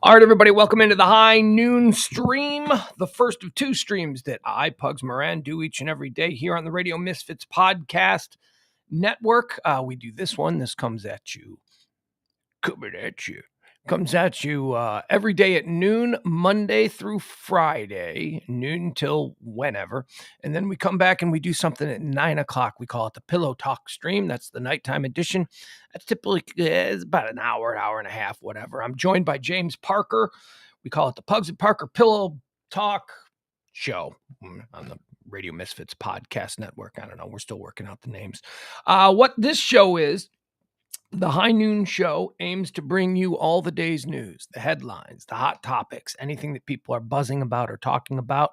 All right, everybody, welcome into the High Noon Stream, the first of two streams that I, Pugs, Moran, do each and every day here on the Radio Misfits Podcast Network. We do this one. This comes at you every day at noon, Monday through Friday, noon till whenever. And then we come back and we do something at 9 o'clock. We call it the Pillow Talk stream. That's the nighttime edition. That's typically is about an hour and a half, whatever. I'm joined by James Parker. We call it the Pugs and Parker Pillow Talk show on the Radio Misfits Podcast Network. I don't know. We're still working out the names. What this show is, the High Noon Show aims to bring you all the day's news, the headlines, the hot topics, anything that people are buzzing about or talking about.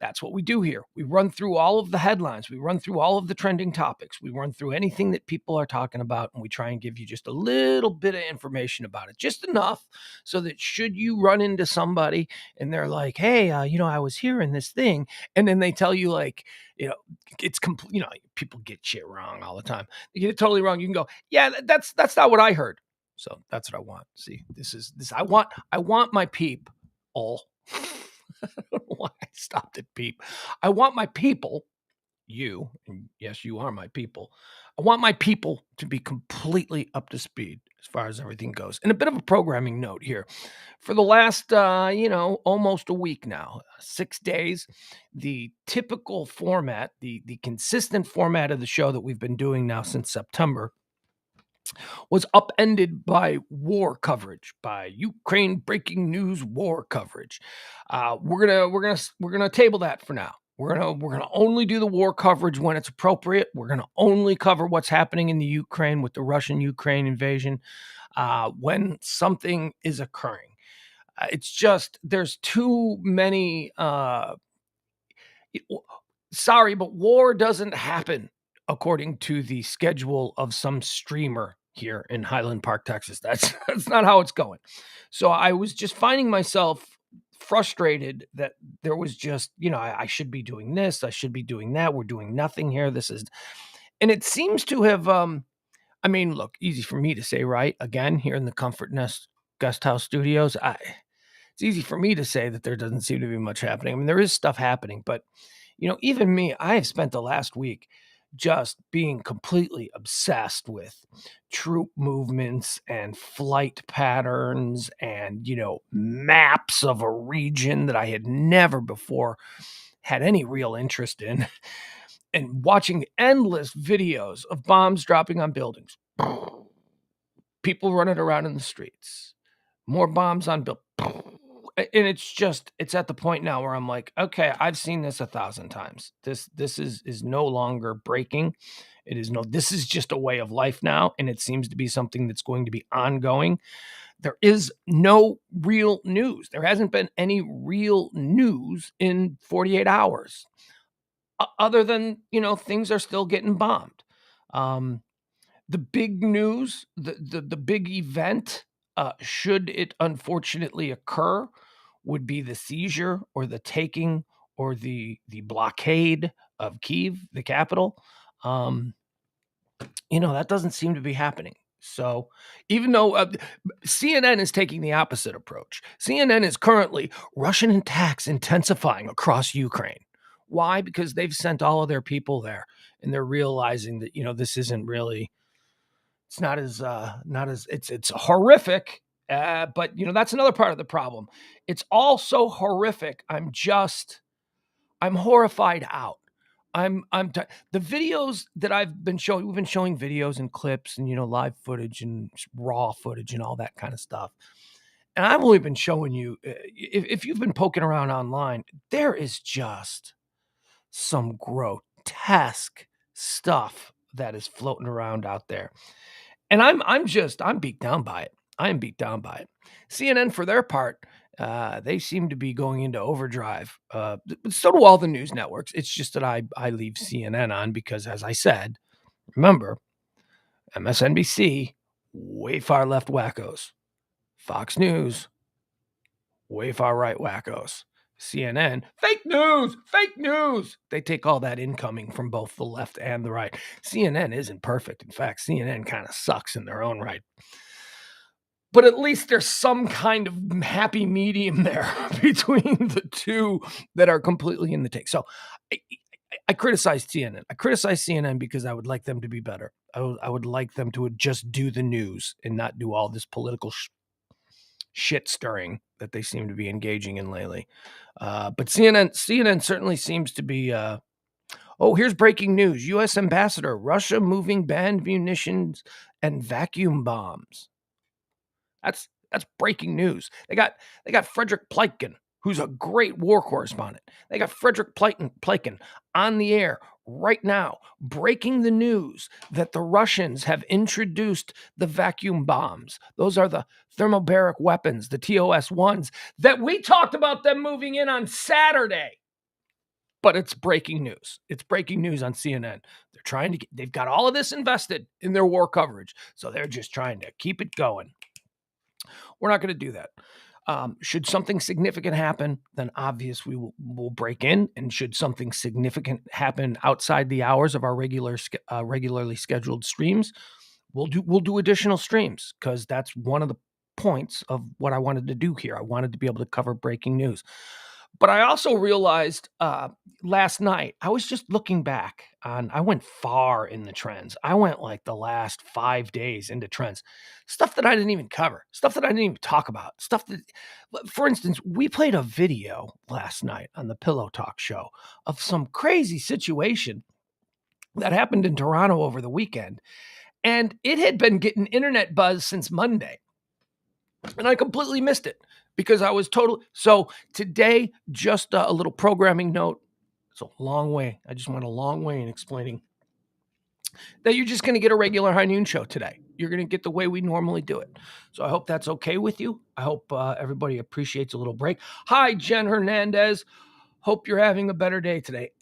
That's what we do here. We run through all of the headlines. We run through all of the trending topics. We run through anything that people are talking about, and we try and give you just a little bit of information about it, just enough so that should you run into somebody and they're like, hey, I was hearing this thing, and then they tell you like, it's complete, people get shit wrong all the time. They get it totally wrong. You can go, yeah, that's not what I heard. So that's what I want. See, this. I want my peep all. I don't know why I stopped at peep. I want my people, you, and yes, you are my people. I want my people to be completely up to speed as far as everything goes. And a bit of a programming note here. For the last, almost a week now, 6 days, the typical format, the consistent format of the show that we've been doing now since September was upended by war coverage, by Ukraine breaking news war coverage. We're gonna table that for now. We're gonna only do the war coverage when it's appropriate. We're gonna only cover what's happening in the Ukraine with the Russian-Ukraine invasion when something is occurring. It's just there's too many. Sorry, but war doesn't happen according to the schedule of some streamer here in Highland Park, Texas. That's not how it's going. So I was just finding myself frustrated that there was just, I should be doing this, I should be doing that. We're doing nothing here. And it seems to have, look, easy for me to say, right? Again, here in the Comfort Nest Guest House Studios, it's easy for me to say that there doesn't seem to be much happening. I mean, there is stuff happening, but even me, I have spent the last week just being completely obsessed with troop movements and flight patterns and, maps of a region that I had never before had any real interest in, and watching endless videos of bombs dropping on buildings, people running around in the streets, more bombs on buildings. And it's at the point now where I'm like, okay, I've seen this 1,000 times. This is no longer breaking. This is just a way of life now. And it seems to be something that's going to be ongoing. There is no real news. There hasn't been any real news in 48 hours other than, things are still getting bombed. The big news, the big event, should it unfortunately occur, would be the seizure or the taking or the blockade of Kyiv, the capital. That doesn't seem to be happening. So even though CNN is taking the opposite approach, CNN is currently Russian attacks intensifying across Ukraine. Why? Because they've sent all of their people there and they're realizing that, this isn't really, it's not as it's horrific. But that's another part of the problem. It's all so horrific. I'm horrified out. The videos that I've been showing, we've been showing videos and clips and, live footage and raw footage and all that kind of stuff. And I've only been showing you, if you've been poking around online, there is just some grotesque stuff that is floating around out there. And I'm beat down by it. I am beat down by it. CNN, for their part, they seem to be going into overdrive. So do all the news networks. It's just that I leave CNN on because, as I said, remember, MSNBC, way far left wackos. Fox News, way far right wackos. CNN, fake news. They take all that incoming from both the left and the right. CNN isn't perfect. In fact, CNN kind of sucks in their own right. but at least there's some kind of happy medium there between the two that are completely in the tank. So I criticize CNN. I criticize CNN because I would like them to be better. I would like them to just do the news and not do all this political shit stirring that they seem to be engaging in lately. But CNN certainly seems to be. Oh, here's breaking news: U.S. ambassador, Russia moving banned munitions and vacuum bombs. That's breaking news. They got Frederick Pleitgen, who's a great war correspondent. They got Frederick Pleitgen on the air right now, breaking the news that the Russians have introduced the vacuum bombs. Those are the thermobaric weapons, the TOS-1s, that we talked about them moving in on Saturday. But it's breaking news. It's breaking news on CNN. They're trying to they've got all of this invested in their war coverage, so they're just trying to keep it going. We're not going to do that. Should something significant happen, then obviously we'll break in. And should something significant happen outside the hours of our regularly scheduled streams, we'll do additional streams, because that's one of the points of what I wanted to do here. I wanted to be able to cover breaking news. But I also realized last night, I was just looking back on, I went far in the trends. I went like the last 5 days into trends, stuff that I didn't even cover, stuff that I didn't even talk about, stuff that, for instance, we played a video last night on the Pillow Talk show of some crazy situation that happened in Toronto over the weekend. And it had been getting internet buzz since Monday. And I completely missed it because I was So today, just a little programming note. It's a long way. I just went a long way in explaining that you're just going to get a regular high noon show today. You're going to get the way we normally do it. So I hope that's okay with you. I hope everybody appreciates a little break. Hi, Jen Hernandez. Hope you're having a better day today.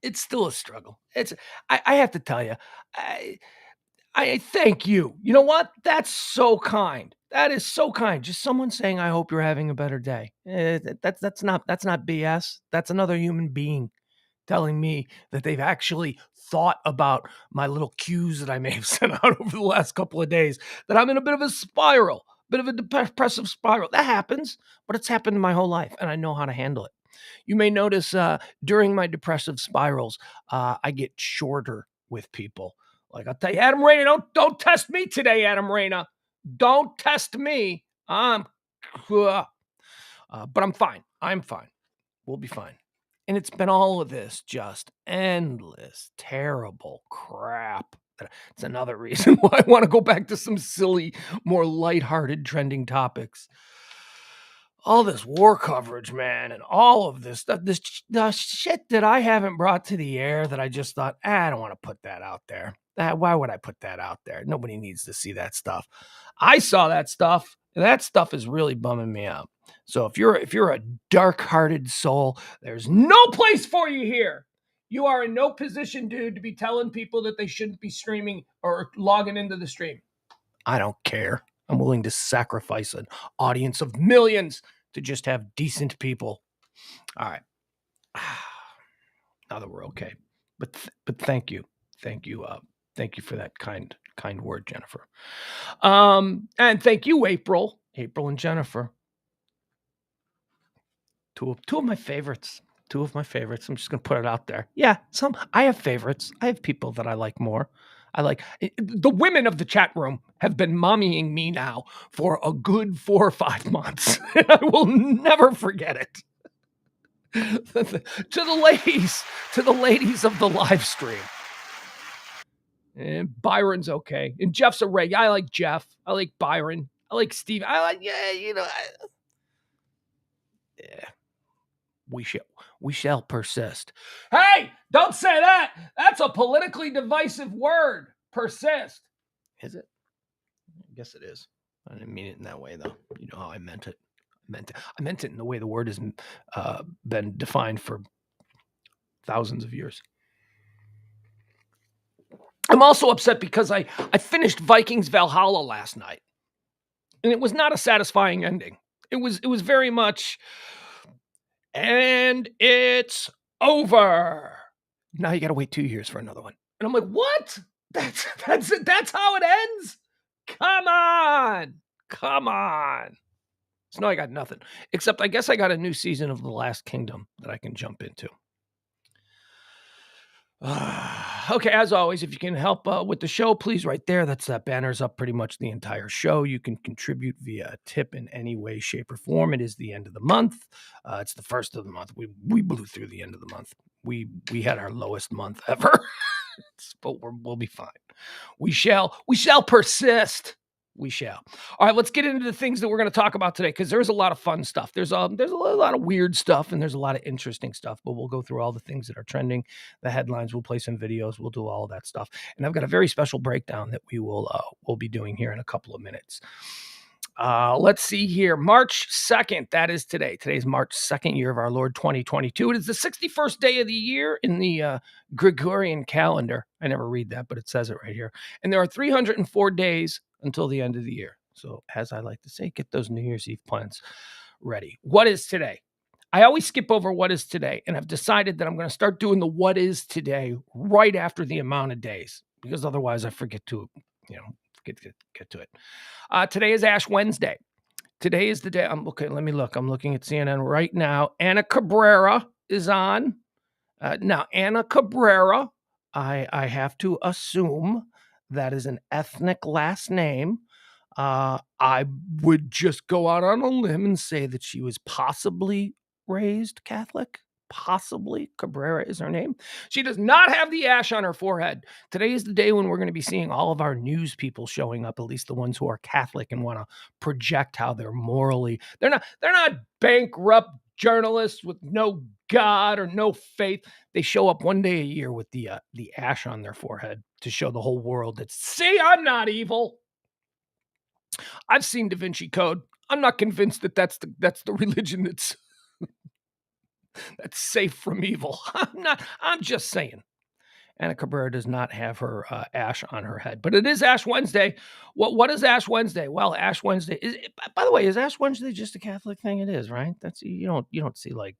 It's still a struggle. I have to tell you, I thank you. You know what? That's so kind. That is so kind. Just someone saying, "I hope you're having a better day." That's not BS. That's another human being telling me that they've actually thought about my little cues that I may have sent out over the last couple of days, that I'm in a bit of a spiral, bit of a depressive spiral. That happens, but it's happened my whole life, and I know how to handle it. You may notice during my depressive spirals, I get shorter with people. Like I'll tell you, Adam Reyna, don't test me today, Adam Reyna. Don't test me. But I'm fine. I'm fine. We'll be fine. And it's been all of this just endless, terrible crap. It's another reason why I want to go back to some silly, more lighthearted trending topics. All this war coverage, man, and all of this stuff, the shit that I haven't brought to the air, that I just thought, I don't want to put that out there. Why would I put that out there? Nobody needs to see that stuff. I saw that stuff, and that stuff is really bumming me out. So if you're a dark-hearted soul, there's no place for you here. You are in no position, dude, to be telling people that they shouldn't be streaming or logging into the stream. I don't care. I'm willing to sacrifice an audience of millions to just have decent people. All right. Now that we're okay. But thank you. Thank you. Thank you for that kind word, Jennifer. And thank you, April and Jennifer. Two of my favorites. Two of my favorites. I'm just going to put it out there. Yeah, I have favorites. I have people that I like more. The women of the chat room have been mommying me now for a good 4 or 5 months. And I will never forget it. To the ladies of the live stream. And Byron's okay. And Jeff's a reg. I like Jeff. I like Byron. I like Steve. I like, yeah. We shall persist. Hey, don't say that. That's a politically divisive word. Persist. Is it? I guess it is. I didn't mean it in that way, though. You know how I meant it. I meant it in the way the word has been defined for thousands of years. I'm also upset because I finished Vikings Valhalla last night, and it was not a satisfying ending. It was very much, and it's over. Now you got to wait 2 years for another one. And I'm like, what? That's how it ends. Come on. So now I got nothing. Except I guess I got a new season of The Last Kingdom that I can jump into. Okay, as always, if you can help with the show, please, right there. That banner's up pretty much the entire show. You can contribute via a tip in any way, shape, or form. It is the end of the month. It's the first of the month. We blew through the end of the month. We had our lowest month ever, but we'll be fine. We shall persist. We shall. All right, let's get into the things that we're going to talk about today, because there's a lot of fun stuff. There's a lot of weird stuff, and there's a lot of interesting stuff, but we'll go through all the things that are trending, the headlines. We'll play some videos. We'll do all of that stuff. And I've got a very special breakdown that we'll be doing here in a couple of minutes. Let's see here. March 2nd. That is today. Today's March 2nd, year of our Lord 2022. It is the 61st day of the year in the Gregorian calendar. I never read that, but it says it right here. And there are 304 days until the end of the year. So, as I like to say, get those New Year's Eve plans ready. What is today? I always skip over what is today, and I've decided that I'm going to start doing the what is today right after the amount of days, because otherwise I forget to, get to it. Today is Ash Wednesday. Today is the day. Let me look. I'm looking at CNN right now. Ana Cabrera is on. Now, Ana Cabrera, I have to assume that is an ethnic last name. I would just go out on a limb and say that she was possibly raised Catholic. Possibly. Cabrera is her name. She does not have the ash on her forehead. Today is the day when we're going to be seeing all of our news people showing up, at least the ones who are Catholic and want to project how they're morally. They're not bankrupt journalists with no God or no faith. They show up one day a year with the ash on their forehead to show the whole world that, see, I'm not evil. I've seen Da Vinci Code. I'm not convinced that that's the religion that's safe from evil. I'm just saying. Ana Cabrera does not have her ash on her head, but it is Ash Wednesday. What is Ash Wednesday? Well, Ash Wednesday is. By the way, is Ash Wednesday just a Catholic thing? It is, right? That's you don't see like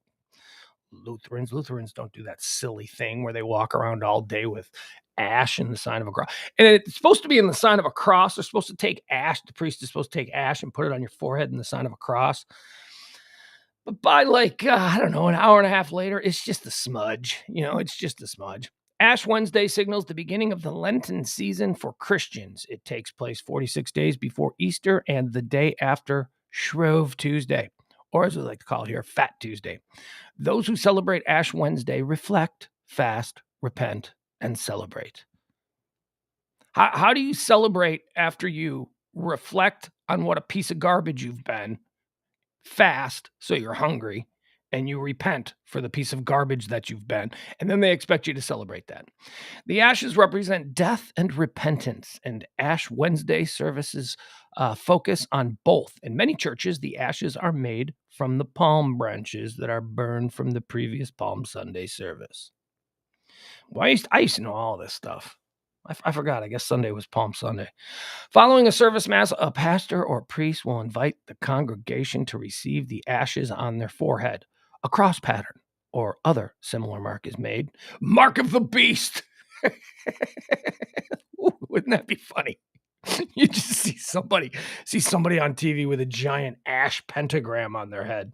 Lutherans. Lutherans don't do that silly thing where they walk around all day with ash in the sign of a cross. And it's supposed to be in the sign of a cross. They're supposed to take ash. The priest is supposed to take ash and put it on your forehead in the sign of a cross. But by I don't know, an hour and a half later, it's just a smudge. It's just a smudge. Ash Wednesday signals the beginning of the Lenten season for Christians. It takes place 46 days before Easter and the day after Shrove Tuesday, or as we like to call it here, Fat Tuesday. Those who celebrate Ash Wednesday reflect, fast, repent, and celebrate. How do you celebrate after you reflect on what a piece of garbage you've been, fast so you're hungry, and you repent for the piece of garbage that you've been, and then they expect you to celebrate that? The ashes represent death and repentance, and Ash Wednesday services focus on both. In many churches, the ashes are made from the palm branches that are burned from the previous Palm Sunday service. Well, I used to know all this stuff. I forgot. I guess Sunday was Palm Sunday. Following a service mass, a pastor or priest will invite the congregation to receive the ashes on their forehead. A cross pattern or other similar mark is made. Mark of the beast. Ooh, wouldn't that be funny? You just see somebody on TV with a giant ash pentagram on their head.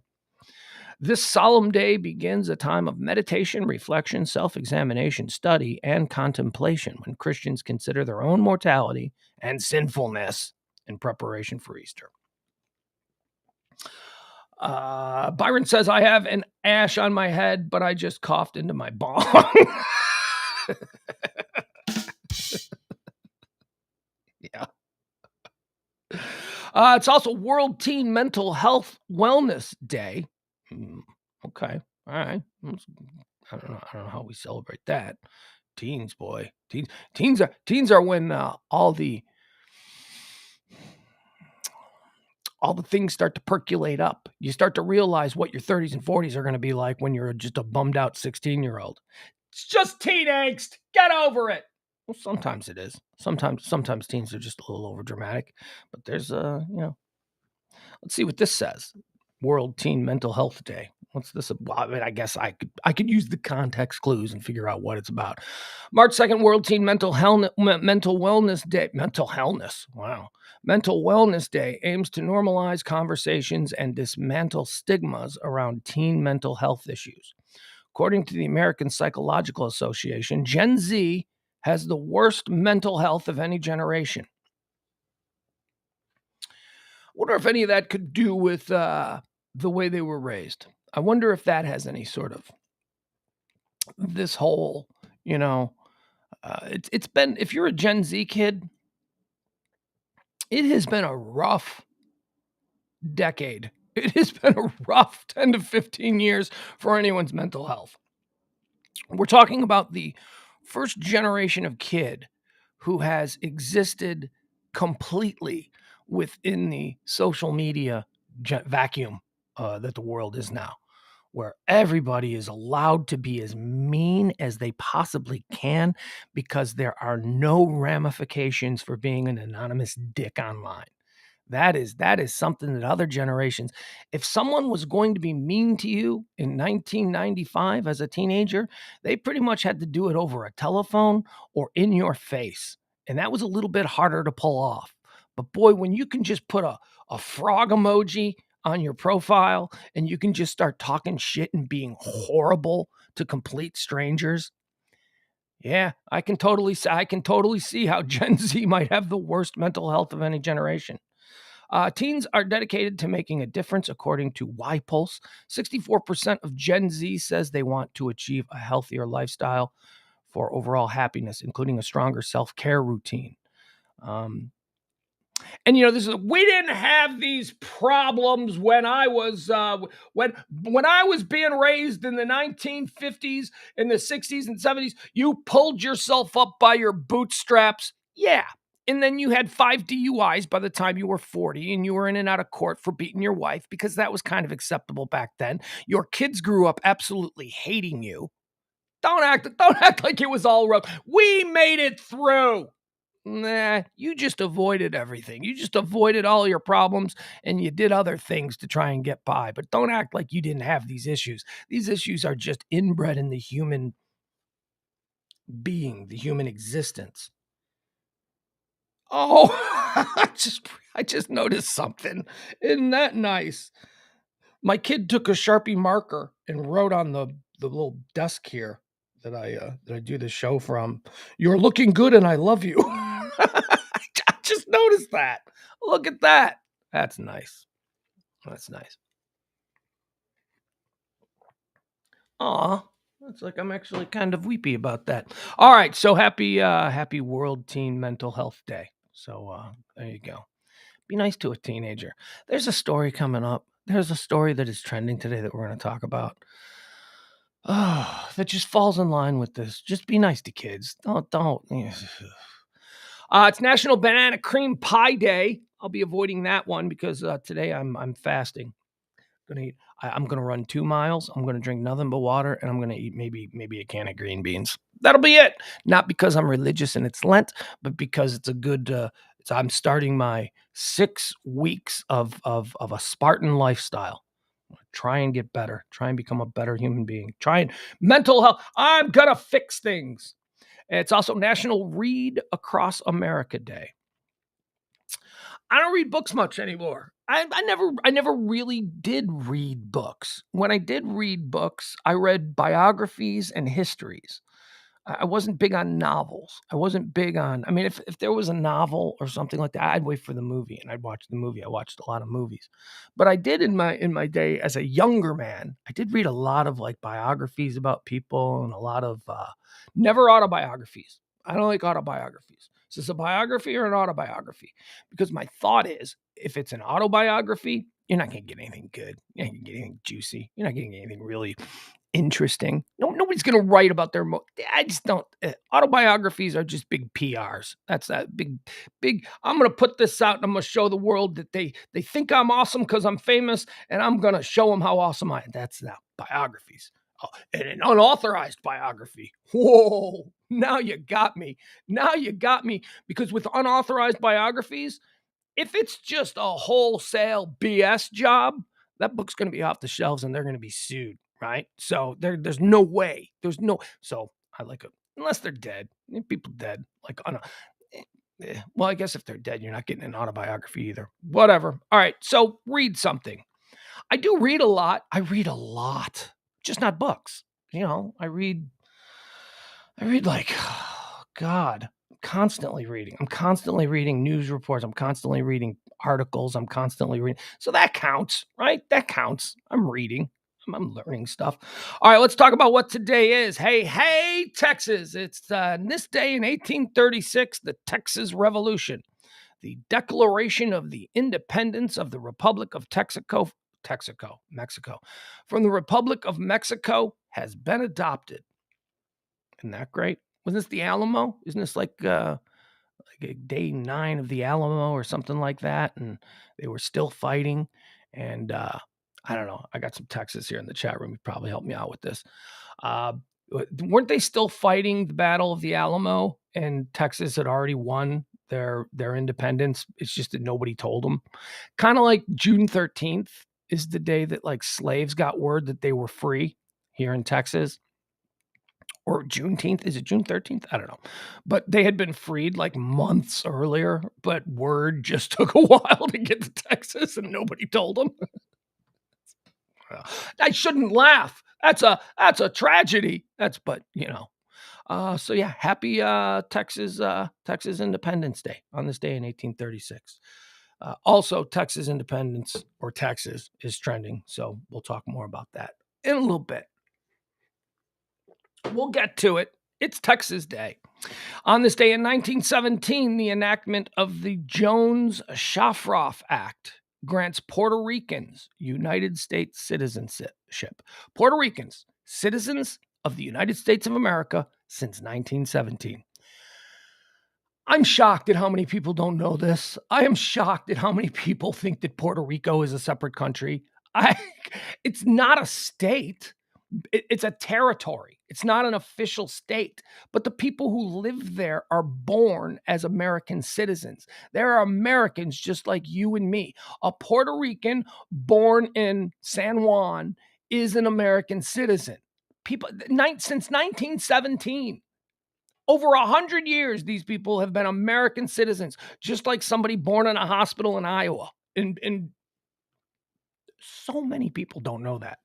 This solemn day begins a time of meditation, reflection, self-examination, study, and contemplation when Christians consider their own mortality and sinfulness in preparation for Easter. Byron says, I have an ash on my head, but I just coughed into my bong. Yeah. It's also World Teen Mental Health Wellness Day. Okay. All right. I don't know how we celebrate that. Teens, boy. Teens are when all the things start to percolate up. You start to realize what your 30s and 40s are going to be like when you're just a bummed out 16-year-old. It's just teen angst. Get over it. Well, sometimes it is. Sometimes teens are just a little over dramatic. But there's let's see what this says. World Teen Mental Health Day. What's this about? I mean, I guess I could use the context clues and figure out what it's about. March 2nd, World Teen Mental Wellness Day. Mental Wellness. Wow. Mental Wellness Day aims to normalize conversations and dismantle stigmas around teen mental health issues. According to the American Psychological Association, Gen Z has the worst mental health of any generation. I wonder if any of that could do with the way they were raised. I wonder if that has any sort of this whole, it's been, if you're a Gen Z kid, it has been a rough decade. It has been a rough 10 to 15 years for anyone's mental health. We're talking about the first generation of kid who has existed completely within the social media vacuum that the world is now, where everybody is allowed to be as mean as they possibly can because there are no ramifications for being an anonymous dick online. That is something that other generations, if someone was going to be mean to you in 1995 as a teenager, they pretty much had to do it over a telephone or in your face. And that was a little bit harder to pull off. But boy, when you can just put a frog emoji on your profile and you can just start talking shit and being horrible to complete strangers, yeah, I can totally see how Gen Z might have the worst mental health of any generation. Teens are dedicated to making a difference, according to YPulse. 64% of Gen Z says they want to achieve a healthier lifestyle for overall happiness, including a stronger self-care routine. And we didn't have these problems when I was when I was being raised in the 1950s, in the 60s and 70s. You pulled yourself up by your bootstraps. Yeah. And then you had 5 DUIs by the time you were 40, and you were in and out of court for beating your wife because that was kind of acceptable back then. Your kids grew up absolutely hating you. Don't act like it was all rough. We made it through. Nah, you just avoided everything. You just avoided all your problems and you did other things to try and get by. But don't act like you didn't have these issues. These issues are just inbred in the human being, the human existence. Oh, I just noticed something. Isn't that nice? My kid took a Sharpie marker and wrote on the little desk here that I do the show from, "You're looking good and I love you." I just noticed that. Look at that. That's nice. That's nice. Aw, that's like I'm actually kind of weepy about that. All right, so happy World Teen Mental Health Day. So there you go. Be nice to a teenager. There's a story coming up. There's a story that is trending today that we're going to talk about. Oh, that just falls in line with this. Just be nice to kids. Don't. It's National Banana Cream Pie Day. I'll be avoiding that one because today I'm fasting. I'm gonna run 2 miles. I'm gonna drink nothing but water, and I'm gonna eat maybe a can of green beans. That'll be it. Not because I'm religious and it's Lent, but because it's a good. I'm starting my 6 weeks of a Spartan lifestyle. Try and get better. Try and become a better human being. Try and mental health. I'm gonna fix things. It's also National Read Across America Day. I don't read books much anymore. I never really did read books. When I did read books, I read biographies and histories. I wasn't big on novels. I wasn't big on, I mean, if there was a novel or something like that, I'd wait for the movie and I'd watch the movie. I watched a lot of movies. But I did in my day as a younger man, I did read a lot of like biographies about people and a lot of never autobiographies. I don't like autobiographies. Is this a biography or an autobiography? Because my thought is, if it's an autobiography, you're not going to get anything good. You're not going to get anything juicy. You're not getting anything really interesting. Nobody's going to write about their. I just don't. Autobiographies are just big PRs. That's that big. I'm going to put this out and I'm going to show the world that they think I'm awesome because I'm famous, and I'm going to show them how awesome I am. That's not biographies. Oh, and an unauthorized biography. Whoa! Now you got me. Because with unauthorized biographies, if it's just a wholesale BS job, that book's going to be off the shelves and they're going to be sued, right? So there's no way. So I like it unless they're dead. People dead, like on a. Well, I guess if they're dead, you're not getting an autobiography either. Whatever. All right. So read something. I do read a lot. I read a lot, just not books. I read like, oh God, constantly reading. I'm constantly reading news reports. I'm constantly reading articles. I'm constantly reading. So that counts, right? That counts. I'm reading. I'm learning stuff. All right, let's talk about what today is. Hey, Texas. It's this day in 1836, the Texas Revolution, the Declaration of the Independence of the Republic of Mexico, from the Republic of Mexico has been adopted. Isn't that great? Wasn't this the Alamo? Isn't this like a day 9 of the Alamo or something like that? And they were still fighting. And I don't know. I got some Texas here in the chat room. You probably help me out with this. Weren't they still fighting the Battle of the Alamo? And Texas had already won their independence. It's just that nobody told them. Kind of like June 13th is the day that like slaves got word that they were free here in Texas. Or Juneteenth. Is it June 13th? I don't know. But they had been freed like months earlier, but word just took a while to get to Texas and nobody told them. I shouldn't laugh. That's a tragedy. So yeah, happy Texas Independence Day on this day in 1836. Also, Texas independence or Texas is trending, so we'll talk more about that in a little bit. We'll get to it. It's Texas Day. On this day in 1917, the enactment of the Jones-Shafroff Act grants Puerto Ricans United States citizenship. Puerto Ricans, citizens of the United States of America since 1917. I'm shocked at how many people don't know this. I am shocked at how many people think that Puerto Rico is a separate country. It's not a state. It's a territory. It's not an official state, but the people who live there are born as American citizens. They're Americans just like you and me. A Puerto Rican born in San Juan is an American citizen. Since 1917, over 100 years, these people have been American citizens, just like somebody born in a hospital in Iowa. And so many people don't know that.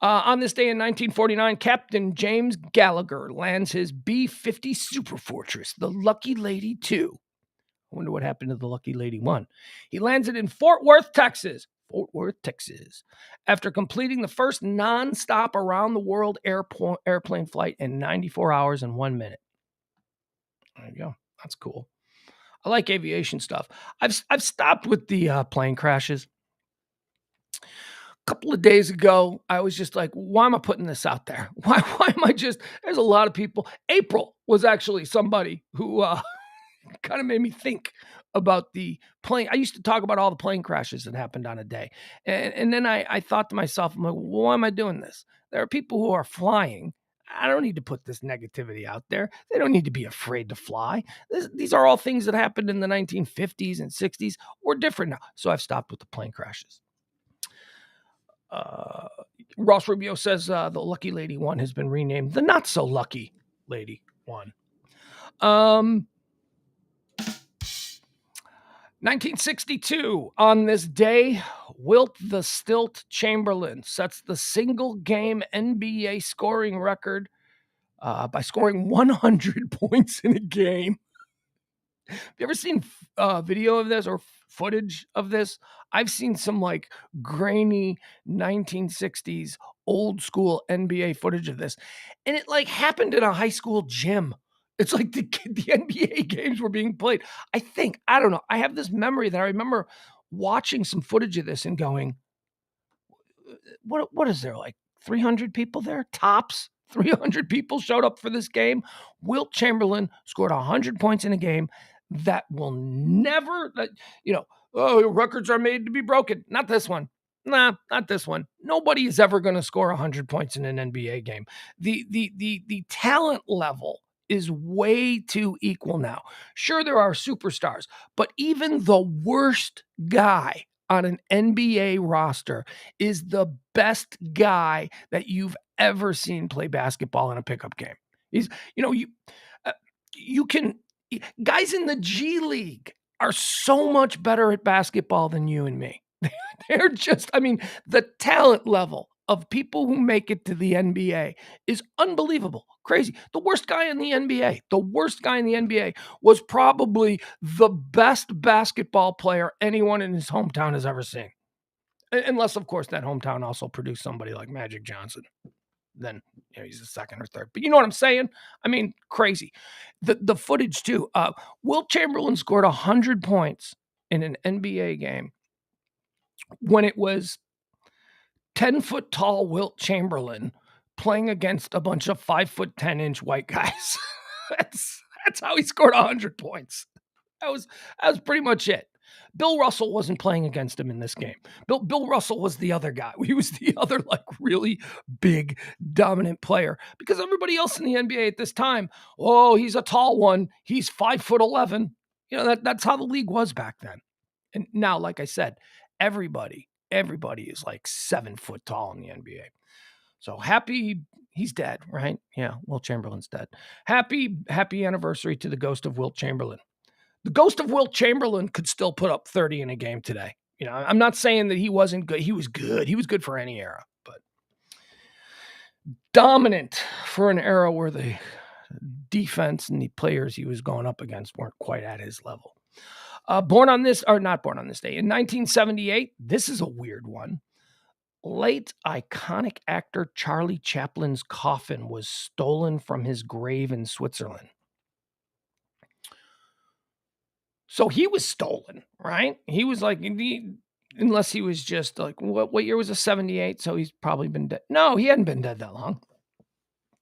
On this day in 1949, Captain James Gallagher lands his B-50 Superfortress, the Lucky Lady 2. I wonder what happened to the Lucky Lady 1. He lands it in Fort Worth, Texas, after completing the first non-stop around-the-world airplane flight in 94 hours and 1 minute. There you go. That's cool. I like aviation stuff. I've stopped with the plane crashes. Couple of days ago, I was just like, why am I putting this out there? Why am I there's a lot of people. April was actually somebody who kind of made me think about the plane. I used to talk about all the plane crashes that happened on a day. And then I thought to myself, I'm like, why am I doing this? There are people who are flying. I don't need to put this negativity out there. They don't need to be afraid to fly. These are all things that happened in the 1950s and 60s. We're different now. So I've stopped with the plane crashes. Ross Rubio says the Lucky Lady 1 has been renamed the Not So Lucky Lady 1. 1962, on this day, Wilt the Stilt Chamberlain sets the single game NBA scoring record by scoring 100 points in a game. Have you ever seen video of this or footage of this? I've seen some like grainy 1960s old school NBA footage of this. And it like happened in a high school gym. It's like the NBA games were being played. I don't know. I have this memory that I remember watching some footage of this and going, what is there, like 300 people there? Tops? 300 people showed up for this game. Wilt Chamberlain scored 100 points in a game that will never, records are made to be broken. Not this one. Nah, not this one. Nobody is ever going to score 100 points in an NBA game. The talent level is way too equal now. Sure, there are superstars, but even the worst guy on an NBA roster is the best guy that you've ever seen play basketball in a pickup game. He's, uh, you can, guys in the G League are so much better at basketball than you and me. They're just, the talent level of people who make it to the NBA is unbelievable. Crazy. The worst guy in the NBA was probably the best basketball player anyone in his hometown has ever seen. Unless, of course, that hometown also produced somebody like Magic Johnson. Then he's a second or third. But you know what I'm saying? Crazy. The footage, too. Wilt Chamberlain scored 100 points in an NBA game when it was 10-foot tall Wilt Chamberlain playing against a bunch of 5'10" white guys. That's how he scored 100 points. That was pretty much it. Bill Russell wasn't playing against him in this game. Bill Russell was the other guy. He was the other really big, dominant player because everybody else in the NBA at this time, he's a tall one. He's 5'11". That's how the league was back then. And now, like I said, everybody is like 7 foot tall in the NBA. So happy he's dead, right? Yeah, Wilt Chamberlain's dead. Happy anniversary to the ghost of Wilt Chamberlain. The ghost of Wilt Chamberlain could still put up 30 in a game today. I'm not saying that he wasn't good. He was good. He was good for any era, but dominant for an era where the defense and the players he was going up against weren't quite at his level. Not born on this day. In 1978, this is a weird one. Late iconic actor Charlie Chaplin's coffin was stolen from his grave in Switzerland. So he was stolen, right? He was like, unless he was just like, what year was it? 78? So he's probably been dead. No, he hadn't been dead that long.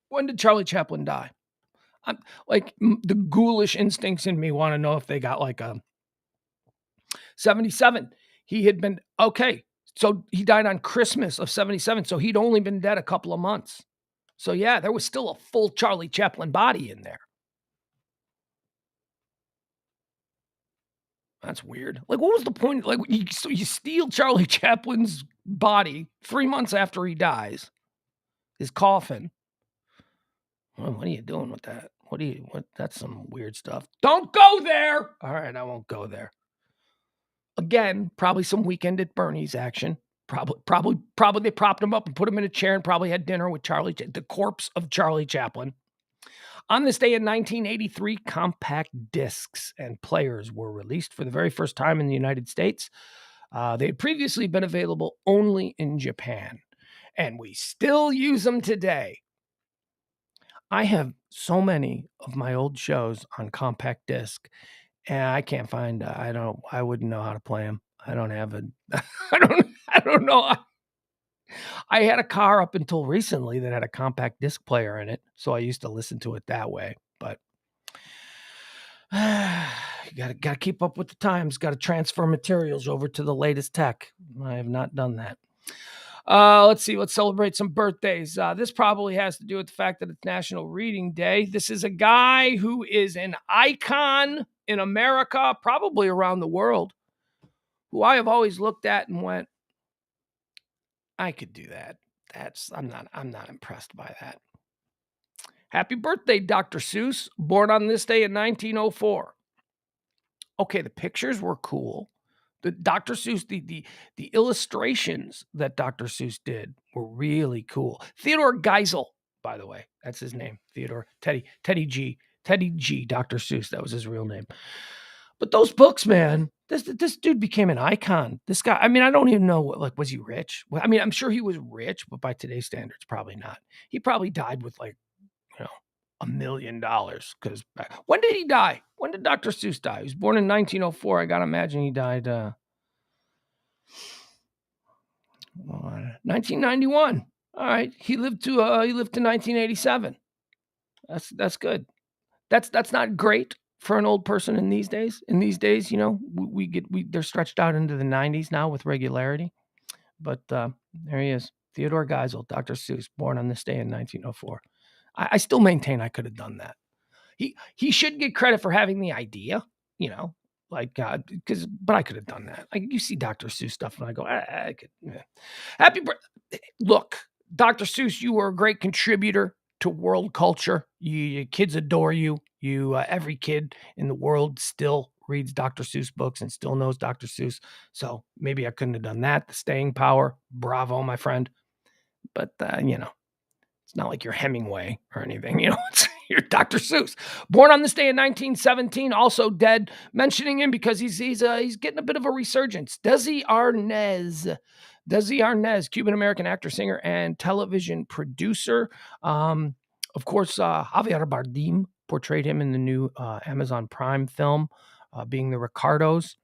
When did Charlie Chaplin die? I'm like, the ghoulish instincts in me want to know if they got like a 77. He had been, okay. So he died on Christmas of 77. So he'd only been dead a couple of months. So yeah, there was still a full Charlie Chaplin body in there. That's weird. Like, what was the point? Like, you steal Charlie Chaplin's body 3 months after he dies, his coffin. Well, what are you doing with that? That's some weird stuff. Don't go there. All right, I won't go there. Again, probably some Weekend at Bernie's action. Probably they propped him up and put him in a chair and probably had dinner with the corpse of Charlie Chaplin. On this day in 1983, compact discs and players were released for the very first time in the United States. They had previously been available only in Japan, and we still use them today. I have so many of my old shows on compact disc, and I can't find. I wouldn't know how to play them. I don't have a. I don't know. I had a car up until recently that had a compact disc player in it, so I used to listen to it that way. But you got to keep up with the times. Got to transfer materials over to the latest tech. I have not done that. Let's see. Let's celebrate some birthdays. This probably has to do with the fact that it's National Reading Day. This is a guy who is an icon in America, probably around the world, who I have always looked at and went, I could do that. I'm not impressed by that. Happy birthday, Dr. Seuss, born on this day in 1904. Okay, the pictures were cool. The Dr. Seuss, the illustrations that Dr. Seuss did were really cool. Theodore Geisel, by the way, that's his name. Theodore Teddy G, Dr. Seuss, that was his real name. But those books, man, this dude became an icon. This guy, I don't even know, was he rich? Well, I'm sure he was rich, but by today's standards, probably not. He probably died with $1 million. Because when did he die? When did Dr. Seuss die? He was born in 1904. I gotta imagine he died 1991. All right, he lived to 1987. That's good. That's not great for an old person in these days. In these days, they're stretched out into the 90s now with regularity. But there he is, Theodore Geisel, Dr. Seuss, born on this day in 1904. I still maintain I could have done that. He should get credit for having the idea, Like, but I could have done that. Like, you see Dr. Seuss stuff, and I go, I could. Happy birthday. Look, Dr. Seuss, you were a great contributor to world culture. Your kids adore you. Every kid in the world still reads Dr. Seuss books and still knows Dr. Seuss. So maybe I couldn't have done that. The staying power, bravo, my friend. But it's not like you're Hemingway or anything, you're Dr. Seuss. Born on this day in 1917, also dead. Mentioning him because he's getting a bit of a resurgence. Desi Arnaz. Desi Arnaz, Cuban-American actor, singer, and television producer. Of course, Javier Bardem portrayed him in the new Amazon Prime film, being the Ricardos.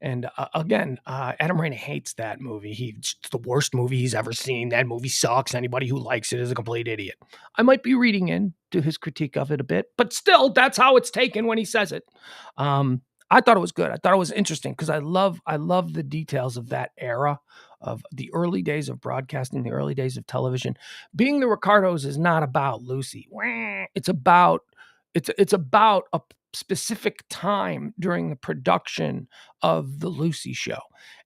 And again, Adam Rayna hates that movie. It's the worst movie he's ever seen. That movie sucks. Anybody who likes it is a complete idiot. I might be reading into his critique of it a bit, but still, that's how it's taken when he says it. I thought it was good. I thought it was interesting because I love the details of that era, of the early days of broadcasting, the early days of television. Being the Ricardos is not about Lucy. It's about a specific time during the production of the Lucy show.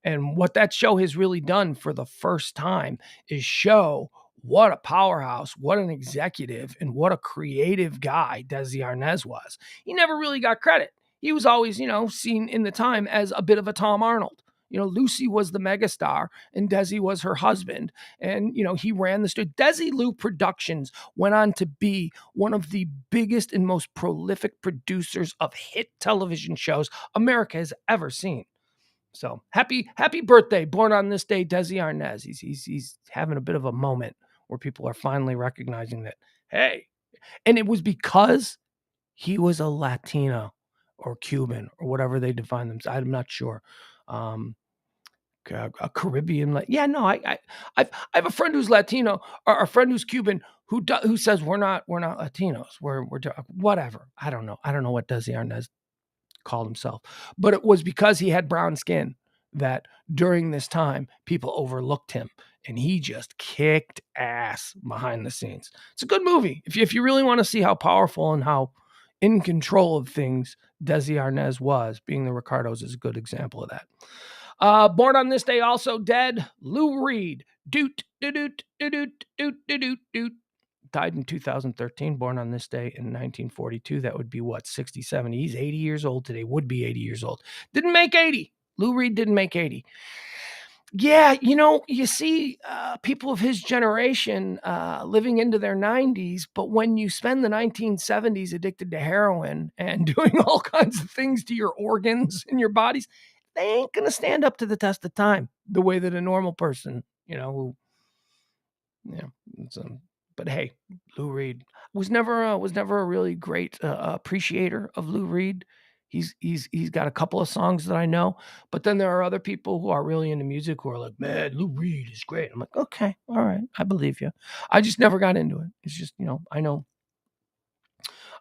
And what that show has really done for the first time is show what a powerhouse, what an executive, and what a creative guy Desi Arnaz was. He never really got credit. He was always, seen in the time as a bit of a Tom Arnold. Lucy was the megastar and Desi was her husband. And, he ran the studio. Desilu Productions went on to be one of the biggest and most prolific producers of hit television shows America has ever seen. So happy birthday, born on this day, Desi Arnaz. He's having a bit of a moment where people are finally recognizing that, hey, and it was because he was a Latino or Cuban or whatever they define themselves. I'm not sure. A Caribbean, I have a friend who's Latino, or a friend who's Cuban who says we're not Latinos. We're whatever. I don't know what Desi Arnaz called himself, but it was because he had brown skin that during this time people overlooked him, and he just kicked ass behind the scenes. It's a good movie if you really want to see how powerful and how in control of things Desi Arnaz was. Being the Ricardos is a good example of that. Born on this day, also dead, Lou Reed. Doot, doot, doot, doot, doot, doot, doot. Died in 2013, born on this day in 1942. That would be 60, 70. He's 80 years old today, would be 80 years old. Didn't make 80. Lou Reed didn't make 80. Yeah, you see people of his generation living into their 90s, but when you spend the 1970s addicted to heroin and doing all kinds of things to your organs and your bodies, they ain't going to stand up to the test of time the way that a normal person, but hey, Lou Reed was never a really great appreciator of Lou Reed. He's got a couple of songs that I know, but then there are other people who are really into music who are like, man, Lou Reed is great. I'm like, okay, all right, I believe you. I just never got into it. It's just, I know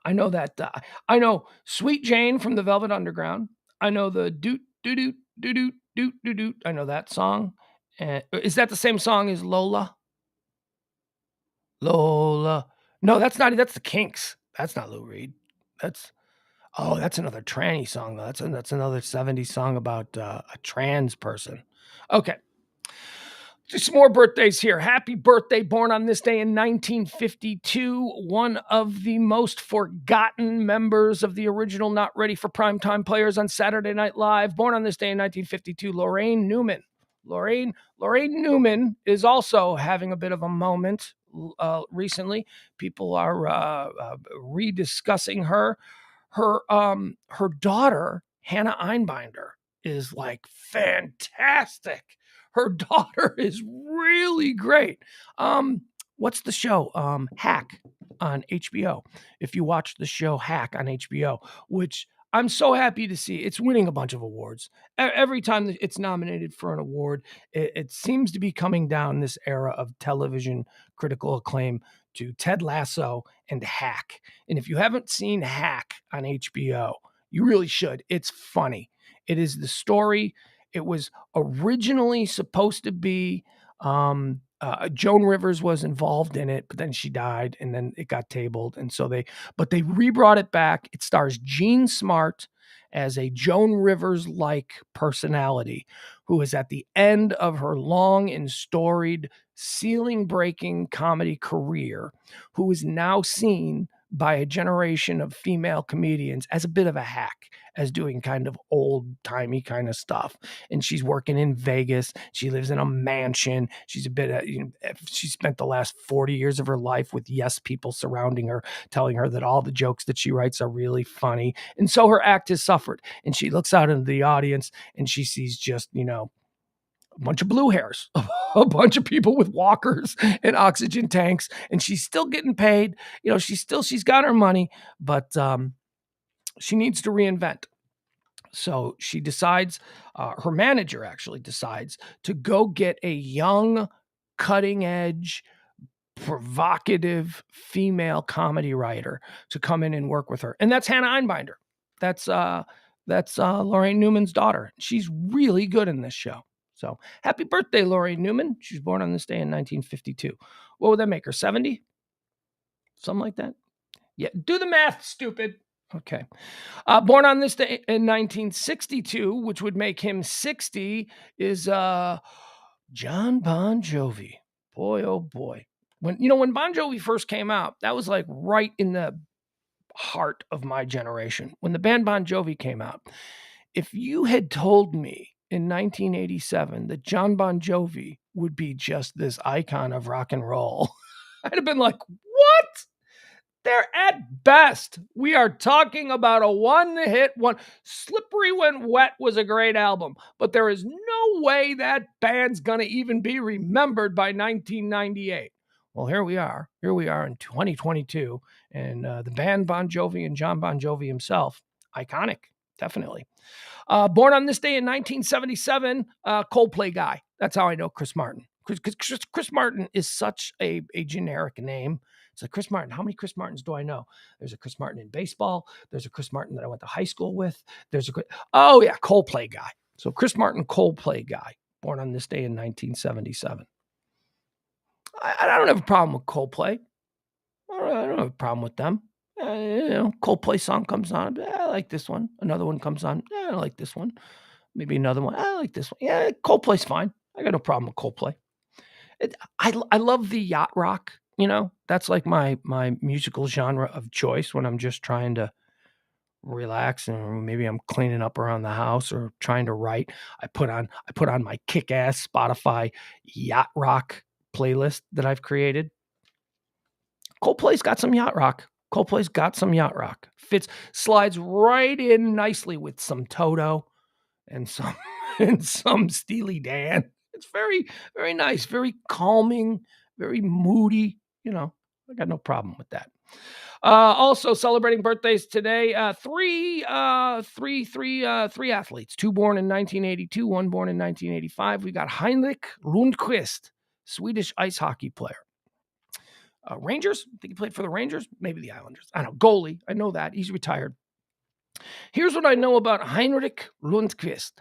that I know Sweet Jane from the Velvet Underground. I know the doot doot doot doot doot doot doot doot. I know that song. Is that the same song as Lola? Lola. No, that's not. That's the Kinks. That's not Lou Reed. That's another tranny song though. That's another 70s song about a trans person. Okay. Just some more birthdays here. Happy birthday, born on this day in 1952. One of the most forgotten members of the original Not Ready for Primetime Players on Saturday Night Live. Born on this day in 1952, Lorraine Newman. Lorraine Newman is also having a bit of a moment recently. People are rediscussing her. Her daughter, Hannah Einbinder, is like fantastic. Her daughter is really great. What's the show? Hack on HBO. If you watch the show Hack on HBO, which I'm so happy to see, it's winning a bunch of awards. Every time that it's nominated for an award, it seems to be coming down this era of television critical acclaim to Ted Lasso and Hack. And if you haven't seen Hack on HBO, you really should. It's funny. It is the story. It was originally supposed to be Joan Rivers was involved in it, but then she died, and then it got tabled, and so they re-brought it back. It stars Jean Smart as a Joan Rivers-like personality who is at the end of her long and storied, ceiling-breaking comedy career, who is now seen by a generation of female comedians as a bit of a hack, as doing kind of old-timey kind of stuff. And she's working in Vegas. She lives in a mansion. She's a bit, she spent the last 40 years of her life with yes people surrounding her, telling her that all the jokes that she writes are really funny. And so her act has suffered. And she looks out into the audience and she sees just, a bunch of blue hairs, a bunch of people with walkers and oxygen tanks, and she's still getting paid. She's got her money, but she needs to reinvent. So she decides, her manager actually decides to go get a young, cutting edge, provocative female comedy writer to come in and work with her. And that's Hannah Einbinder. That's Lorraine Newman's daughter. She's really good in this show. So happy birthday, Lorraine Newman. She was born on this day in 1952. What would that make her, 70? Something like that? Yeah, do the math, stupid. Okay. Born on this day in 1962, which would make him 60, is John Bon Jovi. Boy, oh boy. When Bon Jovi first came out, that was like right in the heart of my generation. When the band Bon Jovi came out, if you had told me in 1987 that John Bon Jovi would be just this icon of rock and roll, I'd have been like, what? They're at best. We are talking about a one-hit one. Slippery When Wet was a great album, but there is no way that band's going to even be remembered by 1998. Well, here we are. Here we are in 2022, and the band Bon Jovi and John Bon Jovi himself, iconic, definitely. Born on this day in 1977, Coldplay guy. That's how I know Chris Martin. Chris Martin is such a generic name. It's like, Chris Martin, how many Chris Martins do I know? There's a Chris Martin in baseball. There's a Chris Martin that I went to high school with. Coldplay guy. So Chris Martin, Coldplay guy, born on this day in 1977. I don't have a problem with Coldplay. I don't have a problem with them. Coldplay song comes on. I like this one. Another one comes on. I like this one. Maybe another one. I like this one. Yeah, Coldplay's fine. I got no problem with Coldplay. I love the yacht rock. That's like my musical genre of choice when I'm just trying to relax and maybe I'm cleaning up around the house or trying to write. I put on my kick-ass Spotify yacht rock playlist that I've created. Coldplay's got some yacht rock. Slides right in nicely with some Toto and some Steely Dan. It's very, very nice, very calming, very moody. I got no problem with that. Also celebrating birthdays today, three athletes, two born in 1982, one born in 1985. We got Heinrich Lundqvist, Swedish ice hockey player. Rangers, I think he played for the Rangers, maybe the Islanders. I don't know, goalie, I know that, he's retired. Here's what I know about Heinrich Lundqvist.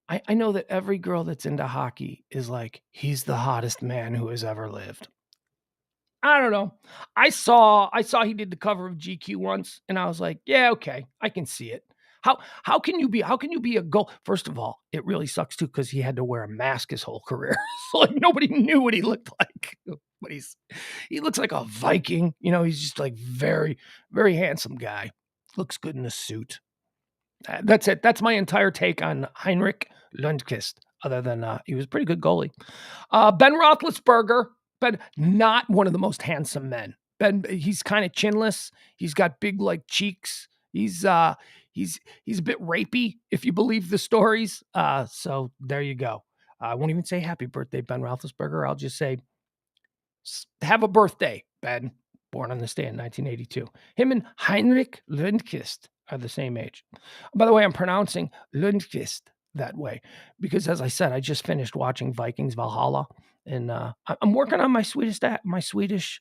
I know that every girl that's into hockey is like, he's the hottest man who has ever lived. I don't know. I saw he did the cover of GQ once, and I was like, yeah, okay, I can see it. How can you be a goal? First of all, it really sucks too because he had to wear a mask his whole career, so like nobody knew what he looked like. But he looks like a Viking. He's just like very, very handsome guy. Looks good in a suit. That's it. That's my entire take on Heinrich Lundqvist. Other than he was a pretty good goalie. Ben Roethlisberger. Ben, not one of the most handsome men. Ben, he's kind of chinless. He's got big like cheeks. He's a bit rapey, if you believe the stories. So there you go. I won't even say happy birthday, Ben Roethlisberger. I'll just say, have a birthday, Ben. Born on this day in 1982. Him and Heinrich Lundqvist are the same age. By the way, I'm pronouncing Lundqvist that way because, as I said, I just finished watching Vikings Valhalla, and I'm working on my Swedish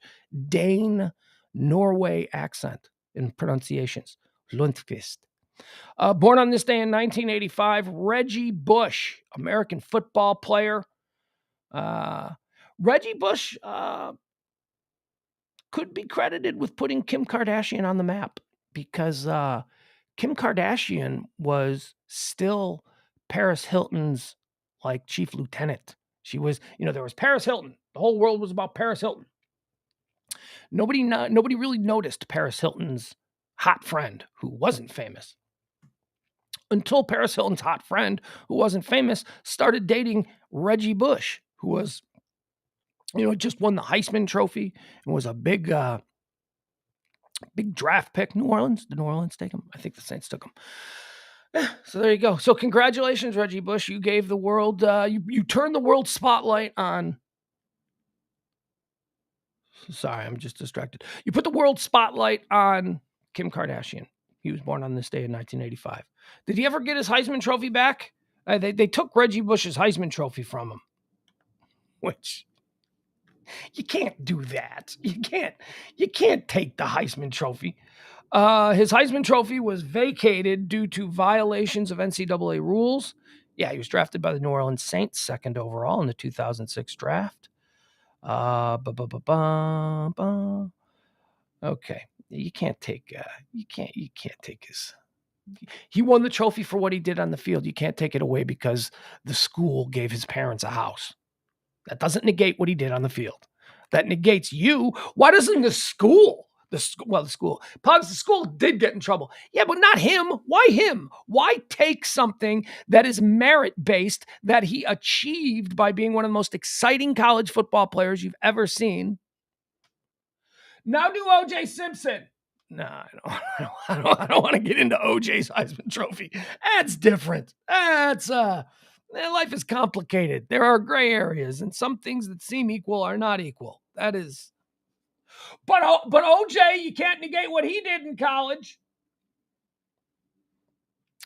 Dane Norway accent and pronunciations. Lundqvist. Born on this day in 1985, Reggie Bush, American football player. Reggie Bush could be credited with putting Kim Kardashian on the map because Kim Kardashian was still Paris Hilton's like chief lieutenant. She was, there was Paris Hilton. The whole world was about Paris Hilton. Nobody really noticed Paris Hilton's hot friend who wasn't famous until Paris Hilton's hot friend who wasn't famous started dating Reggie Bush, who was, just won the Heisman Trophy and was a big draft pick. New Orleans? Did New Orleans take him? I think the Saints took him. So there you go. So congratulations, Reggie Bush. You gave the world, you turned the world spotlight on. Sorry, I'm just distracted. You put the world spotlight on Kim Kardashian. He was born on this day in 1985. Did he ever get his Heisman Trophy back? They took Reggie Bush's Heisman Trophy from him, which you can't do that. You can't take the Heisman Trophy. His Heisman Trophy was vacated due to violations of NCAA rules. Yeah, he was drafted by the New Orleans Saints, second overall in the 2006 draft. Okay, you can't take his. He won the trophy for what he did on the field. You can't take it away because the school gave his parents a house. That doesn't negate what he did on the field. That negates you. Why doesn't the school? The school. Pugs, the school did get in trouble. Yeah, but not him. Why him? Why take something that is merit-based that he achieved by being one of the most exciting college football players you've ever seen? Now do O.J. Simpson. No, I don't want to get into O.J.'s Heisman Trophy. That's different. Life is complicated. There are gray areas, and some things that seem equal are not equal. That is. But O.J., you can't negate what he did in college.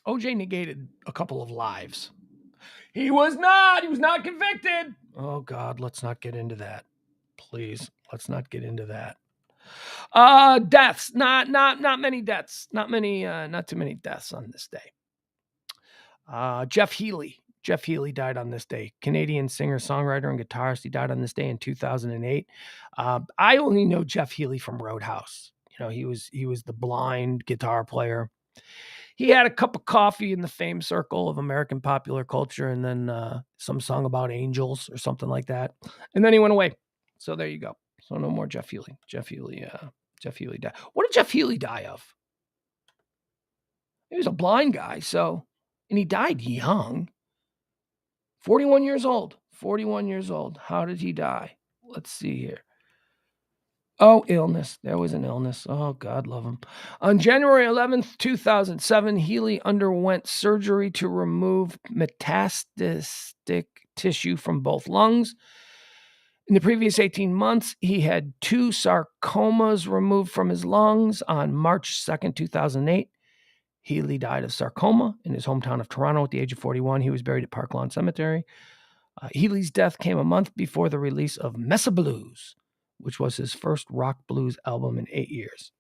O.J. negated a couple of lives. He was not convicted. Oh, God, let's not get into that. Please, let's not get into that. Deaths, not many deaths. Not too many deaths on this day. Jeff Healey. Jeff Healey died on this day. Canadian singer, songwriter, and guitarist. He died on this day in 2008. I only know Jeff Healey from Roadhouse. He was the blind guitar player. He had a cup of coffee in the fame circle of American popular culture, and then some song about angels or something like that. And then he went away. So there you go. So no more Jeff Healey. Jeff Healey died. What did Jeff Healey die of? He was a blind guy, and he died young. 41 years old. 41 years old. How did he die? Let's see here. Oh, illness. There was an illness. Oh, God love him. On January 11th, 2007, Healey underwent surgery to remove metastatic tissue from both lungs. In the previous 18 months, he had 2 sarcomas removed from his lungs. On March 2nd, 2008, Healey died of sarcoma in his hometown of Toronto at the age of 41. He was buried at Park Lawn Cemetery. Healey's death came a month before the release of Mesa Blues, which was his first rock blues album in 8 years.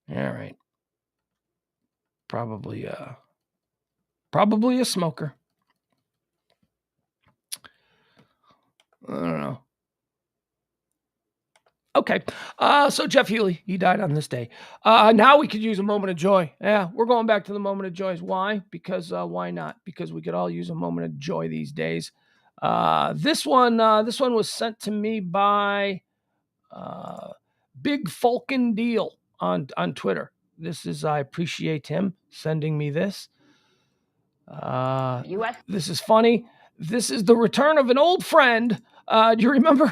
All right. Probably a smoker. I don't know. Okay. So Jeff Healey, he died on this day. Now we could use a moment of joy. Yeah, we're going back to the moment of joys. Why? Because why not? Because we could all use a moment of joy these days. This one was sent to me by Big Falcon Deal on Twitter. I appreciate him sending me this. This is funny. This is the return of an old friend. Do you remember?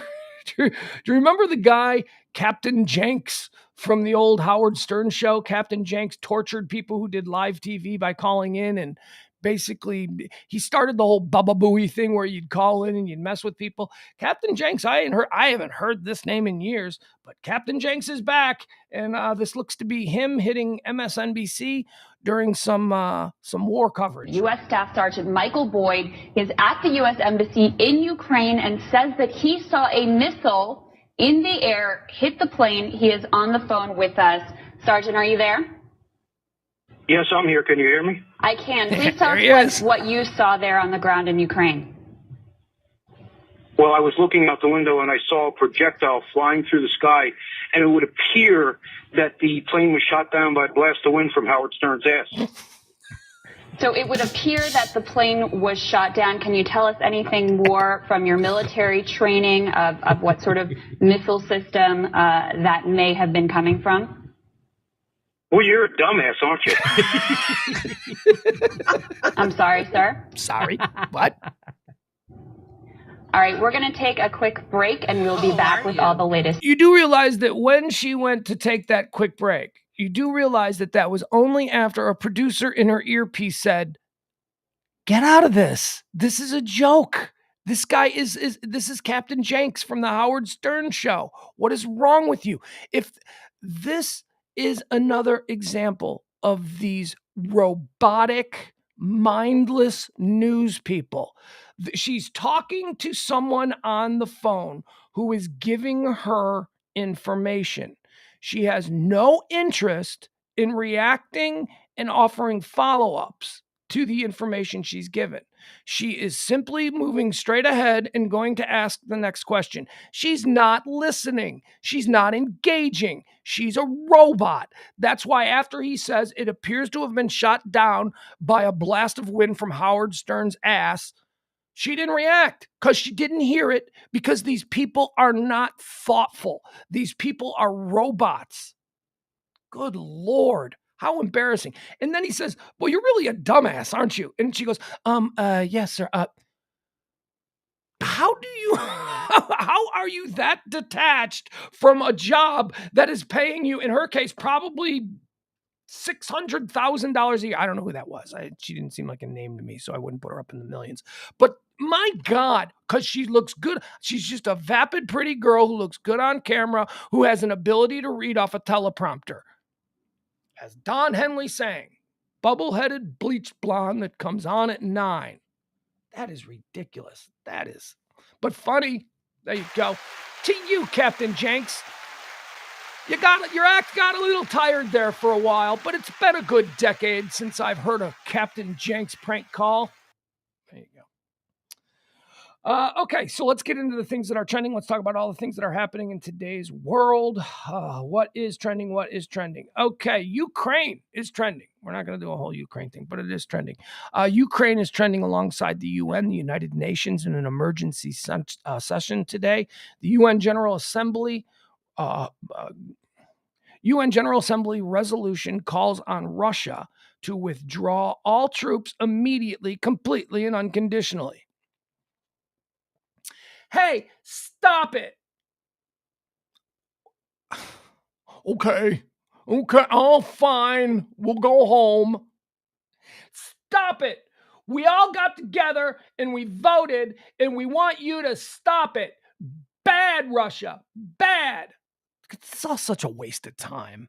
Do you remember the guy, Captain Jenks, from the old Howard Stern show? Captain Jenks tortured people who did live TV by calling in, and basically he started the whole Bubba Booey thing where you'd call in and you'd mess with people. Captain Jenks, I haven't heard this name in years, but Captain Jenks is back, and this looks to be him hitting MSNBC during some war coverage. U.S. Staff Sergeant Michael Boyd is at the U.S. Embassy in Ukraine and says that he saw a missile in the air hit the plane. He is on the phone with us. Sergeant, are you there? Yes, I'm here. Can you hear me? I can. Please tell us what you saw there on the ground in Ukraine. Well, I was looking out the window and I saw a projectile flying through the sky, and it would appear that the plane was shot down by a blast of wind from Howard Stern's ass. So it would appear that the plane was shot down. Can you tell us anything more from your military training of what sort of missile system that may have been coming from? Well, you're a dumbass, aren't you? I'm sorry, sir. Sorry, what? All right, we're going to take a quick break, and we'll be back with all the latest. You do realize that when she went to take that quick break, you do realize that that was only after a producer in her earpiece said, "Get out of this. This is a joke. This guy this is Captain Jenks from the Howard Stern show. What is wrong with you?" If this is another example of these robotic, mindless news people. She's talking to someone on the phone who is giving her information. She has no interest in reacting and offering follow-ups to the information she's given. She is simply moving straight ahead and going to ask the next question. She's not listening. She's not engaging. She's a robot. That's why after he says it appears to have been shot down by a blast of wind from Howard Stern's ass, she didn't react because she didn't hear it, because these people are not thoughtful. These people are robots. Good Lord. How embarrassing. And then he says, "Well, you're really a dumbass, aren't you?" And she goes, yes, sir. How are you that detached from a job that is paying you, in her case, probably $600,000 a year? I don't know who that was. She didn't seem like a name to me, so I wouldn't put her up in the millions. But my God, because she looks good. She's just a vapid, pretty girl who looks good on camera, who has an ability to read off a teleprompter. As Don Henley sang, bubble-headed bleached blonde that comes on at 9. That is ridiculous. That is. But funny. There you go. To you, Captain Jenks. Your act got a little tired there for a while, but it's been a good decade since I've heard a Captain Jenks prank call. There you go. Okay, so let's get into the things that are trending. Let's talk about all the things that are happening in today's world. What is trending? What is trending? Okay, Ukraine is trending. We're not going to do a whole Ukraine thing, but it is trending. Ukraine is trending alongside the UN, the United Nations, in an emergency session today. The UN General Assembly resolution calls on Russia to withdraw all troops immediately, completely, and unconditionally. Hey, stop it. Okay, oh, fine. We'll go home. Stop it. We all got together and we voted, and we want you to stop it. Bad, Russia. Bad. It's all such a waste of time.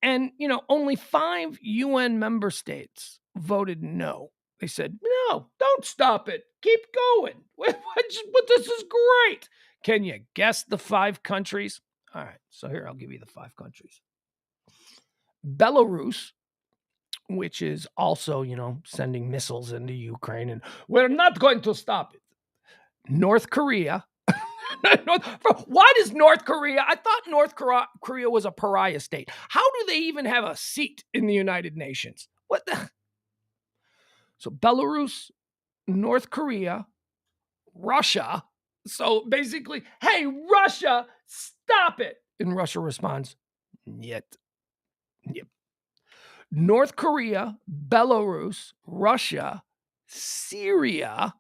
And, only 5 UN member states voted no. They said, "No, don't stop it. Keep going. But this is great." Can you guess the 5 countries? All right, so here, I'll give you the 5 countries. Belarus, which is also, sending missiles into Ukraine, and we're not going to stop it. North Korea. Why does North Korea? I thought North Korea was a pariah state. How do they even have a seat in the United Nations? What the? So Belarus, North Korea, Russia. So basically, hey, Russia, stop it. And Russia responds, "Yet." Yep. North Korea, Belarus, Russia, Syria.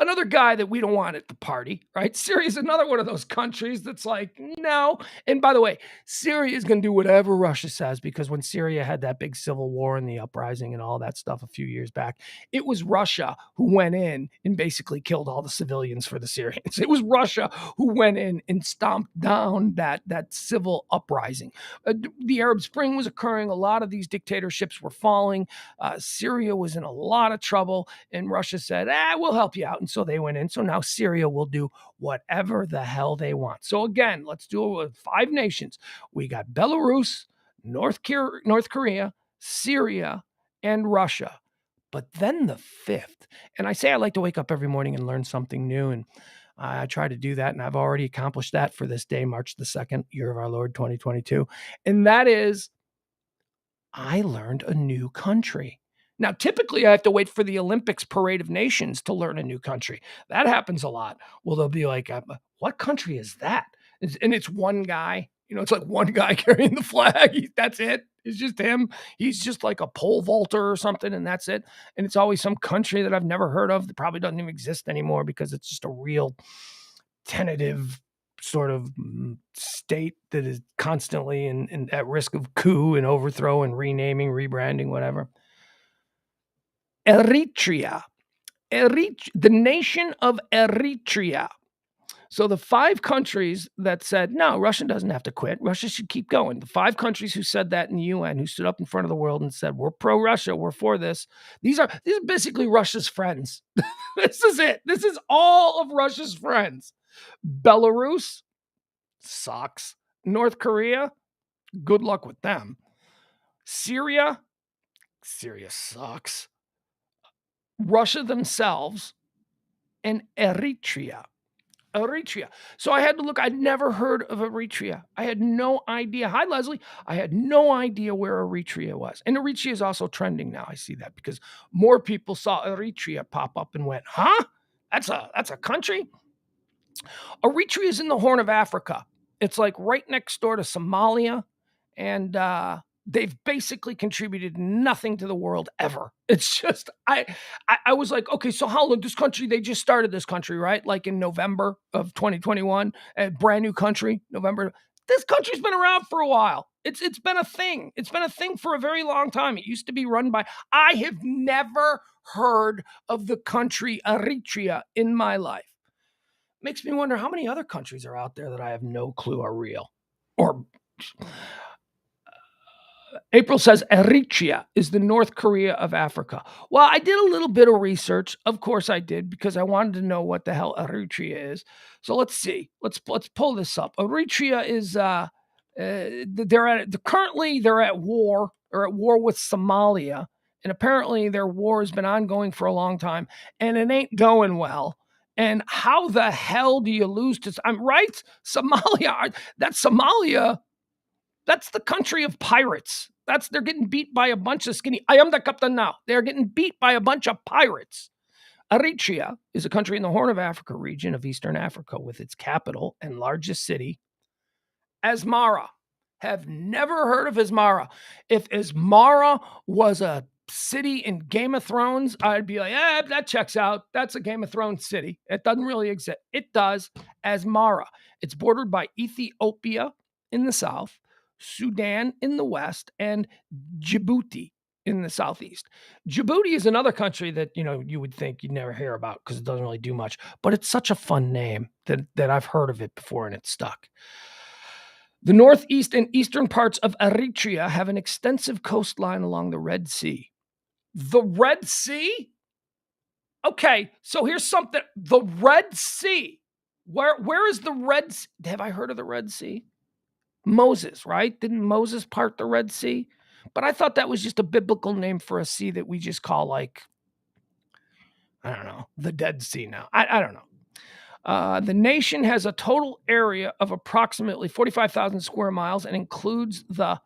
Another guy that we don't want at the party, right? Syria is another one of those countries that's like, no. And by the way, Syria is going to do whatever Russia says, because when Syria had that big civil war and the uprising and all that stuff a few years back, it was Russia who went in and basically killed all the civilians for the Syrians. It was Russia who went in and stomped down that civil uprising. The Arab Spring was occurring. A lot of these dictatorships were falling. Syria was in a lot of trouble, and Russia said, we'll help you out. And so they went in. So now Syria will do whatever the hell they want. So again, let's do it with 5 nations. We got Belarus, North Korea, Syria, and Russia. But then the 5th, and I say I like to wake up every morning and learn something new, and I try to do that, and I've already accomplished that for this day, March the 2nd, year of our Lord 2022, and that is I learned a new country. Now, typically, I have to wait for the Olympics Parade of Nations to learn a new country. That happens a lot. Well, they'll be like, what country is that? And it's one guy. It's like one guy carrying the flag. That's it. It's just him. He's just like a pole vaulter or something, and that's it. And it's always some country that I've never heard of that probably doesn't even exist anymore because it's just a real tentative sort of state that is constantly in at risk of coup and overthrow and renaming, rebranding, whatever. Eritrea. The nation of Eritrea. So the 5 countries that said, no, Russia doesn't have to quit. Russia should keep going. The 5 countries who said that in the UN, who stood up in front of the world and said, we're pro-Russia, we're for this. These are basically Russia's friends. This is it. This is all of Russia's friends. Belarus sucks. North Korea, good luck with them. Syria sucks. Russia themselves, and Eritrea. So I had to look. I'd never heard of Eritrea. I had no idea. Hi, Leslie. I had no idea where Eritrea was. And Eritrea is also trending now. I see that because more people saw Eritrea pop up and went, huh? That's a country? Eritrea is in the Horn of Africa. It's like right next door to Somalia. And they've basically contributed nothing to the world ever. It's just, I was like, okay, so how long this country, they just started this country, right? Like in November of 2021, a brand new country, November. This country's been around for a while. It's been a thing. It's been a thing for a very long time. It used to be run by, I have never heard of the country Eritrea in my life. Makes me wonder how many other countries are out there that I have no clue are real. Or April says Eritrea is the North Korea of Africa. Well, I did a little bit of research. Of course I did, because I wanted to know what the hell Eritrea is. So let's see. Let's pull this up. Eritrea is currently they're at war. They're at war with Somalia, and apparently their war has been ongoing for a long time, and it ain't going well. And how the hell do you lose to? I'm right, Somalia. That's Somalia. That's the country of pirates. They're getting beat by a bunch of skinny. I am the captain now. They're getting beat by a bunch of pirates. Eritrea is a country in the Horn of Africa region of Eastern Africa with its capital and largest city, Asmara. Have never heard of Asmara. If Asmara was a city in Game of Thrones, I'd be like, that checks out. That's a Game of Thrones city. It doesn't really exist. It does. Asmara. It's bordered by Ethiopia in the south, Sudan in the west, and Djibouti in the southeast. Djibouti is another country that, you would think you'd never hear about because it doesn't really do much, but it's such a fun name that I've heard of it before and it's stuck. The northeast and eastern parts of Eritrea have an extensive coastline along the Red Sea. The Red Sea? Okay, so here's something. The Red Sea. Where is the Red Sea? Have I heard of the Red Sea? Moses, right? Didn't Moses part the Red Sea? But I thought that was just a biblical name for a sea that we just call, like, I don't know, the Dead Sea now. I don't know. The nation has a total area of approximately 45,000 square miles and includes the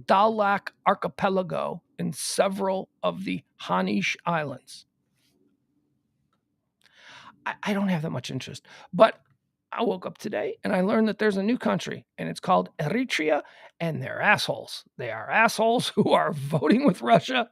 Dahlak Archipelago and several of the Hanish Islands. I don't have that much interest, but I woke up today and I learned that there's a new country and it's called Eritrea, and they're assholes. They are assholes who are voting with Russia.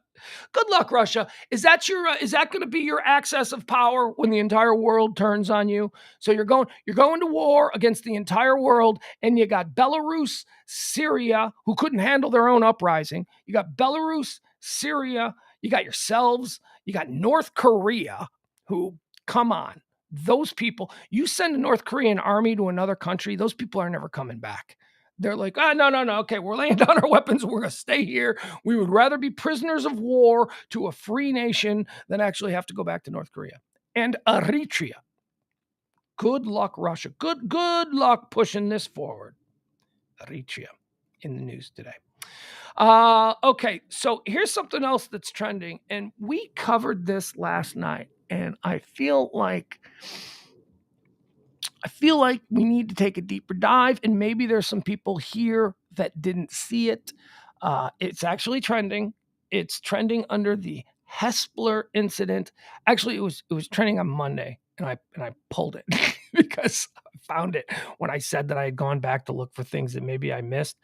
Good luck, Russia. Is that going to be your access of power when the entire world turns on you? So you're going to war against the entire world, and you got Belarus, Syria, who couldn't handle their own uprising. You got Belarus, Syria, you got yourselves, you got North Korea, who, come on. Those people, you send a North Korean army to another country, those people are never coming back. They're like, no. Okay, we're laying down our weapons. We're going to stay here. We would rather be prisoners of war to a free nation than actually have to go back to North Korea. And Eritrea. Good luck, Russia. Good luck pushing this forward. Eritrea in the news today. Okay, so here's something else that's trending, and we covered this last night, and I feel like we need to take a deeper dive, and maybe there's some people here that didn't see it. It's actually trending. It's trending under the Hespler incident. Actually, it was trending on Monday, and I pulled it because I found it when I said that I had gone back to look for things that maybe I missed.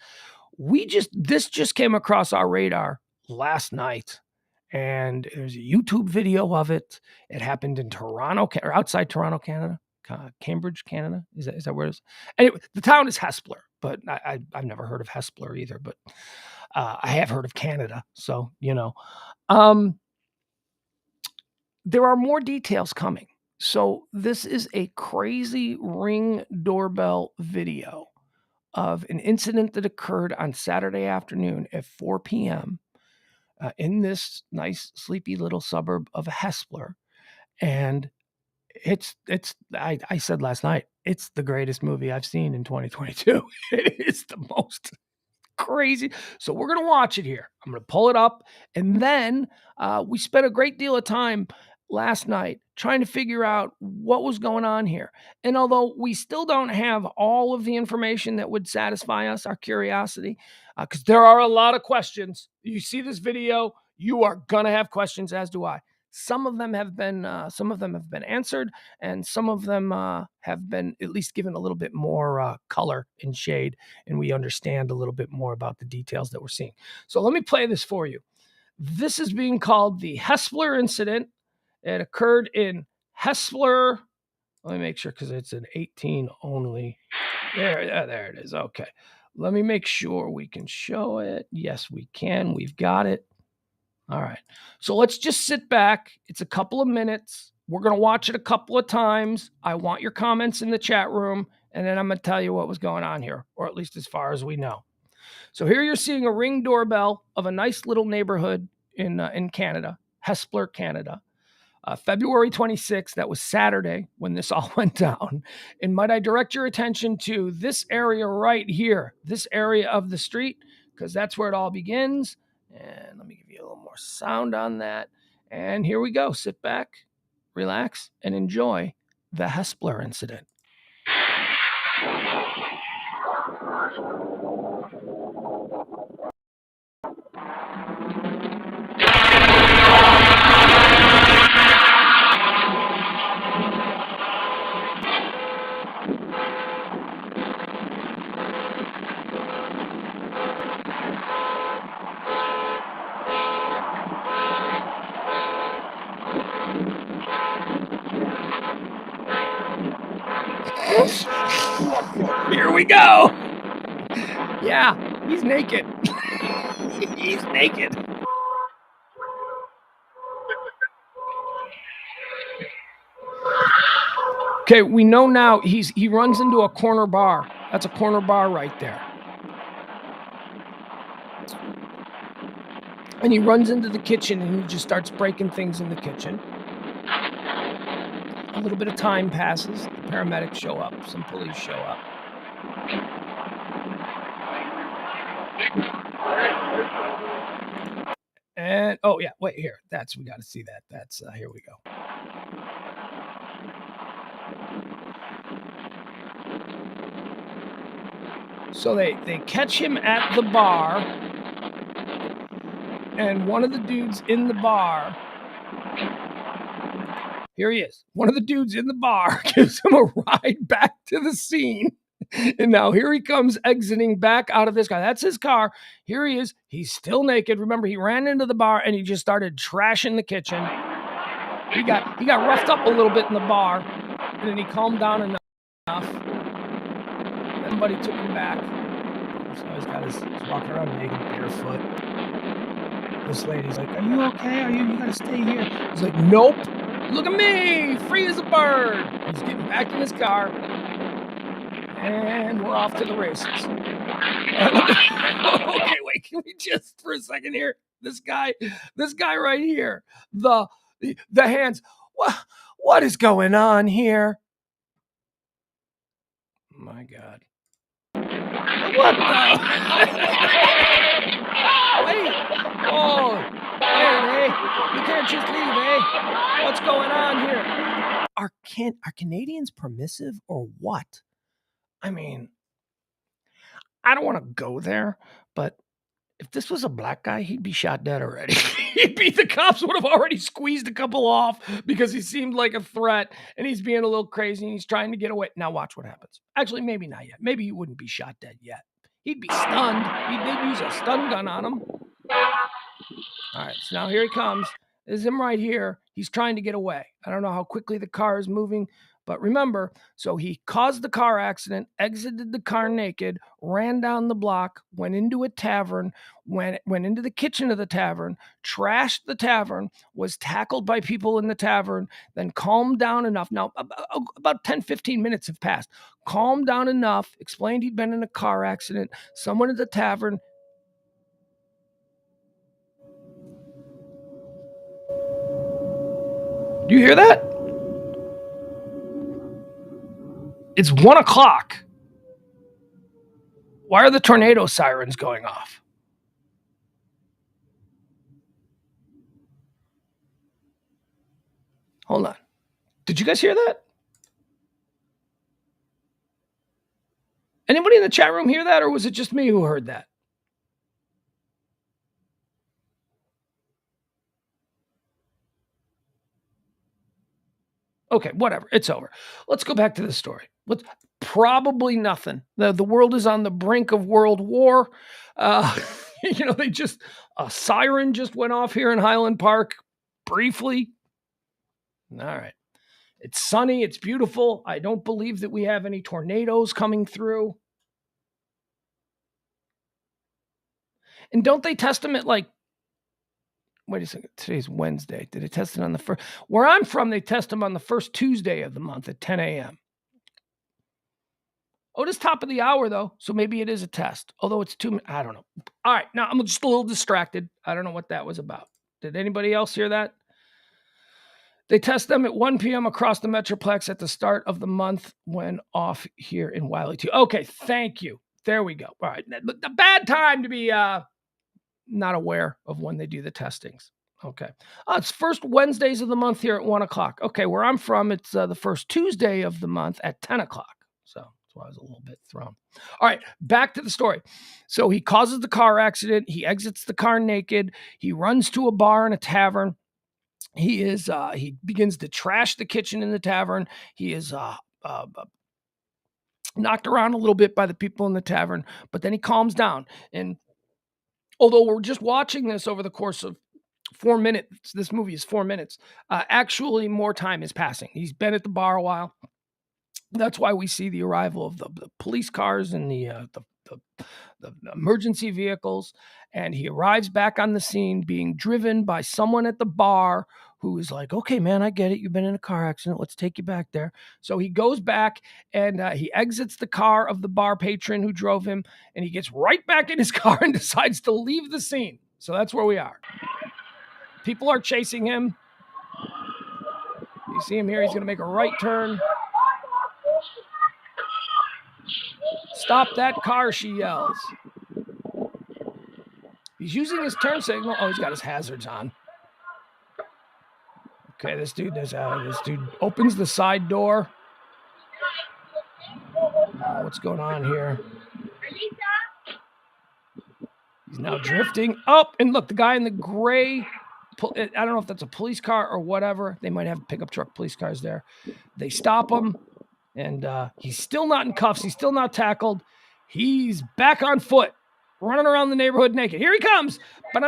This just came across our radar last night, and there's a YouTube video of it. It happened in Toronto, or outside Toronto, Canada. Cambridge, Canada. Is that where it is? Anyway, the town is Hespler, but I've never heard of Hespler either. But I have heard of Canada, so there are more details coming. So this is a crazy Ring doorbell video of an incident that occurred on Saturday afternoon at 4 p.m. In this nice, sleepy little suburb of Hespler, and I said last night, it's the greatest movie I've seen in 2022. It is the most crazy. So we're going to watch it here. I'm going to pull it up. And then we spent a great deal of time last night trying to figure out what was going on here. And although we still don't have all of the information that would satisfy us, our curiosity, because there are a lot of questions. You see this video, you are going to have questions, as do I. Some of them have been answered, and some of them have been at least given a little bit more color and shade, and we understand a little bit more about the details that we're seeing. So let me play this for you. This is being called the Hespler incident. It occurred in Hespler. Let me make sure, because it's an 18 only. There it is. Okay. Let me make sure we can show it. Yes, we can. We've got it. All right. So let's just sit back. It's a couple of minutes. We're going to watch it a couple of times. I want your comments in the chat room, and then I'm going to tell you what was going on here, or at least as far as we know. So here you're seeing a Ring doorbell of a nice little neighborhood in Canada, Hespler, Canada. February 26th, that was Saturday when this all went down. And might I direct your attention to this area right here, this area of the street, because that's where it all begins. And let me give you a little more sound on that. And here we go. Sit back, relax, and enjoy the Hespler incident. Here we go. Yeah, he's naked. He's naked. Okay, we know now he runs into a corner bar. That's a corner bar right there. And he runs into the kitchen and he just starts breaking things in the kitchen. A little bit of time passes. The paramedics show up. Some police show up. And, oh yeah, wait, here. We got to see that. That's, here we go. So they catch him at the bar, and one of the dudes in the bar, here he is. One of the dudes in the bar gives him a ride back to the scene. And now here he comes exiting back out of this car. That's his car. Here he is. He's still naked. Remember, he ran into the bar and he just started trashing the kitchen. He got roughed up a little bit in the bar, and then he calmed down enough. Somebody took him back. So he's walking around naked, barefoot. This lady's like, "Are you okay? You gotta stay here." He's like, "Nope. Look at me, free as a bird." He's getting back in his car, and we're off to the races. Okay, wait, can we just for a second here? This guy right here, the hands. What is going on here? My God. What the? You can't just leave, eh? What's going on here? Are Canadians permissive or what? I mean, I don't want to go there, but if this was a black guy, he'd be shot dead already. The cops would have already squeezed a couple off because he seemed like a threat and he's being a little crazy and he's trying to get away. Now watch what happens. Actually, maybe not yet. Maybe he wouldn't be shot dead yet. He'd be stunned. They'd use a stun gun on him. All right, so now here he comes. This is him right here. He's trying to get away. I don't know how quickly the car is moving, but remember, so he caused the car accident, exited the car naked, ran down the block, went into a tavern, went into the kitchen of the tavern, trashed the tavern, was tackled by people in the tavern, then calmed down enough. Now, about 10, 15 minutes have passed. Calmed down enough, explained he'd been in a car accident, someone at the tavern. Do you hear that? It's 1 o'clock. Why are the tornado sirens going off? Hold on. Did you guys hear that? Anybody in the chat room hear that, or was it just me who heard that? Okay, whatever. It's over. Let's go back to the story. Probably nothing. The world is on the brink of world war. They just, a siren just went off here in Highland Park briefly. All right. It's sunny. It's beautiful. I don't believe that we have any tornadoes coming through. And don't they test them at wait a second, today's Wednesday. Did they test it on the first? Where I'm from, they test them on the first Tuesday of the month at 10 a.m. Oh, it is top of the hour, though, so maybe it is a test. Although it's I don't know. All right, now I'm just a little distracted. I don't know what that was about. Did anybody else hear that? They test them at 1 p.m. across the Metroplex at the start of the month when off here in Wiley, too. Okay, thank you. There we go. All right, the bad time to be not aware of when they do the testings. Okay. It's first Wednesdays of the month here at 1 o'clock. Okay, where I'm from, it's the first Tuesday of the month at 10 o'clock. So that's why I was a little bit thrown. All right, back to the story. So he causes the car accident. He exits the car naked. He runs to a bar and a tavern. He begins to trash the kitchen in the tavern. He is knocked around a little bit by the people in the tavern, but then he calms down. And although we're just watching this over the course of 4 minutes, this movie is 4 minutes, actually more time is passing. He's been at the bar a while. That's why we see the arrival of the police cars and the emergency vehicles. And he arrives back on the scene being driven by someone at the bar who is like, okay, man, I get it. You've been in a car accident. Let's take you back there. So he goes back and he exits the car of the bar patron who drove him, and he gets right back in his car and decides to leave the scene. So that's where we are. People are chasing him. You see him here. He's going to make a right turn. Stop that car, she yells. He's using his turn signal. Oh, he's got his hazards on. Okay, this dude opens the side door. What's going on here? He's now drifting up. And look, the guy in the gray, I don't know if that's a police car or whatever. They might have pickup truck police cars there. They stop him, and he's still not in cuffs. He's still not tackled. He's back on foot, running around the neighborhood naked. Here he comes. He's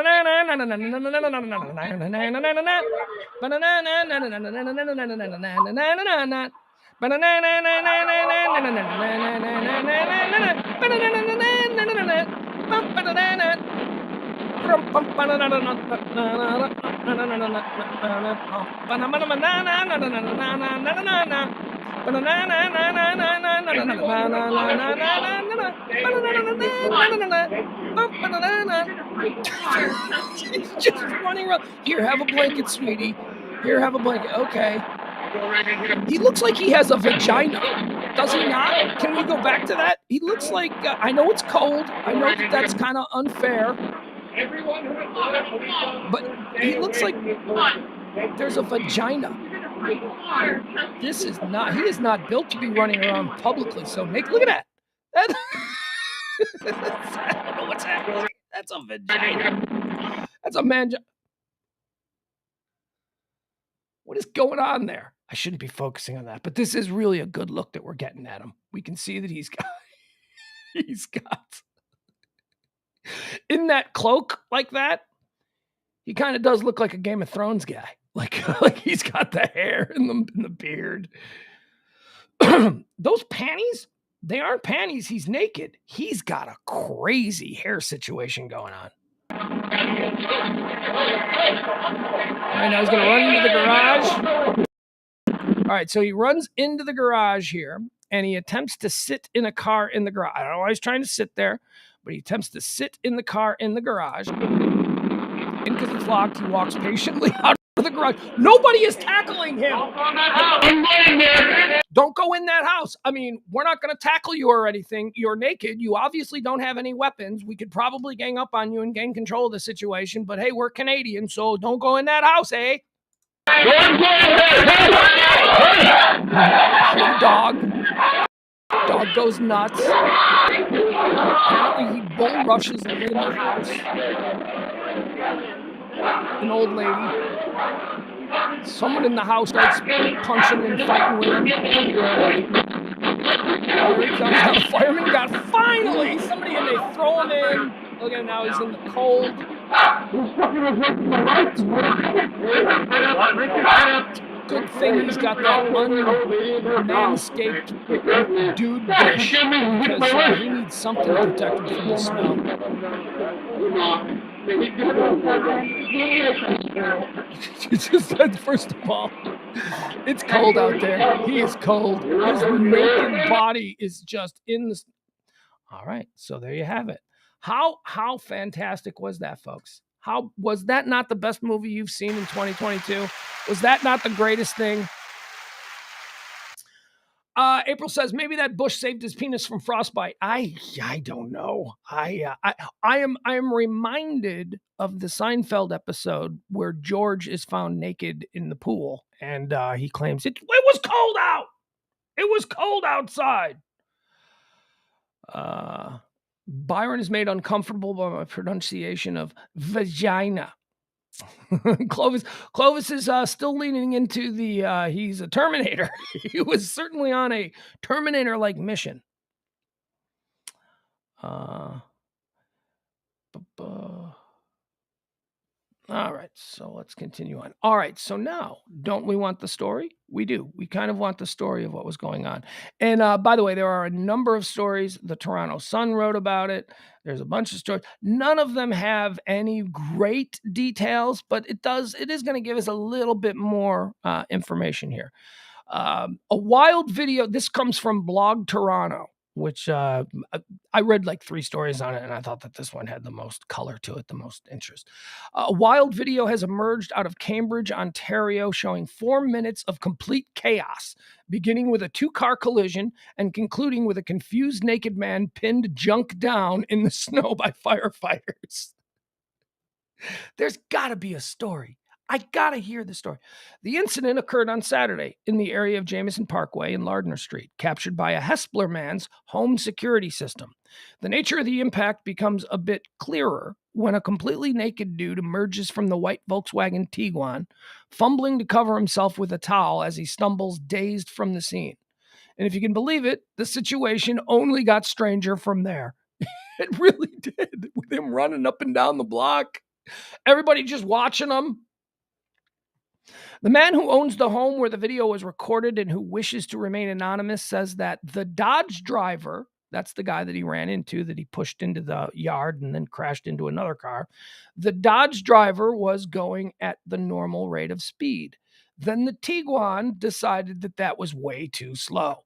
just running around. Here, have a blanket, sweetie. Here, have a blanket. Okay. He looks like he has a vagina. Does he not? Can we go back to that? He looks like, I know it's cold. I know that's kind of unfair. But he looks like there's a vagina. He is not built to be running around publicly so naked. Look at that. I don't know what's happening. That's a vagina. That's a man. What is going on there? I shouldn't be focusing on that, but this is really a good look that we're getting at him. We can see that he's got in that cloak like that. He kind of does look like a Game of Thrones guy. Like he's got the hair and the beard. Those panties, they aren't panties. He's naked. He's got a crazy hair situation going on. All right, now he's going to run into the garage. All right, so he runs into the garage here, and he attempts to sit in a car in the garage. I don't know why he's trying to sit there, but he attempts to sit in the car in the garage. And because it's locked, he walks patiently out of the garage. Nobody is tackling him. Don't go in that house. I mean, we're not going to tackle you or anything. You're naked. You obviously don't have any weapons. We could probably gang up on you and gain control of the situation. But hey, we're Canadian, so don't go in that house, eh? Dog goes nuts. Apparently, he bull rushes in the house. An old lady. Someone in the house starts punching and fighting with him. Now the fireman got finally somebody, and they throw him in. Look at him now, he's in the cold. Good thing he's got that manscaped dude bush, because he needs something to protect him from the snow. First of all, it's cold out there. He is cold. His naked body is just in the. All right, so there you have it. How fantastic was that, folks? How was that not the best movie you've seen in 2022? Was that not the greatest thing? April says maybe that Bush saved his penis from frostbite. I don't know. I am reminded of the Seinfeld episode where George is found naked in the pool, and he claims it was cold out. It was cold outside. Byron is made uncomfortable by my pronunciation of vagina. Clovis is still leaning into the he's a Terminator. He was certainly on a Terminator-like mission. All right, so let's continue on. All right, so now, don't we want the story? We do. We kind of want the story of what was going on. And by the way, there are a number of stories. The Toronto Sun wrote about it. There's a bunch of stories. None of them have any great details, but it is going to give us a little bit more information here. A wild video. This comes from Blog Toronto, which I read like 3 stories on it, and I thought that this one had the most color to it, the most interest. A wild video has emerged out of Cambridge, Ontario, showing 4 minutes of complete chaos, beginning with a 2-car collision and concluding with a confused naked man pinned junk down in the snow by firefighters. There's got to be a story. I got to hear the story. The incident occurred on Saturday in the area of Jameson Parkway and Lardner Street, captured by a Hespler man's home security system. The nature of the impact becomes a bit clearer when a completely naked dude emerges from the white Volkswagen Tiguan, fumbling to cover himself with a towel as he stumbles dazed from the scene. And if you can believe it, the situation only got stranger from there. It really did, with him running up and down the block. Everybody just watching him. The man who owns the home where the video was recorded and who wishes to remain anonymous says that the Dodge driver, that's the guy that he ran into, that he pushed into the yard and then crashed into another car, the Dodge driver was going at the normal rate of speed. Then the Tiguan decided that that was way too slow.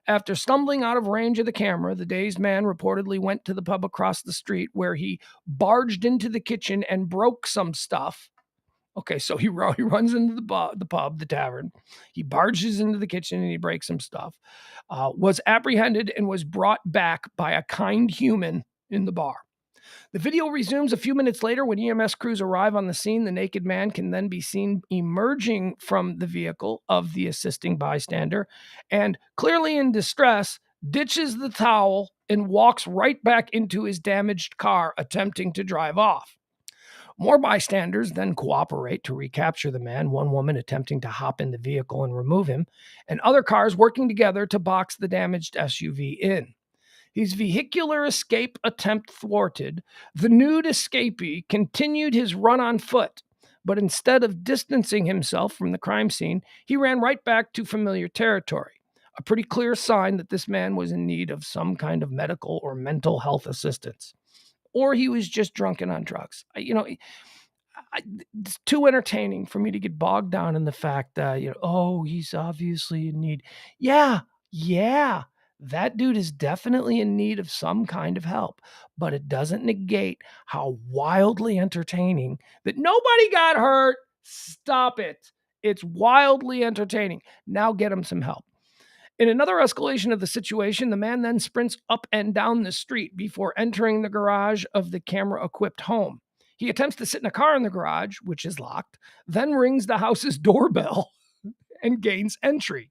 After stumbling out of range of the camera, the dazed man reportedly went to the pub across the street where he barged into the kitchen and broke some stuff. Okay, so he runs into the pub, the tavern. He barges into the kitchen and he breaks some stuff. Was apprehended and was brought back by a kind human in the bar. The video resumes a few minutes later when EMS crews arrive on the scene. The naked man can then be seen emerging from the vehicle of the assisting bystander and, clearly in distress, ditches the towel and walks right back into his damaged car, attempting to drive off. More bystanders then cooperate to recapture the man, one woman attempting to hop in the vehicle and remove him, and other cars working together to box the damaged SUV in. His vehicular escape attempt thwarted, the nude escapee continued his run on foot, but instead of distancing himself from the crime scene, he ran right back to familiar territory, a pretty clear sign that this man was in need of some kind of medical or mental health assistance. Or he was just drunk and on drugs. It's too entertaining for me to get bogged down in the fact that, oh, he's obviously in need. Yeah, that dude is definitely in need of some kind of help, but it doesn't negate how wildly entertaining that nobody got hurt. Stop it. It's wildly entertaining. Now get him some help. In another escalation of the situation, the man then sprints up and down the street before entering the garage of the camera-equipped home. He attempts to sit in a car in the garage, which is locked, then rings the house's doorbell and gains entry,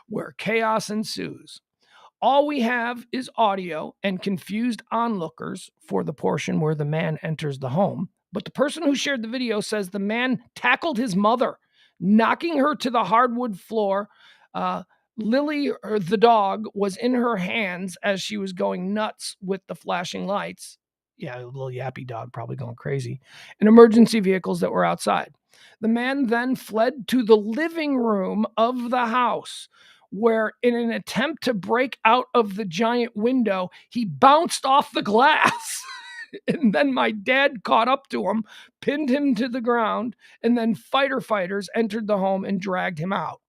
where chaos ensues. All we have is audio and confused onlookers for the portion where the man enters the home. But the person who shared the video says the man tackled his mother, knocking her to the hardwood floor. Lily, or the dog, was in her hands as she was going nuts with the flashing lights. Yeah, a little yappy dog, probably going crazy. And emergency vehicles that were outside. The man then fled to the living room of the house, where in an attempt to break out of the giant window, he bounced off the glass. And then my dad caught up to him, pinned him to the ground, and then fighters entered the home and dragged him out.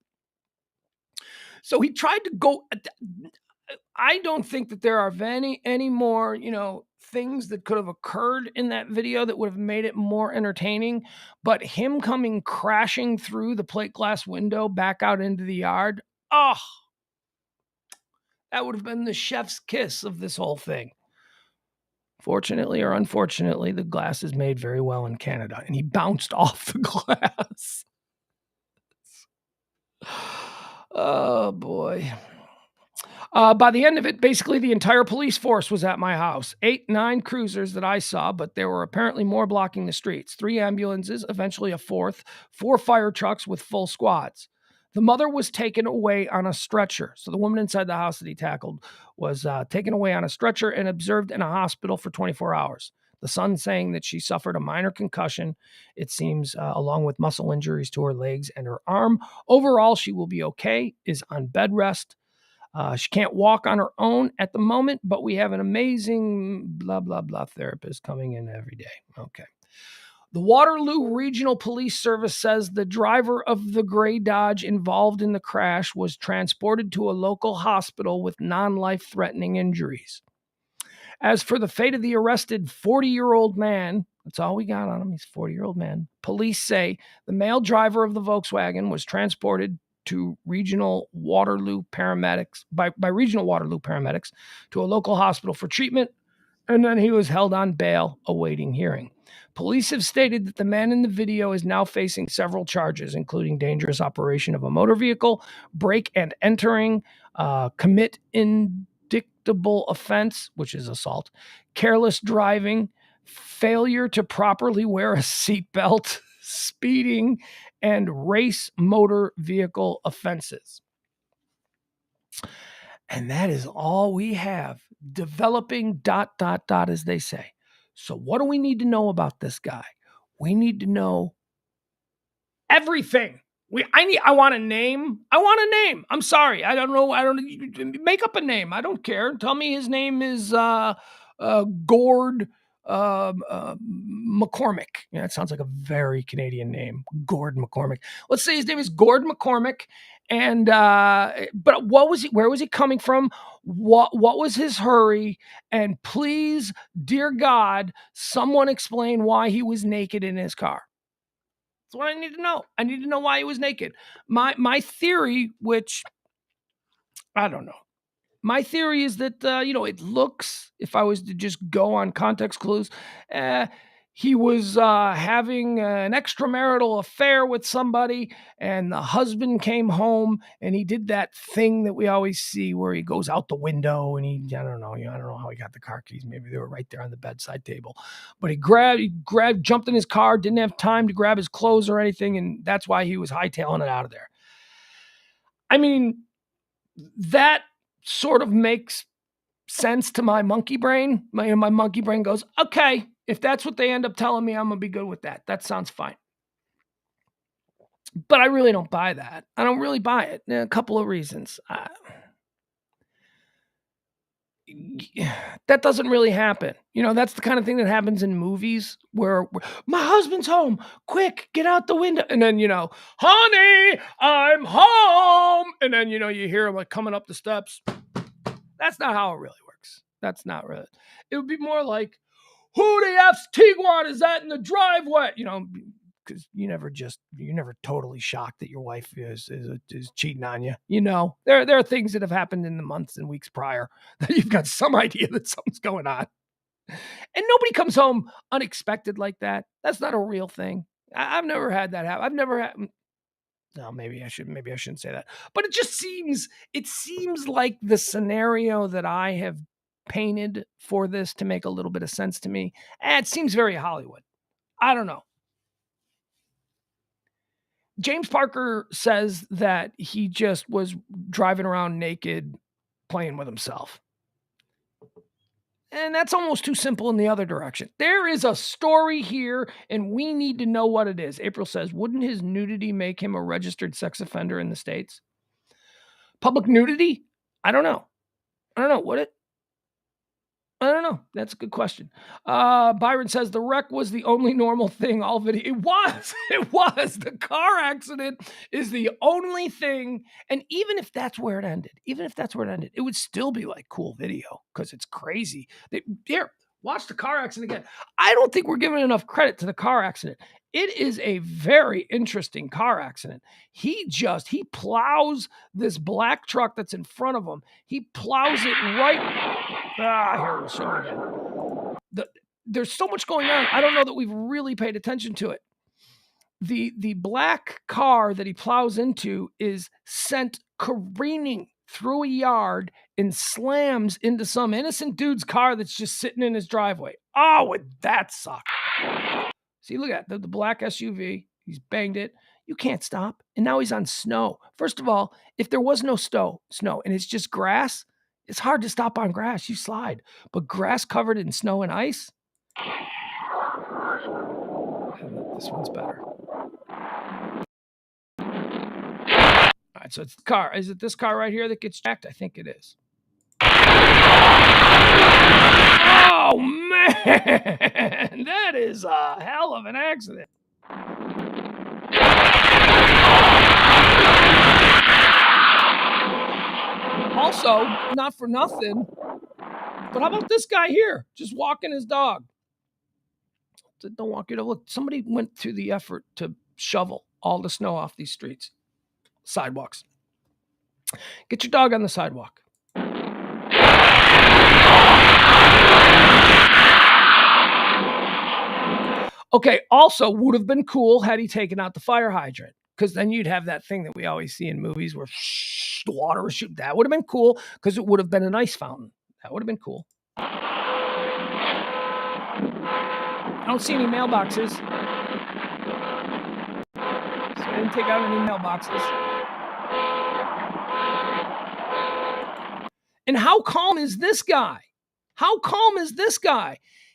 So he tried to go. I don't think that there are any more, things that could have occurred in that video that would have made it more entertaining. But him coming crashing through the plate glass window back out into the yard, that would have been the chef's kiss of this whole thing. Fortunately or unfortunately, the glass is made very well in Canada, and he bounced off the glass. Oh, boy. By the end of it, basically the entire police force was at my house. 8-9 cruisers that I saw, but there were apparently more blocking the streets. 3 ambulances, eventually a 4th, 4 fire trucks with full squads. The mother was taken away on a stretcher. So the woman inside the house that he tackled was taken away on a stretcher and observed in a hospital for 24 hours. The son saying that she suffered a minor concussion, it seems, along with muscle injuries to her legs and her arm. Overall, she will be okay, is on bed rest. She can't walk on her own at the moment, but we have an amazing blah, blah, blah therapist coming in every day. Okay. The Waterloo Regional Police Service says the driver of the gray Dodge involved in the crash was transported to a local hospital with non-life-threatening injuries. As for the fate of the arrested 40-year-old man, that's all we got on him. He's a 40-year-old man. Police say the male driver of the Volkswagen was transported to regional Waterloo paramedics by regional Waterloo paramedics to a local hospital for treatment, and then he was held on bail awaiting hearing. Police have stated that the man in the video is now facing several charges, including dangerous operation of a motor vehicle, break and entering, commit indictable offense, which is assault, careless driving, failure to properly wear a seatbelt, speeding, and race motor vehicle offenses. And that is all we have. Developing ... as they say. So what do we need to know about this guy? We need to know everything. I want a name. I'm sorry. I don't know. Make up a name. I don't care. Tell me his name is Gord McCormick. Yeah, it sounds like a very Canadian name. Gord McCormick. Let's say his name is Gord McCormick. And but what was he? Where was he coming from? What was his hurry? And please, dear God, someone explain why he was naked in his car. That's what I need to know. I need to know why he was naked. My theory, which I don't know. My theory is that, it looks, if I was to just go on context clues, he was having an extramarital affair with somebody, and the husband came home, and he did that thing that we always see where he goes out the window, and I don't know how he got the car keys. Maybe they were right there on the bedside table. But he jumped in his car, didn't have time to grab his clothes or anything, and that's why he was hightailing it out of there. I mean, that sort of makes sense to my monkey brain. My monkey brain goes, okay, if that's what they end up telling me, I'm going to be good with that. That sounds fine. But I really don't buy that. I don't really buy it. A couple of reasons. That doesn't really happen. That's the kind of thing that happens in movies where my husband's home. Quick, get out the window. And then, honey, I'm home. And then, you hear him like coming up the steps. That's not how it really works. That's not really. It would be more like, who the F's Tiguan is that in the driveway? Because you're never totally shocked that your wife is cheating on you. There are things that have happened in the months and weeks prior that you've got some idea that something's going on. And nobody comes home unexpected like that. That's not a real thing. I've never had that happen. I've never had. No, maybe I shouldn't say that. But it seems like the scenario that I have painted for this to make a little bit of sense to me. It seems very Hollywood. I don't know. James Parker says that he just was driving around naked, playing with himself. And that's almost too simple in the other direction. There is a story here, and we need to know what it is. April says, wouldn't his nudity make him a registered sex offender in the States? Public nudity? I don't know. Would it? I don't know. That's a good question. Byron says the wreck was the only normal thing all video. It was. The car accident is the only thing. And even if that's where it ended, it would still be like cool video because it's crazy. Here, watch the car accident again. I don't think we're giving enough credit to the car accident. It is a very interesting car accident. He plows this black truck that's in front of him. He plows it right. Here we'll show it again. There's so much going on. I don't know that we've really paid attention to it. The black car that he plows into is sent careening through a yard and slams into some innocent dude's car that's just sitting in his driveway. Oh, would that suck? See, look at the black SUV. He's banged it. You can't stop. And now he's on snow. First of all, if there was no snow and it's just grass, it's hard to stop on grass. You slide. But grass covered in snow and ice? This one's better. All right, so it's the car. Is it this car right here that gets jacked? I think it is. Oh, man. That is a hell of an accident. Also, not for nothing, but how about this guy here, just walking his dog? Don't walk your dog. Look, somebody went through the effort to shovel all the snow off these streets, sidewalks. Get your dog on the sidewalk. Okay, also would have been cool had he taken out the fire hydrant, because then you'd have that thing that we always see in movies where the water is shooting. That would have been cool because it would have been an ice fountain. That would have been cool. I don't see any mailboxes. So I didn't take out any mailboxes. And how calm is this guy?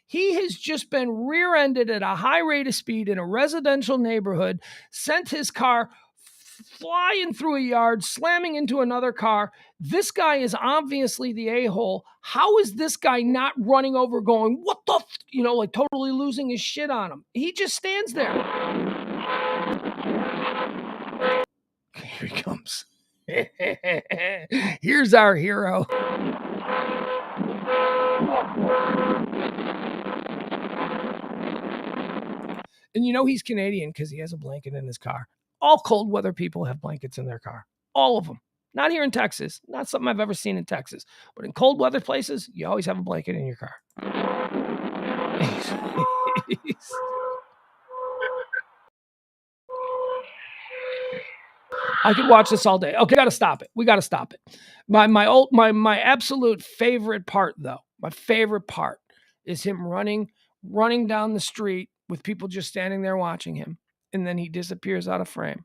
He has just been rear-ended at a high rate of speed in a residential neighborhood, sent his car flying through a yard, slamming into another car. This guy is obviously the a-hole. How is this guy not running over going, what the, like totally losing his shit on him? He just stands there. Here he comes. Here's our hero. And he's Canadian because he has a blanket in his car. All cold weather people have blankets in their car. All of them. Not here in Texas. Not something I've ever seen in Texas. But in cold weather places, you always have a blanket in your car. I could watch this all day. Okay, we gotta stop it. My absolute favorite part, though, my favorite part is him running down the street with people just standing there watching him, and then he disappears out of frame.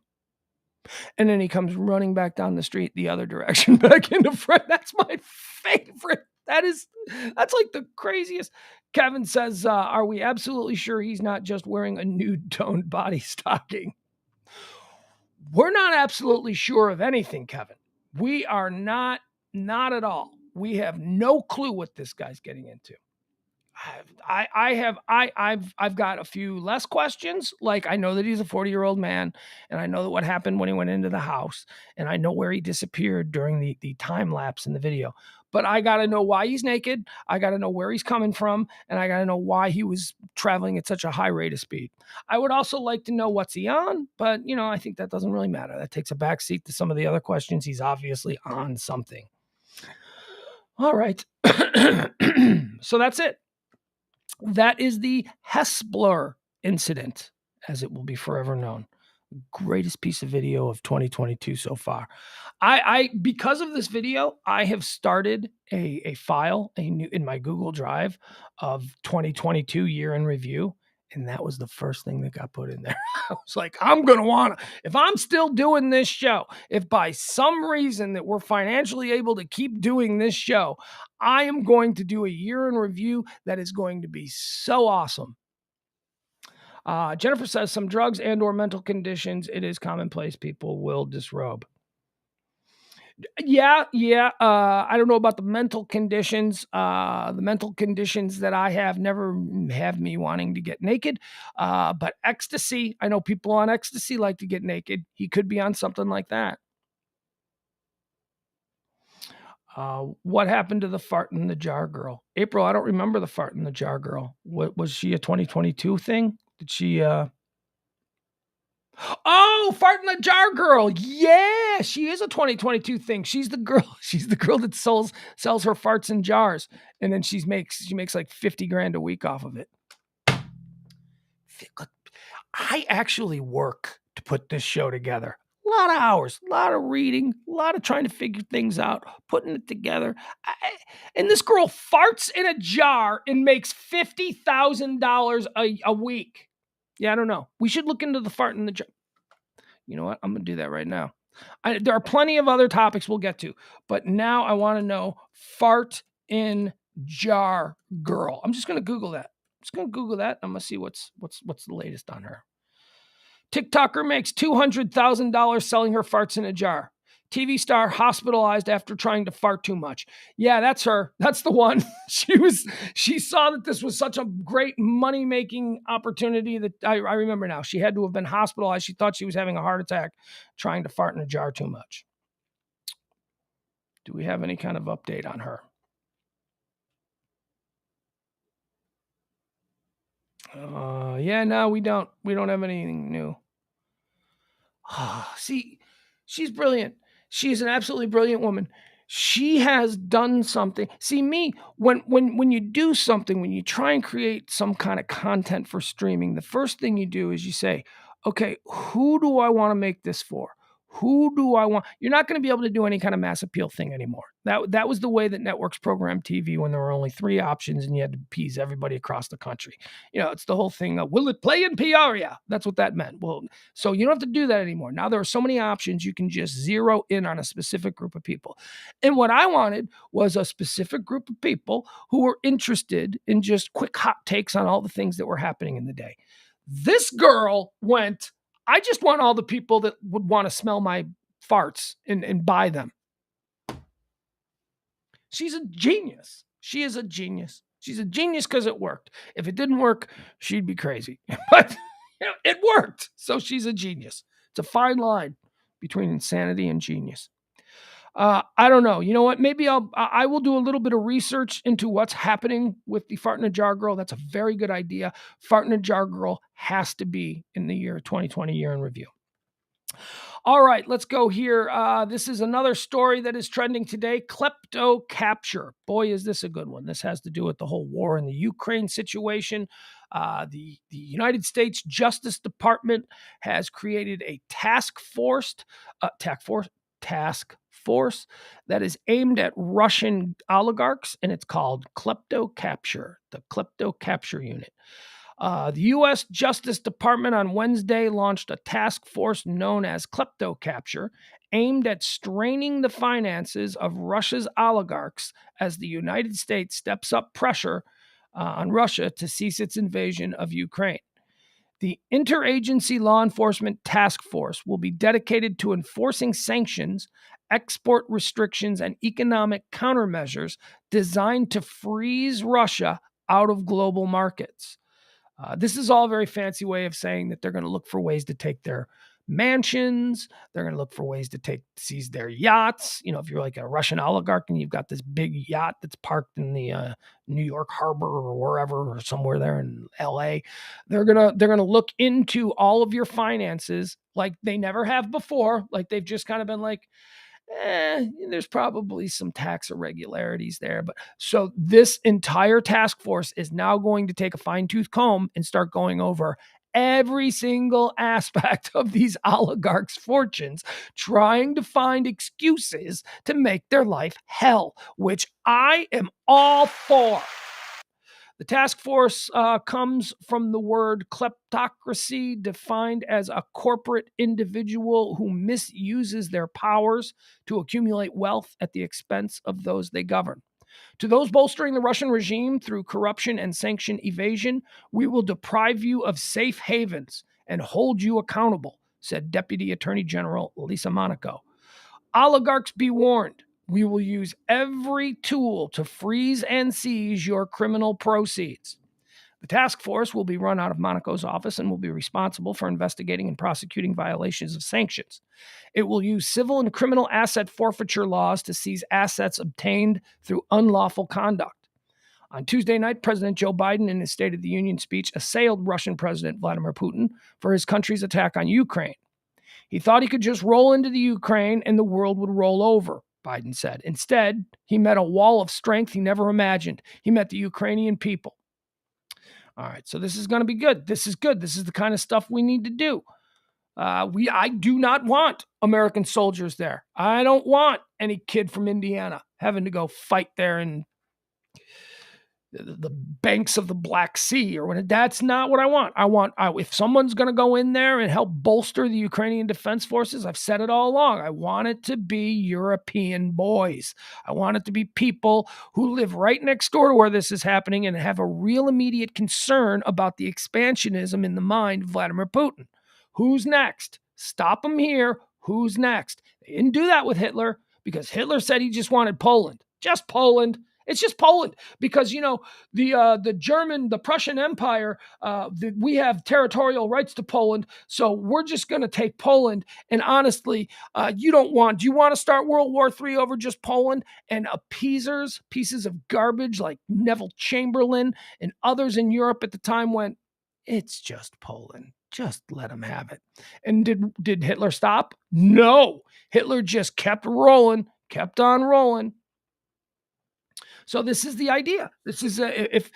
And then he comes running back down the street the other direction back into frame. That's my favorite. That's like the craziest. Kevin says, are we absolutely sure he's not just wearing a nude toned body stocking? We're not absolutely sure of anything, Kevin. We are not at all. We have no clue what this guy's getting into. I've got a few less questions. Like, I know that he's a 40-year-old man, and I know that what happened when he went into the house, and I know where he disappeared during the time lapse in the video. But I got to know why he's naked. I got to know where he's coming from, and I got to know why he was traveling at such a high rate of speed. I would also like to know what's he on, but I think that doesn't really matter. That takes a backseat to some of the other questions. He's obviously on something. All right. So that's it. That is the Hespler incident, as it will be forever known. Greatest piece of video of 2022 so far. I because of this video, I have started a file in my Google Drive of 2022 year in review, and that was the first thing that got put in there. I was like, I'm going to want to, if I'm still doing this show, if by some reason that we're financially able to keep doing this show, I am going to do a year in review that is going to be so awesome. Jennifer says some drugs and or mental conditions, it is commonplace people will disrobe. Yeah. I don't know about the mental conditions. The mental conditions that I have never have me wanting to get naked. But ecstasy, I know people on ecstasy like to get naked. He could be on something like that. What happened to the fart in the jar girl? April, I don't remember the fart in the jar girl. What was she, a 2022 thing? Did she Oh, fart in the jar girl. Yeah, she is a 2022 thing. She's the girl. She's the girl that sells her farts in jars, and then she makes like $50,000 a week off of it. I actually work to put this show together. A lot of hours, a lot of reading, a lot of trying to figure things out, putting it together. And this girl farts in a jar and makes $50,000 a week. Yeah, I don't know. We should look into the fart in the jar. You know what? I'm going to do that right now. There are plenty of other topics we'll get to, but now I want to know fart in jar girl. I'm just going to Google that. I'm going to see what's the latest on her. TikToker makes $200,000 selling her farts in a jar. TV star hospitalized after trying to fart too much. Yeah, that's her. That's the one. She saw that this was such a great money-making opportunity that I remember now. She had to have been hospitalized. She thought she was having a heart attack trying to fart in a jar too much. Do we have any kind of update on her? Yeah, no, we don't. We don't have anything new. See, she's brilliant. She's an absolutely brilliant woman. She has done something. See, me, when you do something, when you try and create some kind of content for streaming, the first thing you do is you say, okay, who do I want to make this for? Who do I want? You're not going to be able to do any kind of mass appeal thing anymore. That was the way that networks programmed TV when there were only 3 options and you had to appease everybody across the country. It's the whole thing of, will it play in Peoria? That's what that meant. Well, so you don't have to do that anymore. Now there are so many options, you can just zero in on a specific group of people. And what I wanted was a specific group of people who were interested in just quick hot takes on all the things that were happening in the day. This girl went, I just want all the people that would want to smell my farts and buy them. She's a genius. She is a genius. She's a genius because it worked. If it didn't work, she'd be crazy. But it worked. So she's a genius. It's a fine line between insanity and genius. I don't know. You know what? Maybe I will do a little bit of research into what's happening with the fart in a jar girl. That's a very good idea. Fart in a jar girl has to be in the year 2020 year in review. All right, let's go here. This is another story that is trending today. Klepto capture. Boy, is this a good one. This has to do with the whole war in the Ukraine situation. The United States Justice Department has created a task force that is aimed at Russian oligarchs, and it's called Klepto Capture, the Klepto Capture Unit. The U.S. Justice Department on Wednesday launched a task force known as Klepto Capture, aimed at straining the finances of Russia's oligarchs as the United States steps up pressure on Russia to cease its invasion of Ukraine. The Interagency Law Enforcement Task Force will be dedicated to enforcing sanctions, export restrictions, and economic countermeasures designed to freeze Russia out of global markets. This is all a very fancy way of saying that they're going to look for ways to take their mansions. They're going to look for ways to seize their yachts. You know, if you're like a Russian oligarch and you've got this big yacht that's parked in the New York Harbor or wherever or somewhere there in LA, they're gonna look into all of your finances like they never have before. Like they've just kind of been like, there's probably some tax irregularities there. But so this entire task force is now going to take a fine-tooth comb and start going over every single aspect of these oligarchs' fortunes, trying to find excuses to make their life hell, which I am all for. The task force comes from the word kleptocracy, defined as a corporate individual who misuses their powers to accumulate wealth at the expense of those they govern. To those bolstering the Russian regime through corruption and sanction evasion, we will deprive you of safe havens and hold you accountable, said Deputy Attorney General Lisa Monaco. Oligarchs, be warned. We will use every tool to freeze and seize your criminal proceeds. The task force will be run out of Monaco's office and will be responsible for investigating and prosecuting violations of sanctions. It will use civil and criminal asset forfeiture laws to seize assets obtained through unlawful conduct. On Tuesday night, President Joe Biden, in his State of the Union speech, assailed Russian President Vladimir Putin for his country's attack on Ukraine. He thought he could just roll into the Ukraine and the world would roll over, Biden said. Instead, he met a wall of strength he never imagined. He met the Ukrainian people. All right, so this is going to be good. This is good. This is the kind of stuff we need to do. I do not want American soldiers there. I don't want any kid from Indiana having to go fight there in the banks of the Black Sea or whatever. That's not what I want. If someone's going to go in there and help bolster the Ukrainian Defense Forces, I've said it all along. I want it to be European boys. I want it to be people who live right next door to where this is happening and have a real immediate concern about the expansionism in the mind of Vladimir Putin. Who's next? Stop him here. Who's next? They didn't do that with Hitler because Hitler said he just wanted Poland. Just Poland. It's just Poland because, you know, the Prussian Empire, we have territorial rights to Poland. So we're just going to take Poland. And honestly, do you want to start World War III over just Poland? And appeasers, pieces of garbage like Neville Chamberlain and others in Europe at the time went, it's just Poland. Just let him have it. And did Hitler stop? No. Hitler just kept on rolling. So this is the idea. This is if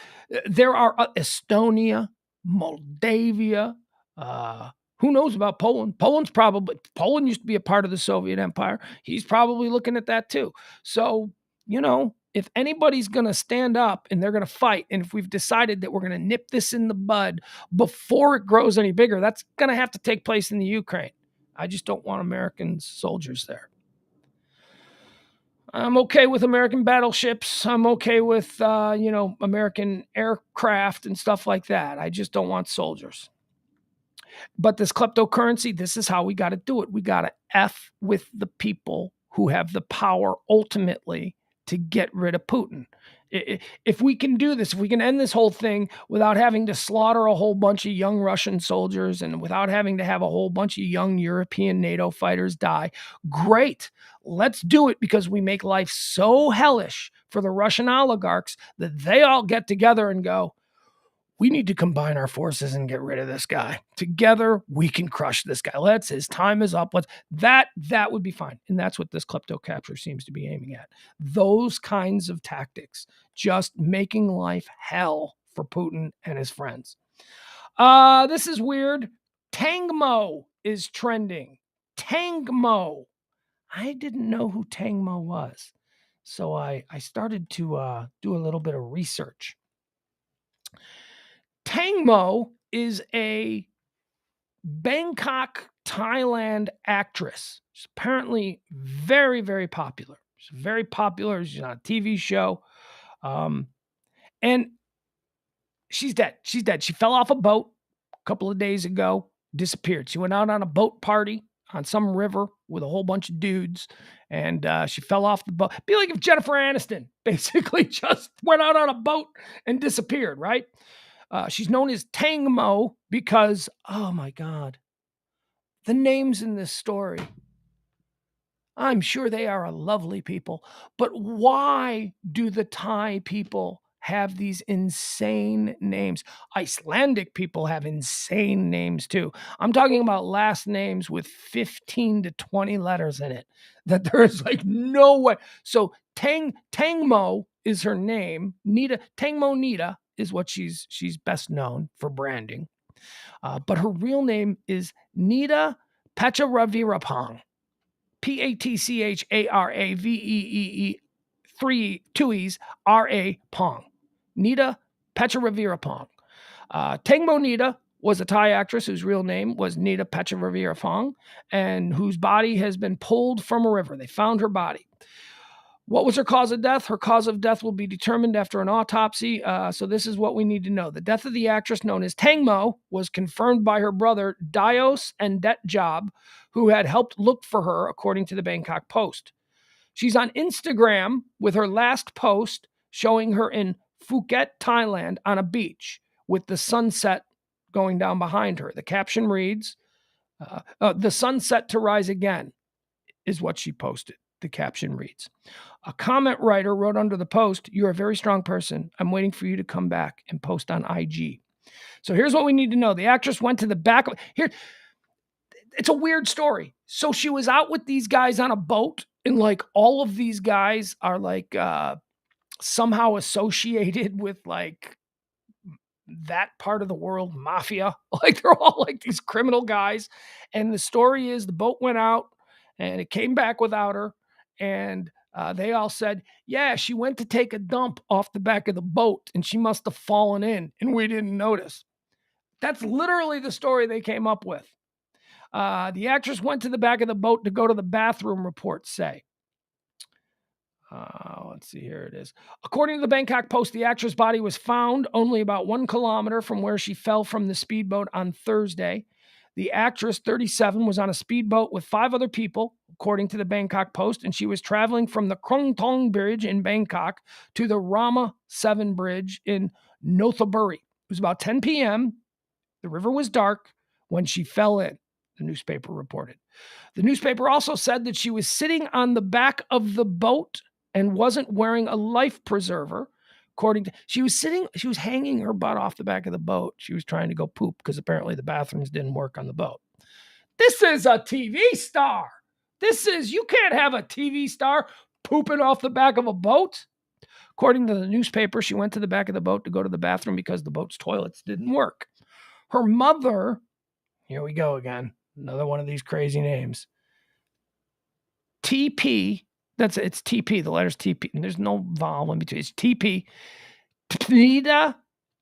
there are Estonia, Moldavia, who knows about Poland? Poland used to be a part of the Soviet Empire. He's probably looking at that too. So, you know, if anybody's going to stand up and they're going to fight, and if we've decided that we're going to nip this in the bud before it grows any bigger, that's going to have to take place in the Ukraine. I just don't want American soldiers there. I'm okay with American battleships. I'm okay with, American aircraft and stuff like that. I just don't want soldiers. But this kleptocurrency, this is how we got to do it. We got to F with the people who have the power ultimately to get rid of Putin. If we can do this, if we can end this whole thing without having to slaughter a whole bunch of young Russian soldiers and without having to have a whole bunch of young European NATO fighters die, great. Let's do it because we make life so hellish for the Russian oligarchs that they all get together and go, we need to combine our forces and get rid of this guy. Together, we can crush this guy. His time is up. That would be fine. And that's what this klepto capture seems to be aiming at. Those kinds of tactics, just making life hell for Putin and his friends. This is weird. Tangmo is trending. Tangmo. I didn't know who Tangmo was. So I started to do a little bit of research. Tangmo is a Bangkok, Thailand actress. She's apparently very, very popular. She's very popular. She's on a TV show. And she's dead. She's dead. She fell off a boat a couple of days ago, disappeared. She went out on a boat party on some river with a whole bunch of dudes, and she fell off the boat. Be like if Jennifer Aniston basically just went out on a boat and disappeared, right? She's known as Tangmo because, oh my God, the names in this story, I'm sure they are a lovely people, but why do the Thai people have these insane names? Icelandic people have insane names too. I'm talking about last names with 15 to 20 letters in it that there's like no way. So Tangmo is her name. Tangmo Nita is what she's best known for branding. But her real name is Nita Pacharaviraphong. Patcharavee, two E's, R-A, Pong. Nita Pacharaviraphong. Tangmo Nita was a Thai actress whose real name was Nita Pacharaviraphong and whose body has been pulled from a river. They found her body. What was her cause of death? Her cause of death will be determined after an autopsy. So this is what we need to know. The death of the actress known as Tangmo was confirmed by her brother, Dios and Det Job, who had helped look for her, according to the Bangkok Post. She's on Instagram with her last post showing her in Phuket, Thailand, on a beach with the sunset going down behind her. The caption reads, the sunset to rise again is what she posted. The caption reads. A comment writer wrote under the post, "You're a very strong person. I'm waiting for you to come back and post on IG." So here's what we need to know. The actress went to the back of here. It's a weird story. So she was out with these guys on a boat, and like all of these guys are like somehow associated with like that part of the world, mafia. Like they're all like these criminal guys. And the story is the boat went out and it came back without her. And they all said, yeah, she went to take a dump off the back of the boat and she must have fallen in and we didn't notice. That's literally the story they came up with. The actress went to the back of the boat to go to the bathroom, reports say. Let's see, here it is. According to the Bangkok Post, the actress' body was found only about 1 kilometer from where she fell from the speedboat on Thursday. The actress, 37, was on a speedboat with 5 other people, according to the Bangkok Post, and she was traveling from the Krung Thong Bridge in Bangkok to the Rama 7 Bridge in Nonthaburi. It was about 10 p.m. The river was dark when she fell in, the newspaper reported. The newspaper also said that she was sitting on the back of the boat and wasn't wearing a life preserver. According to, she was hanging her butt off the back of the boat. She was trying to go poop because apparently the bathrooms didn't work on the boat. This is a TV star. You can't have a TV star pooping off the back of a boat. According to the newspaper, she went to the back of the boat to go to the bathroom because the boat's toilets didn't work. Her mother, here we go again, another one of these crazy names. TP, it's TP, the letter's TP, and there's no vowel in between. It's TP. Tpanida,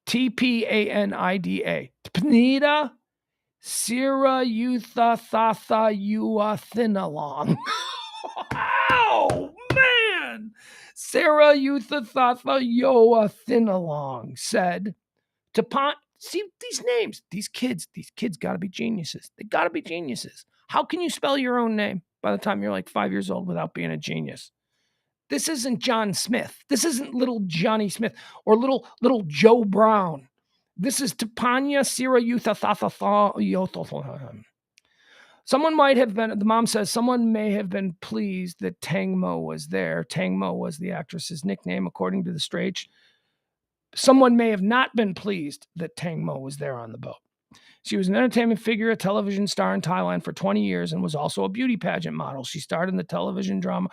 Tpanida. Tpanida, Sira Yutha Thatha Yuathinalong. Oh, man. Sarah Yutha Thatha Yoathinalong said to see these names, these kids got to be geniuses. They got to be geniuses. How can you spell your own name by the time you're like 5 years old without being a genius? This isn't John Smith. This isn't little Johnny Smith or little Joe Brown. This is Tapanya Sira Yutha Thatha Yothothoham. Someone might have been, the mom says, someone may have been pleased that Tangmo was there. Tangmo was the actress's nickname, according to the Straits. Someone may have not been pleased that Tang Mo was there on the boat. She was an entertainment figure, a television star in Thailand for 20 years, and was also a beauty pageant model. She starred in the television drama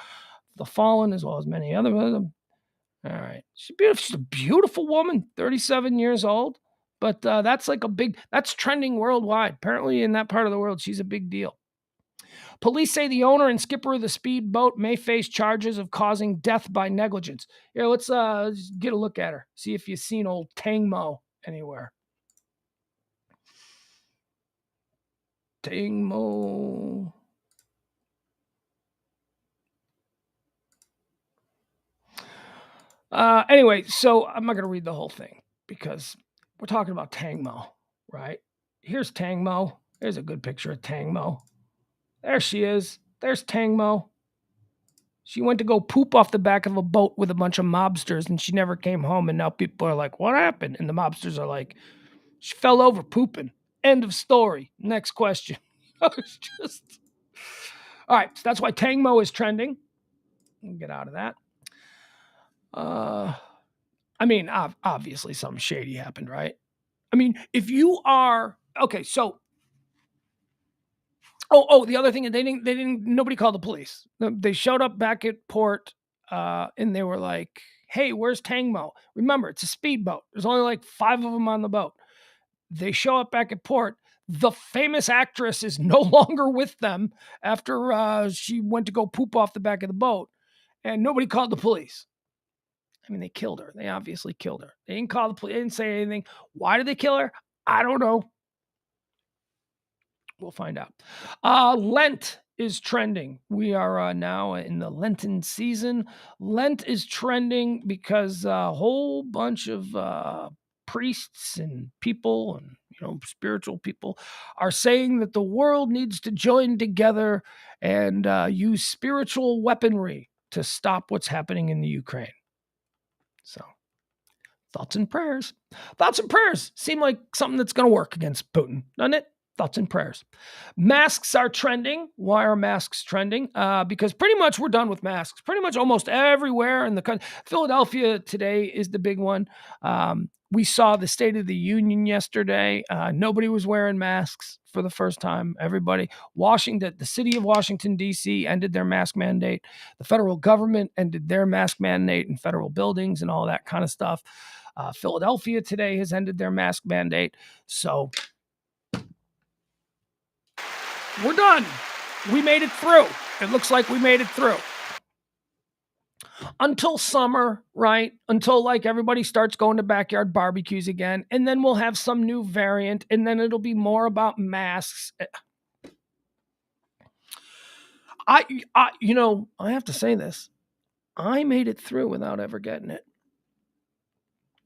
The Fallen, as well as many other. All right. She's beautiful. She's a beautiful woman, 37 years old. But that's like that's trending worldwide. Apparently, in that part of the world, she's a big deal. Police say the owner and skipper of the speedboat may face charges of causing death by negligence. Here, let's get a look at her. See if you've seen old Tang Mo anywhere. Tang Mo. Anyway, so I'm not going to read the whole thing because we're talking about Tang Mo, right? Here's Tang Mo. There's a good picture of Tang Mo. There she is. There's Tang Mo. She went to go poop off the back of a boat with a bunch of mobsters and she never came home. And now people are like, what happened? And the mobsters are like, she fell over pooping. End of story. Next question. It's just... All right. So that's why Tang Mo is trending. Get out of that. I mean, obviously something shady happened, right? I mean, if you are... Okay, so... Oh, the other thing is nobody called the police. They showed up back at port and they were like, hey, where's Tang Mo? Remember, it's a speedboat. There's only like 5 of them on the boat. They show up back at port. The famous actress is no longer with them after she went to go poop off the back of the boat and nobody called the police. I mean, they killed her. They obviously killed her. They didn't call the police. They didn't say anything. Why did they kill her? I don't know. We'll find out. Lent is trending. We are now in the Lenten season. Lent is trending because a whole bunch of priests and people and spiritual people are saying that the world needs to join together and use spiritual weaponry to stop what's happening in the Ukraine. So, thoughts and prayers. Thoughts and prayers seem like something that's going to work against Putin, doesn't it? Thoughts and prayers. Masks are trending. Why are masks trending? Because pretty much we're done with masks. Pretty much almost everywhere in the country. Philadelphia today is the big one. We saw the State of the Union yesterday. Nobody was wearing masks for the first time. Everybody. Washington, the city of Washington, D.C. ended their mask mandate. The federal government ended their mask mandate in federal buildings and all that kind of stuff. Philadelphia today has ended their mask mandate. So we're done. We made it through. It looks like we made it through. Until summer, right? Until like everybody starts going to backyard barbecues again. And then we'll have some new variant. And then it'll be more about masks. I have to say this. I made it through without ever getting it.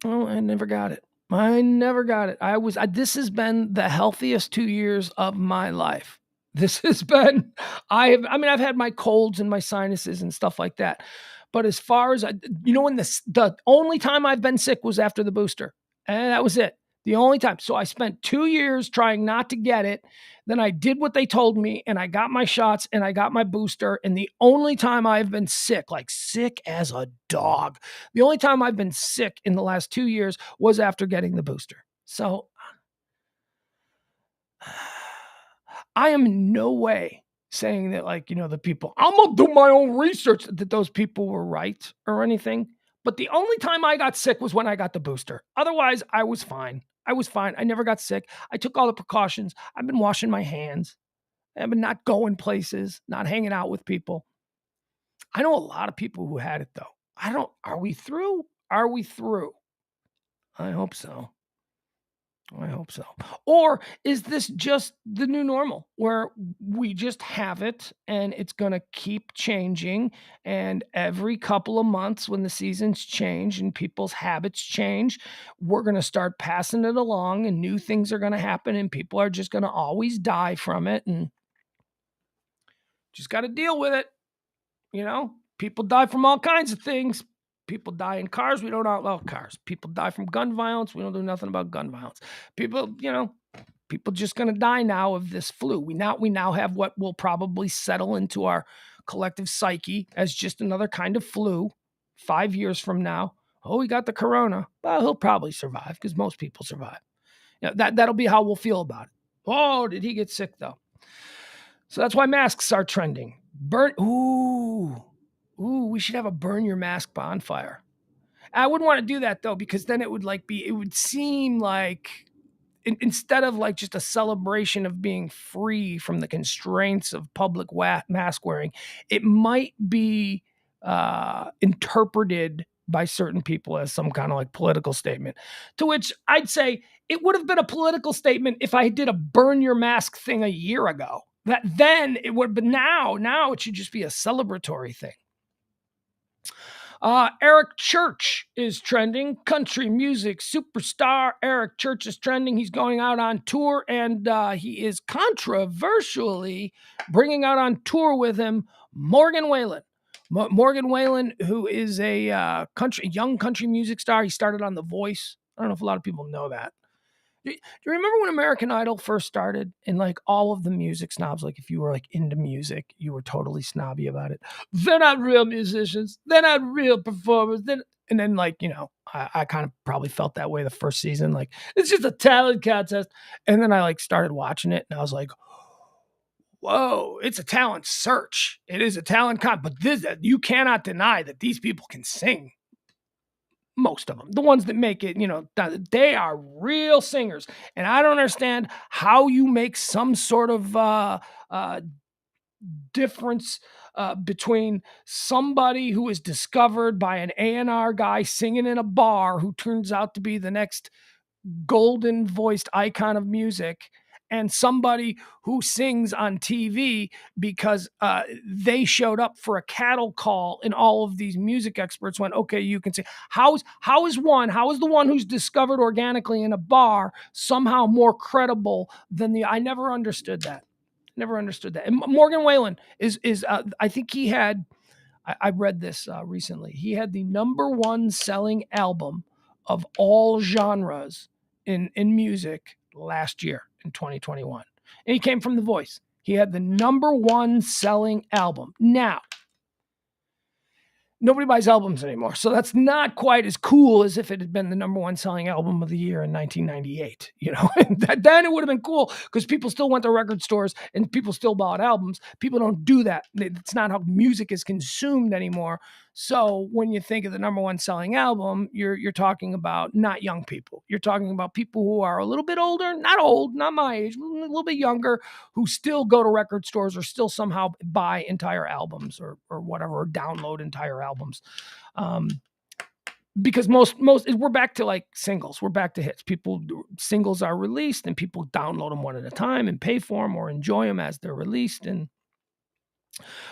Oh, I never got it. This has been the healthiest 2 years of my life. This has been, I've had my colds and my sinuses and stuff like that. But as far as, when the only time I've been sick was after the booster. And that was it. The only time. So I spent 2 years trying not to get it. Then I did what they told me and I got my shots and I got my booster. And the only time I've been sick, like sick as a dog, the only time I've been sick in the last 2 years was after getting the booster. So I am in no way saying that, the people, I'm going to do my own research, that those people were right or anything. But the only time I got sick was when I got the booster. Otherwise, I was fine. I never got sick. I took all the precautions. I've been washing my hands. I've been not going places, not hanging out with people. I know a lot of people who had it, though. Are we through? Are we through? I hope so. Or is this just the new normal where we just have it and it's going to keep changing, and every couple of months when the seasons change and people's habits change, we're going to start passing it along and new things are going to happen and people are just going to always die from it and just got to deal with it. People die from all kinds of things. People die in cars. We don't outlaw cars. People die from gun violence. We don't do nothing about gun violence. People just going to die now of this flu. We now have what will probably settle into our collective psyche as just another kind of flu 5 years from now. Oh, he got the corona. Well, he'll probably survive because most people survive. That'll be how we'll feel about it. Oh, did he get sick though? So that's why masks are trending. Ooh, we should have a burn your mask bonfire. I wouldn't want to do that though, because then it would seem like instead of like just a celebration of being free from the constraints of public mask wearing, it might be interpreted by certain people as some kind of like political statement, to which I'd say it would have been a political statement if I did a burn your mask thing a year ago. That then it would, but now it should just be a celebratory thing. Eric Church is trending. Country music superstar Eric Church is trending. He's going out on tour, and he is controversially bringing out on tour with him Morgan Wallen. Morgan Wallen, who is a young country music star. He started on The Voice. I don't know if a lot of people know that. Do you remember when American Idol first started, and like all of the music snobs, like if you were like into music, you were totally snobby about it. They're not real musicians. They're not real performers. And then like, I kind of probably felt that way the first season. Like, it's just a talent contest. And then I like started watching it and I was like, whoa, it's a talent search. It is a talent but you cannot deny that these people can sing. Most of them, the ones that make it, they are real singers. And I don't understand how you make some sort of difference between somebody who is discovered by an A&R guy singing in a bar who turns out to be the next golden voiced icon of music, and somebody who sings on TV because they showed up for a cattle call and all of these music experts went, okay, you can sing. How is the one who's discovered organically in a bar somehow more credible than I never understood that. And Morgan Wallen is I think he had, I read this recently, he had the #1 selling album of all genres in music last year in 2021. And he came from The Voice. He had the #1 selling album. Now, nobody buys albums anymore. So that's not quite as cool as if it had been the #1 selling album of the year in 1998. Then it would have been cool because people still went to record stores and people still bought albums. People don't do that. It's not how music is consumed anymore. So when you think of the #1 selling album, you're talking about not young people. You're talking about people who are a little bit older, not old, not my age, a little bit younger, who still go to record stores or still somehow buy entire albums or whatever, or download entire albums. Because most we're back to like singles. We're back to hits. Singles are released and people download them one at a time and pay for them or enjoy them as they're released.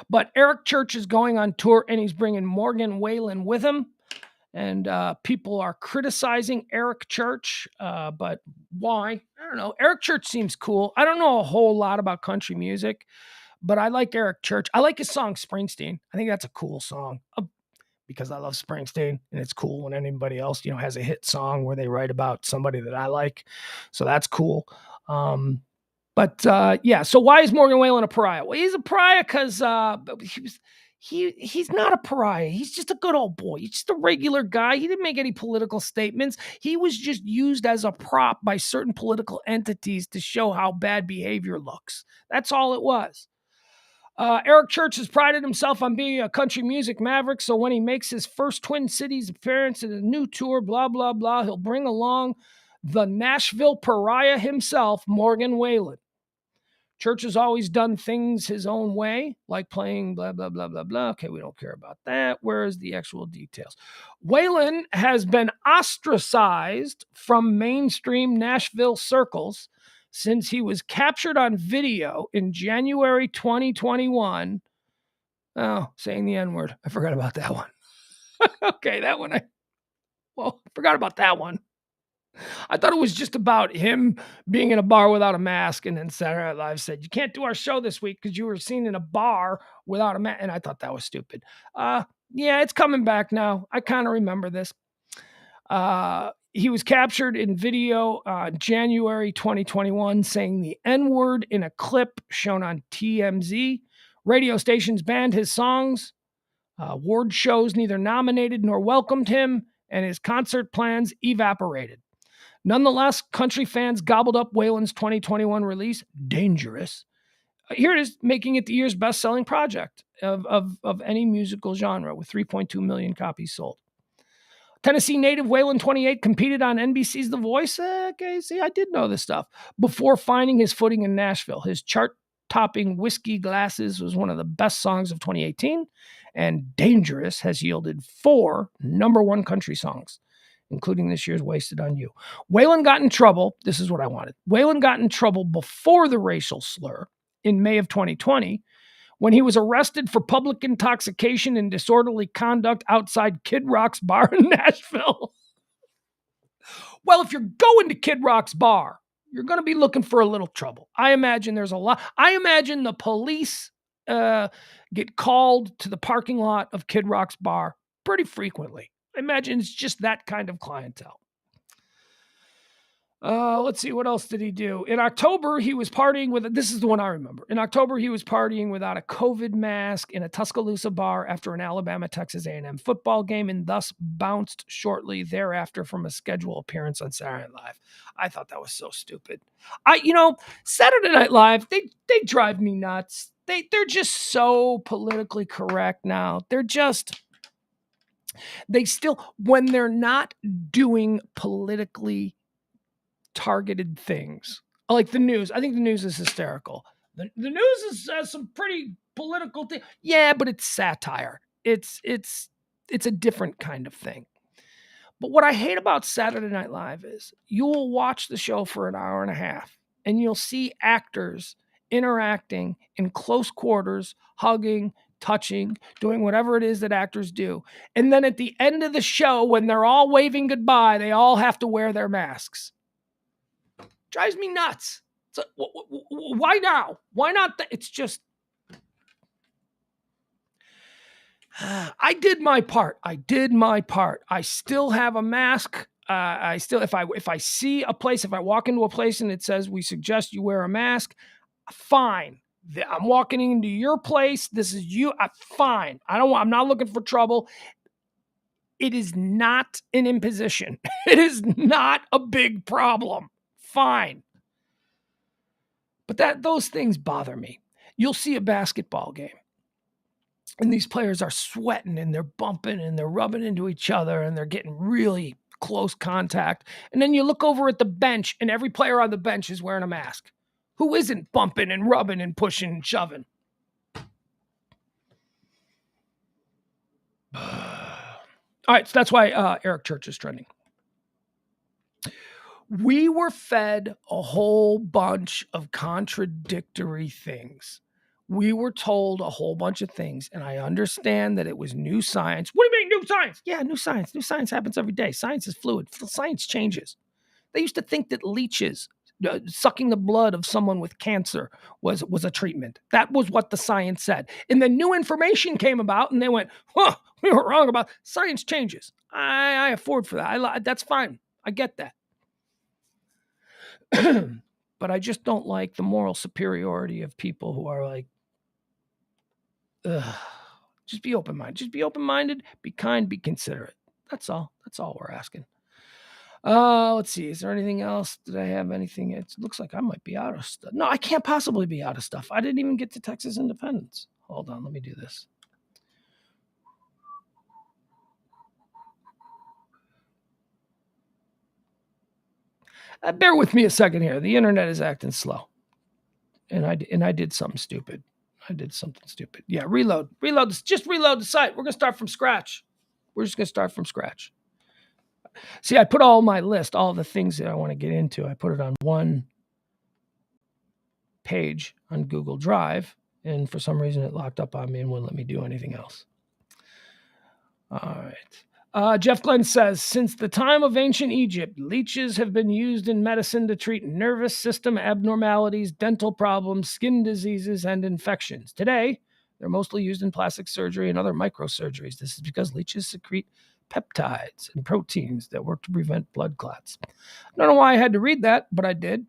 But Eric Church is going on tour and he's bringing Morgan Wallen with him. And people are criticizing Eric Church, but why? I don't know. Eric Church seems cool. I don't know a whole lot about country music, but I like Eric Church. I like his song Springsteen. I think that's a cool song because I love Springsteen, and it's cool when anybody else, has a hit song where they write about somebody that I like. So that's cool. Yeah. So why is Morgan Wallen a pariah? Well, he's a pariah because he's not a pariah. He's just a good old boy. He's just a regular guy. He didn't make any political statements. He was just used as a prop by certain political entities to show how bad behavior looks. That's all it was. Eric Church has prided himself on being a country music maverick, so when he makes his first Twin Cities appearance in a new tour, blah, blah, blah, he'll bring along the Nashville pariah himself, Morgan Wallen. Church has always done things his own way, like playing blah, blah, blah, blah, blah. Okay, we don't care about that. Where's the actual details? Wallen has been ostracized from mainstream Nashville circles since he was captured on video in January 2021. Oh, saying the N-word. I forgot about that one. Okay, that one. I forgot about that one. I thought it was just about him being in a bar without a mask, and then Saturday Night Live said, you can't do our show this week because you were seen in a bar without a mask, and I thought that was stupid. Yeah, it's coming back now. I kind of remember this. He was captured in video January 2021 saying the N-word in a clip shown on TMZ. Radio stations banned his songs. Award shows neither nominated nor welcomed him. and his concert plans evaporated. Nonetheless, country fans gobbled up Waylon's 2021 release, Dangerous. Here it is, making it the year's best-selling project of any musical genre with 3.2 million copies sold. Tennessee native Waylon 28 competed on NBC's The Voice. Okay, see, I did know this stuff. Before finding his footing in Nashville, his chart-topping Whiskey Glasses was one of the best songs of 2018, and Dangerous has yielded 4 #1 country songs, including this year's Wasted on You. Waylon got in trouble. This is what I wanted. Waylon got in trouble before the racial slur in May of 2020 when he was arrested for public intoxication and disorderly conduct outside Kid Rock's bar in Nashville. Well, if you're going to Kid Rock's bar, you're going to be looking for a little trouble. I imagine there's a lot. I imagine the police get called to the parking lot of Kid Rock's bar pretty frequently. I imagine it's just that kind of clientele. Let's see, what else did he do? In October, he was partying with, this is the one I remember. In October, he was partying without a COVID mask in a Tuscaloosa bar after an Alabama-Texas A&M football game, and thus bounced shortly thereafter from a scheduled appearance on Saturday Night Live. I thought that was so stupid. Saturday Night Live, they drive me nuts. They're just so politically correct now. They still, when they're not doing politically targeted things like the news. I think the news is hysterical. The news has some pretty political thing. Yeah, but it's satire. It's a different kind of thing. But what I hate about Saturday Night Live is you will watch the show for an hour and a half and you'll see actors interacting in close quarters, hugging, touching, doing whatever it is that actors do. And then at the end of the show, when they're all waving goodbye, they all have to wear their masks. Drives me nuts. So, why now? Why not? It's just, I did my part. I still have a mask. I still, if I see a place, if I walk into a place and it says, we suggest you wear a mask, fine. I'm walking into your place. This is you. Fine. I'm not looking for trouble. It is not an imposition. It is not a big problem. Fine. But those things bother me. You'll see a basketball game and these players are sweating and they're bumping and they're rubbing into each other and they're getting really close contact. And then you look over at the bench and every player on the bench is wearing a mask. Who isn't bumping and rubbing and pushing and shoving? All right, so that's why Eric Church is trending. We were fed a whole bunch of contradictory things. We were told a whole bunch of things, and I understand that it was new science. What do you mean new science? Yeah, new science. New science happens every day. Science is fluid. Science changes. They used to think that leeches, sucking the blood of someone with cancer was a treatment. That was what the science said. And then new information came about, and they went, we were wrong about science changes. I afford for that. That's fine. I get that. But I just don't like the moral superiority of people who are like, just be open-minded. Just be open-minded, be kind, be considerate. That's all. That's all we're asking. Let's see. Is there anything else? Did I have anything? It looks like I might be out of stuff. No, I can't possibly be out of stuff. I didn't even get to Texas independence. Hold on. Let me do this. Bear with me a second here. The internet is acting slow. And I did something stupid. Yeah, reload. Just reload the site. We're going to start from scratch. See, I put all my list, all the things that I want to get into. I put it on one page on Google Drive. And for some reason, it locked up on me and wouldn't let me do anything else. All right. Jeff Glenn says, since the time of ancient Egypt, leeches have been used in medicine to treat nervous system abnormalities, dental problems, skin diseases, and infections. Today, they're mostly used in plastic surgery and other microsurgeries. This is because leeches secrete peptides and proteins that work to prevent blood clots. I don't know why I had to read that, but I did.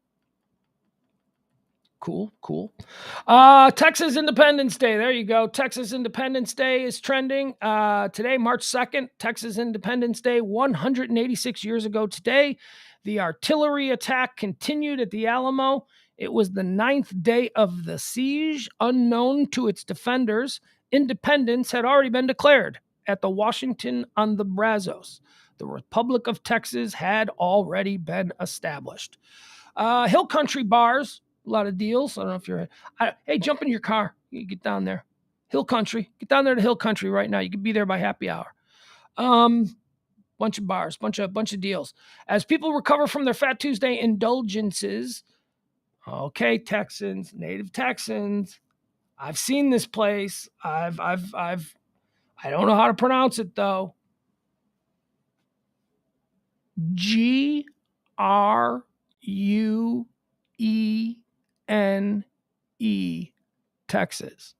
Cool. Texas Independence Day. There you go. Texas Independence Day is trending. Today, March 2nd, Texas Independence Day, 186 years ago today. The artillery attack continued at the Alamo. It was the 9th day of the siege. Unknown to its defenders, independence had already been declared at the Washington on the Brazos. The Republic of Texas had already been established. Hill country bars, a lot of deals. I don't know if you're, hey, jump in your car. You get down there. Hill country. Get down there to Hill country right now. You could be there by happy hour. Bunch of bars, bunch of deals. As people recover from their Fat Tuesday indulgences, okay, Texans, native Texans, I've seen this place. I don't know how to pronounce it though. GRUENE, Texas.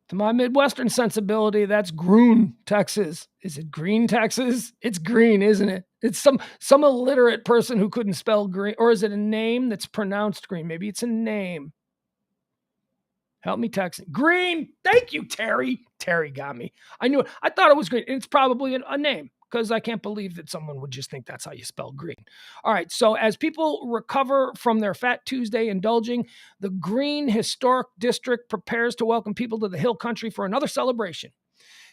To my Midwestern sensibility, that's Groon, Texas. Is it Green, Texas? It's green, isn't it? It's some illiterate person who couldn't spell green. Or is it a name that's pronounced green? Maybe it's a name. Help me, Texan. Green. Thank you, Terry. Terry got me. I knew it. I thought it was green. It's probably a name, because I can't believe that someone would just think that's how you spell green. All right, so as people recover from their Fat Tuesday indulging, the Green Historic District prepares to welcome people to the Hill Country for another celebration.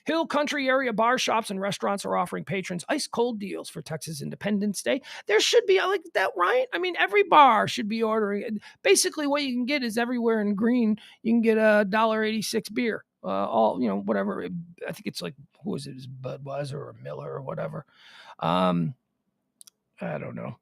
Hill Country area bar, shops, and restaurants are offering patrons ice-cold deals for Texas Independence Day. There should be like that, right? I mean, every bar should be ordering. Basically, what you can get is everywhere in green, you can get a $1.86 beer. All, whatever. I think it's like, who is it? Is Budweiser or Miller or whatever. I don't know.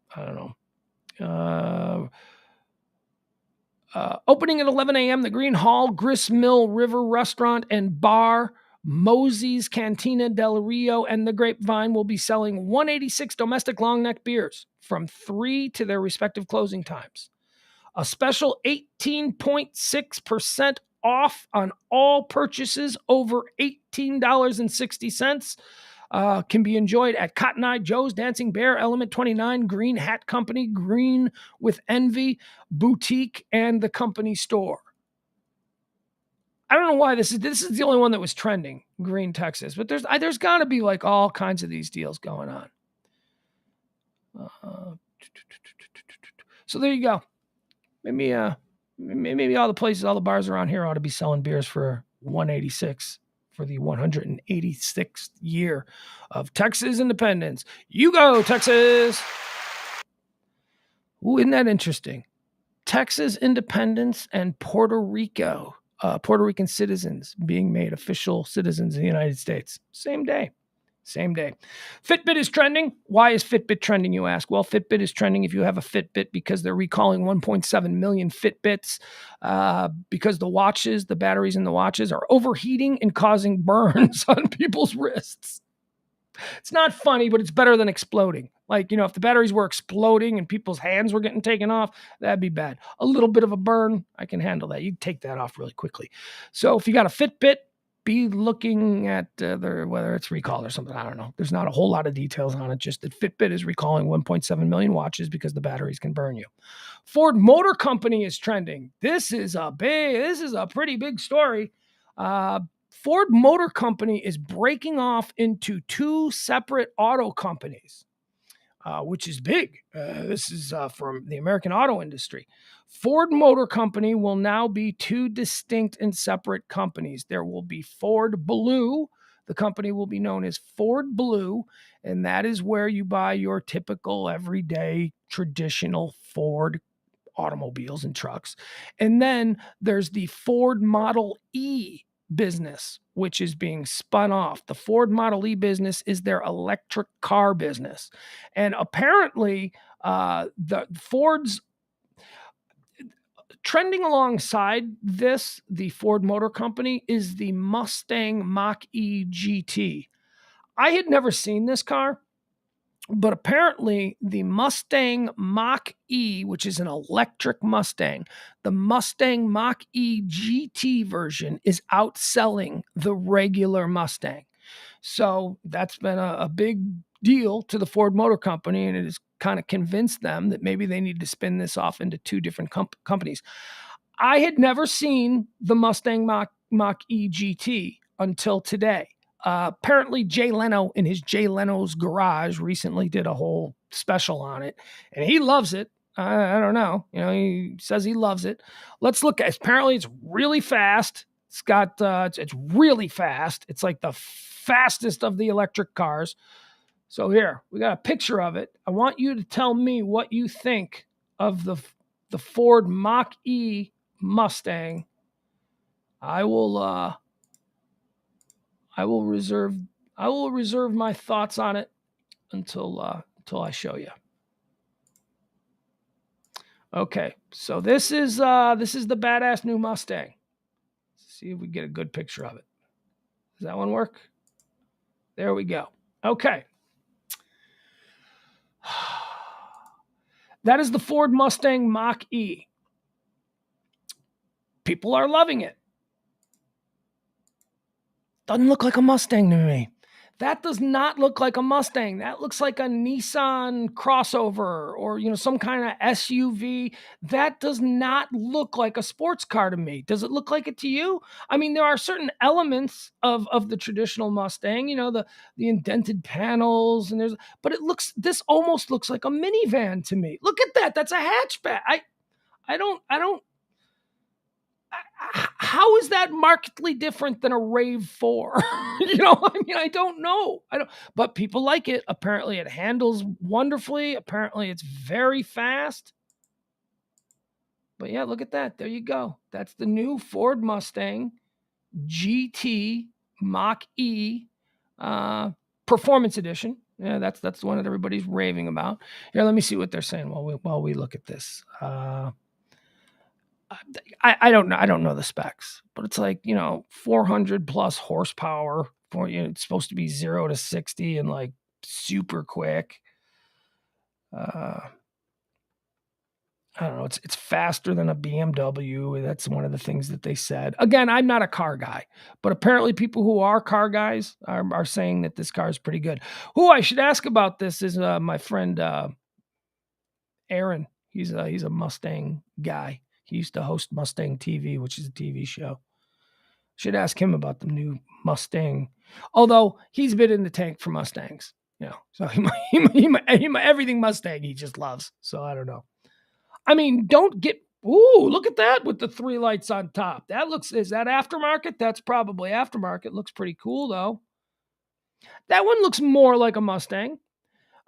Opening at 11 a.m., the Green Hall, Gristmill River Restaurant and Bar, Mosey's Cantina del Rio, and the Grapevine will be selling 186 domestic long neck beers from 3 to their respective closing times. A special 18.6% off on all purchases over $18.60 can be enjoyed at Cotton Eye Joe's, Dancing Bear, Element 29, Green Hat Company, Green with Envy, Boutique, and the Company Store. I don't know why this is the only one that was trending, Green, Texas, but there's got to be like all kinds of these deals going on. So there you go. Maybe all the places, all the bars around here ought to be selling beers for $1.86 for the 186th year of Texas independence. You go, Texas. Ooh, isn't that interesting? Texas independence and Puerto Rican citizens being made official citizens of the United States. Same day. Fitbit is trending. Why is Fitbit trending, you ask? Well, Fitbit is trending if you have a Fitbit because they're recalling 1.7 million Fitbits because the batteries in the watches are overheating and causing burns on people's wrists. It's not funny, but it's better than exploding. Like, if the batteries were exploding and people's hands were getting taken off, that'd be bad. A little bit of a burn, I can handle that. You take that off really quickly. So if you got a Fitbit, be looking at whether it's recall or something. I don't know. There's not a whole lot of details on it. Just that Fitbit is recalling 1.7 million watches because the batteries can burn you. Ford Motor Company is trending. This is a pretty big story. Ford Motor Company is breaking off into 2 separate auto companies, which is big. This is from the American auto industry. Ford Motor Company will now be 2 distinct and separate companies. There will be Ford Blue. The company will be known as Ford Blue, and that is where you buy your typical, everyday, traditional Ford automobiles and trucks. And then there's the Ford Model E business, which is being spun off. The Ford Model E business is their electric car business. And apparently, the Ford's trending alongside this, the Ford Motor Company, is the Mustang Mach-E GT. I had never seen this car, but apparently the Mustang Mach-E, which is an electric Mustang, the Mustang Mach-E GT version is outselling the regular Mustang. So that's been a big deal to the Ford Motor Company, and it has kind of convinced them that maybe they need to spin this off into two different companies. I had never seen the Mustang Mach-E GT until today. Apparently, Jay Leno in his Jay Leno's Garage recently did a whole special on it, and he loves it. I don't know. He says he loves it. Let's look at it. Apparently, it's really fast. It's got, it's really fast. It's like the fastest of the electric cars. So here, we got a picture of it. I want you to tell me what you think of the Ford Mach-E Mustang. I will reserve my thoughts on it until I show you. Okay, so this is the badass new Mustang. Let's see if we get a good picture of it. Does that one work? There we go. Okay. That is the Ford Mustang Mach-E. People are loving it. Doesn't look like a Mustang to me. That does not look like a Mustang. That looks like a Nissan crossover or, some kind of SUV. That does not look like a sports car to me. Does it look like it to you? I mean, there are certain elements of the traditional Mustang, the indented panels but this almost looks like a minivan to me. Look at that. That's a hatchback. How is that markedly different than a RAV4? I don't know. But people like it. Apparently it handles wonderfully. Apparently it's very fast. But yeah, look at that. There you go. That's the new Ford Mustang GT Mach-E Performance Edition. Yeah, that's the one that everybody's raving about. Here, let me see what they're saying while we look at this. I don't know. I don't know the specs, but it's like, 400 plus horsepower for it's supposed to be 0 to 60 and like super quick. I don't know. It's faster than a BMW. That's one of the things that they said. Again, I'm not a car guy, but apparently people who are car guys are saying that this car is pretty good. Who I should ask about this is my friend Aaron. He's a Mustang guy. He used to host Mustang TV, which is a TV show. Should ask him about the new Mustang. Although he's been in the tank for Mustangs, so he might everything Mustang he just loves. So I don't know. I mean, look at that with the 3 lights on top. Is that aftermarket? That's probably aftermarket. Looks pretty cool though. That one looks more like a Mustang.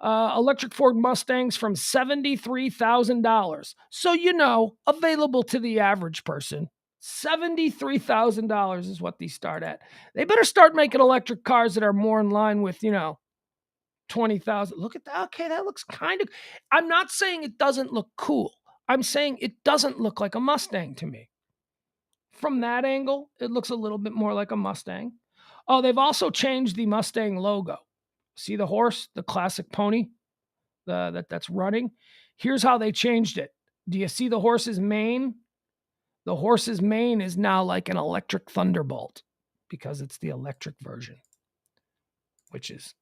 Electric Ford Mustangs from $73,000. So, available to the average person. $73,000 is what these start at. They better start making electric cars that are more in line with, 20,000. Look at that. Okay, that looks kind of... I'm not saying it doesn't look cool. I'm saying it doesn't look like a Mustang to me. From that angle, it looks a little bit more like a Mustang. Oh, they've also changed the Mustang logo. See the horse, the classic pony that's running? Here's how they changed it. Do you see the horse's mane? The horse's mane is now like an electric thunderbolt because it's the electric version, which is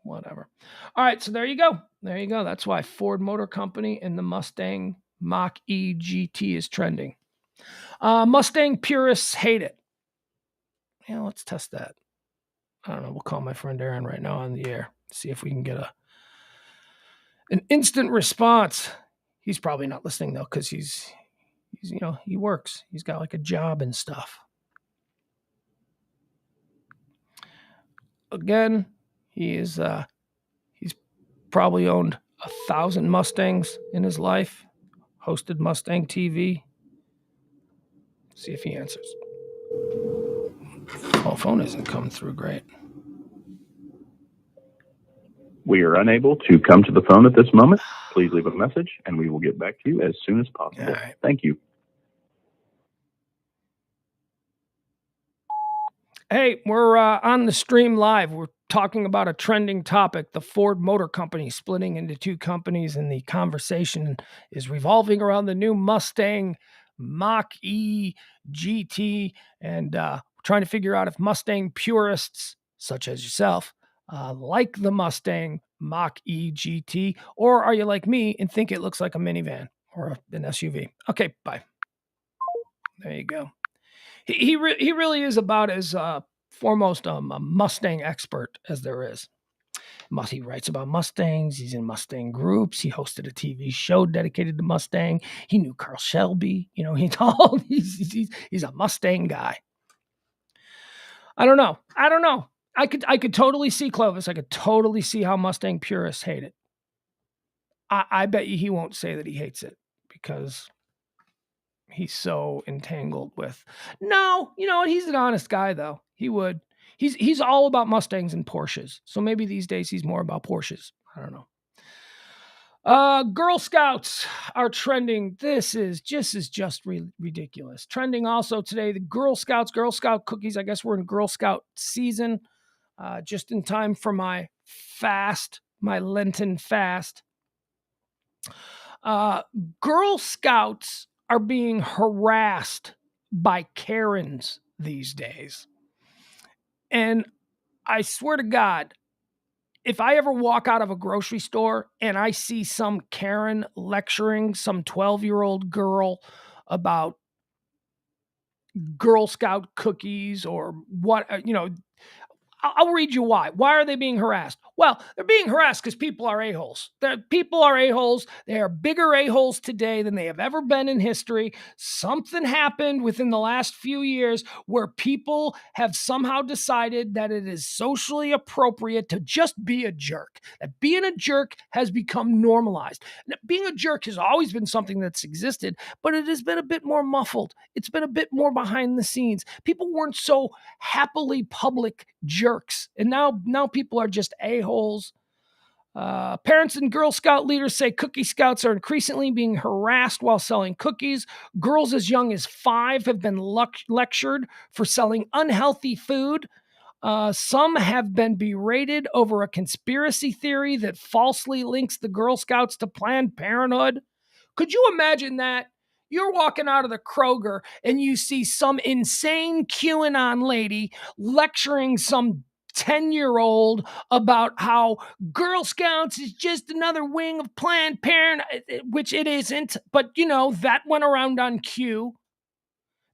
whatever. All right, so there you go. There you go. That's why Ford Motor Company and the Mustang Mach-E GT is trending. Mustang purists hate it. Yeah, let's test that. I don't know. We'll call my friend Aaron right now on the air. See if we can get an instant response. He's probably not listening though, because he's he works. He's got like a job and stuff. Again, he's probably owned 1,000 Mustangs in his life. Hosted Mustang TV. See if he answers. Oh, phone isn't coming through great. We are unable to come to the phone at this moment. Please leave a message, and we will get back to you as soon as possible. All right. Thank you. Hey, we're on the stream live. We're talking about a trending topic, the Ford Motor Company splitting into two companies, and the conversation is revolving around the new Mustang Mach-E GT, and trying to figure out if Mustang purists, such as yourself, like the Mustang Mach-E GT, or are you like me and think it looks like a minivan or an SUV? Okay, bye. There you go. He really is about as foremost a Mustang expert as there is. He writes about Mustangs. He's in Mustang groups. He hosted a TV show dedicated to Mustang. He knew Carl Shelby. You know, he's a Mustang guy. I don't know. I could totally see Clovis. I could totally see how Mustang purists hate it. I bet you he won't say that he hates it because he's so entangled with. No, you know what? He's an honest guy, though. He would. He's all about Mustangs and Porsches. So maybe these days he's more about Porsches. I don't know. Girl Scouts are trending. This is just ridiculous. Trending also today, the Girl Scouts, Girl Scout cookies. I guess we're in Girl Scout season. Just in time for my fast, my Lenten fast. Girl Scouts are being harassed by Karens these days. And I swear to God, if I ever walk out of a grocery store and I see some Karen lecturing some 12-year-old girl about Girl Scout cookies or what, you know, I'll read you why. Why are they being harassed? Well, they're being harassed because people are a-holes. People are a-holes. They are bigger a-holes today than they have ever been in history. Something happened within the last few years where people have somehow decided that it is socially appropriate to just be a jerk. That being a jerk has become normalized. Now, being a jerk has always been something that's existed, but it has been a bit more muffled. It's been a bit more behind the scenes. People weren't so happily public jerks. And now people are just a-holes. Parents and Girl Scout leaders say Cookie Scouts are increasingly being harassed while selling cookies. Girls as young as 5 have been lectured for selling unhealthy food. Some have been berated over a conspiracy theory that falsely links the Girl Scouts to Planned Parenthood. Could you imagine that? You're walking out of the Kroger and you see some insane QAnon lady lecturing some 10-year-old about how Girl Scouts is just another wing of Planned Parenthood, which it isn't. But, you know, that went around on cue.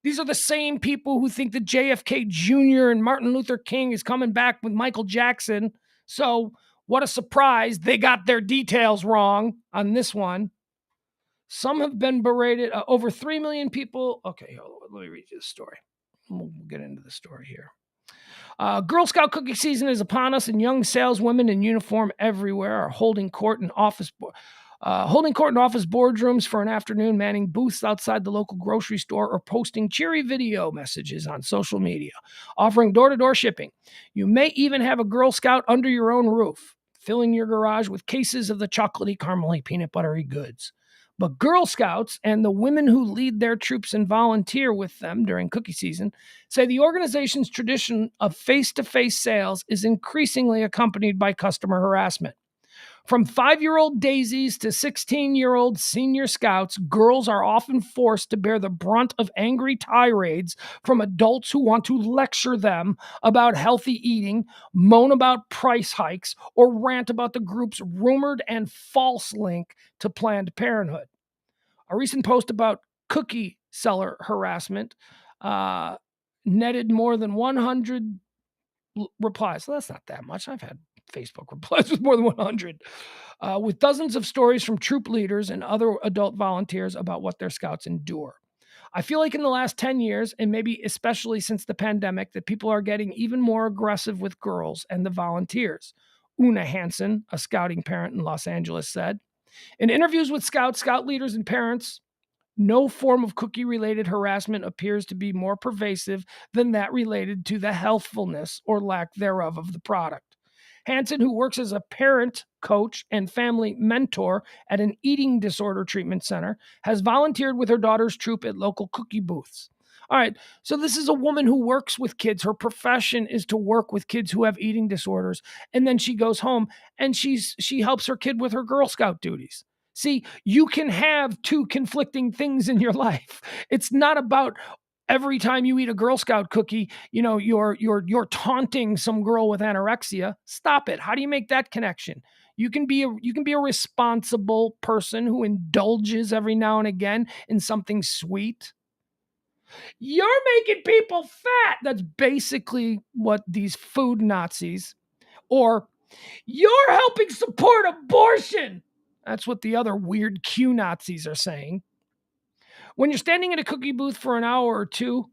These are the same people who think that JFK Jr. and Martin Luther King is coming back with Michael Jackson. So what a surprise. They got their details wrong on this one. Some have been berated. Over 3 million people. Okay, let me read you the story. We'll get into the story here. Girl Scout cookie season is upon us, and young saleswomen in uniform everywhere are holding court in office boardrooms for an afternoon, manning booths outside the local grocery store or posting cheery video messages on social media, offering door-to-door shipping. You may even have a Girl Scout under your own roof, filling your garage with cases of the chocolatey, caramely, peanut buttery goods. But Girl Scouts and the women who lead their troops and volunteer with them during cookie season say the organization's tradition of face-to-face sales is increasingly accompanied by customer harassment. From 5-year-old daisies to 16-year-old senior scouts, girls are often forced to bear the brunt of angry tirades from adults who want to lecture them about healthy eating, moan about price hikes, or rant about the group's rumored and false link to Planned Parenthood. A recent post about cookie seller harassment netted more than 100 replies. So that's not that much. I've had Facebook replies with more than 100, with dozens of stories from troop leaders and other adult volunteers about what their scouts endure. I feel like in the last 10 years, and maybe especially since the pandemic, that people are getting even more aggressive with girls and the volunteers. Una Hansen, a scouting parent in Los Angeles, said. In interviews with scouts, scout leaders, and parents, no form of cookie-related harassment appears to be more pervasive than that related to the healthfulness or lack thereof of the product. Hansen, who works as a parent, coach, and family mentor at an eating disorder treatment center, has volunteered with her daughter's troop at local cookie booths. All right, so this is a woman who works with kids. Her profession is to work with kids who have eating disorders, and then she goes home and she helps her kid with her Girl Scout duties. See, you can have two conflicting things in your life. It's not about every time you eat a Girl Scout cookie, you're taunting some girl with anorexia. Stop it. How do you make that connection? You can be a responsible person who indulges every now and again in something sweet. You're making people fat. That's basically what these food Nazis, or you're helping support abortion. That's what the other weird Q Nazis are saying. When you're standing in a cookie booth for an hour or two,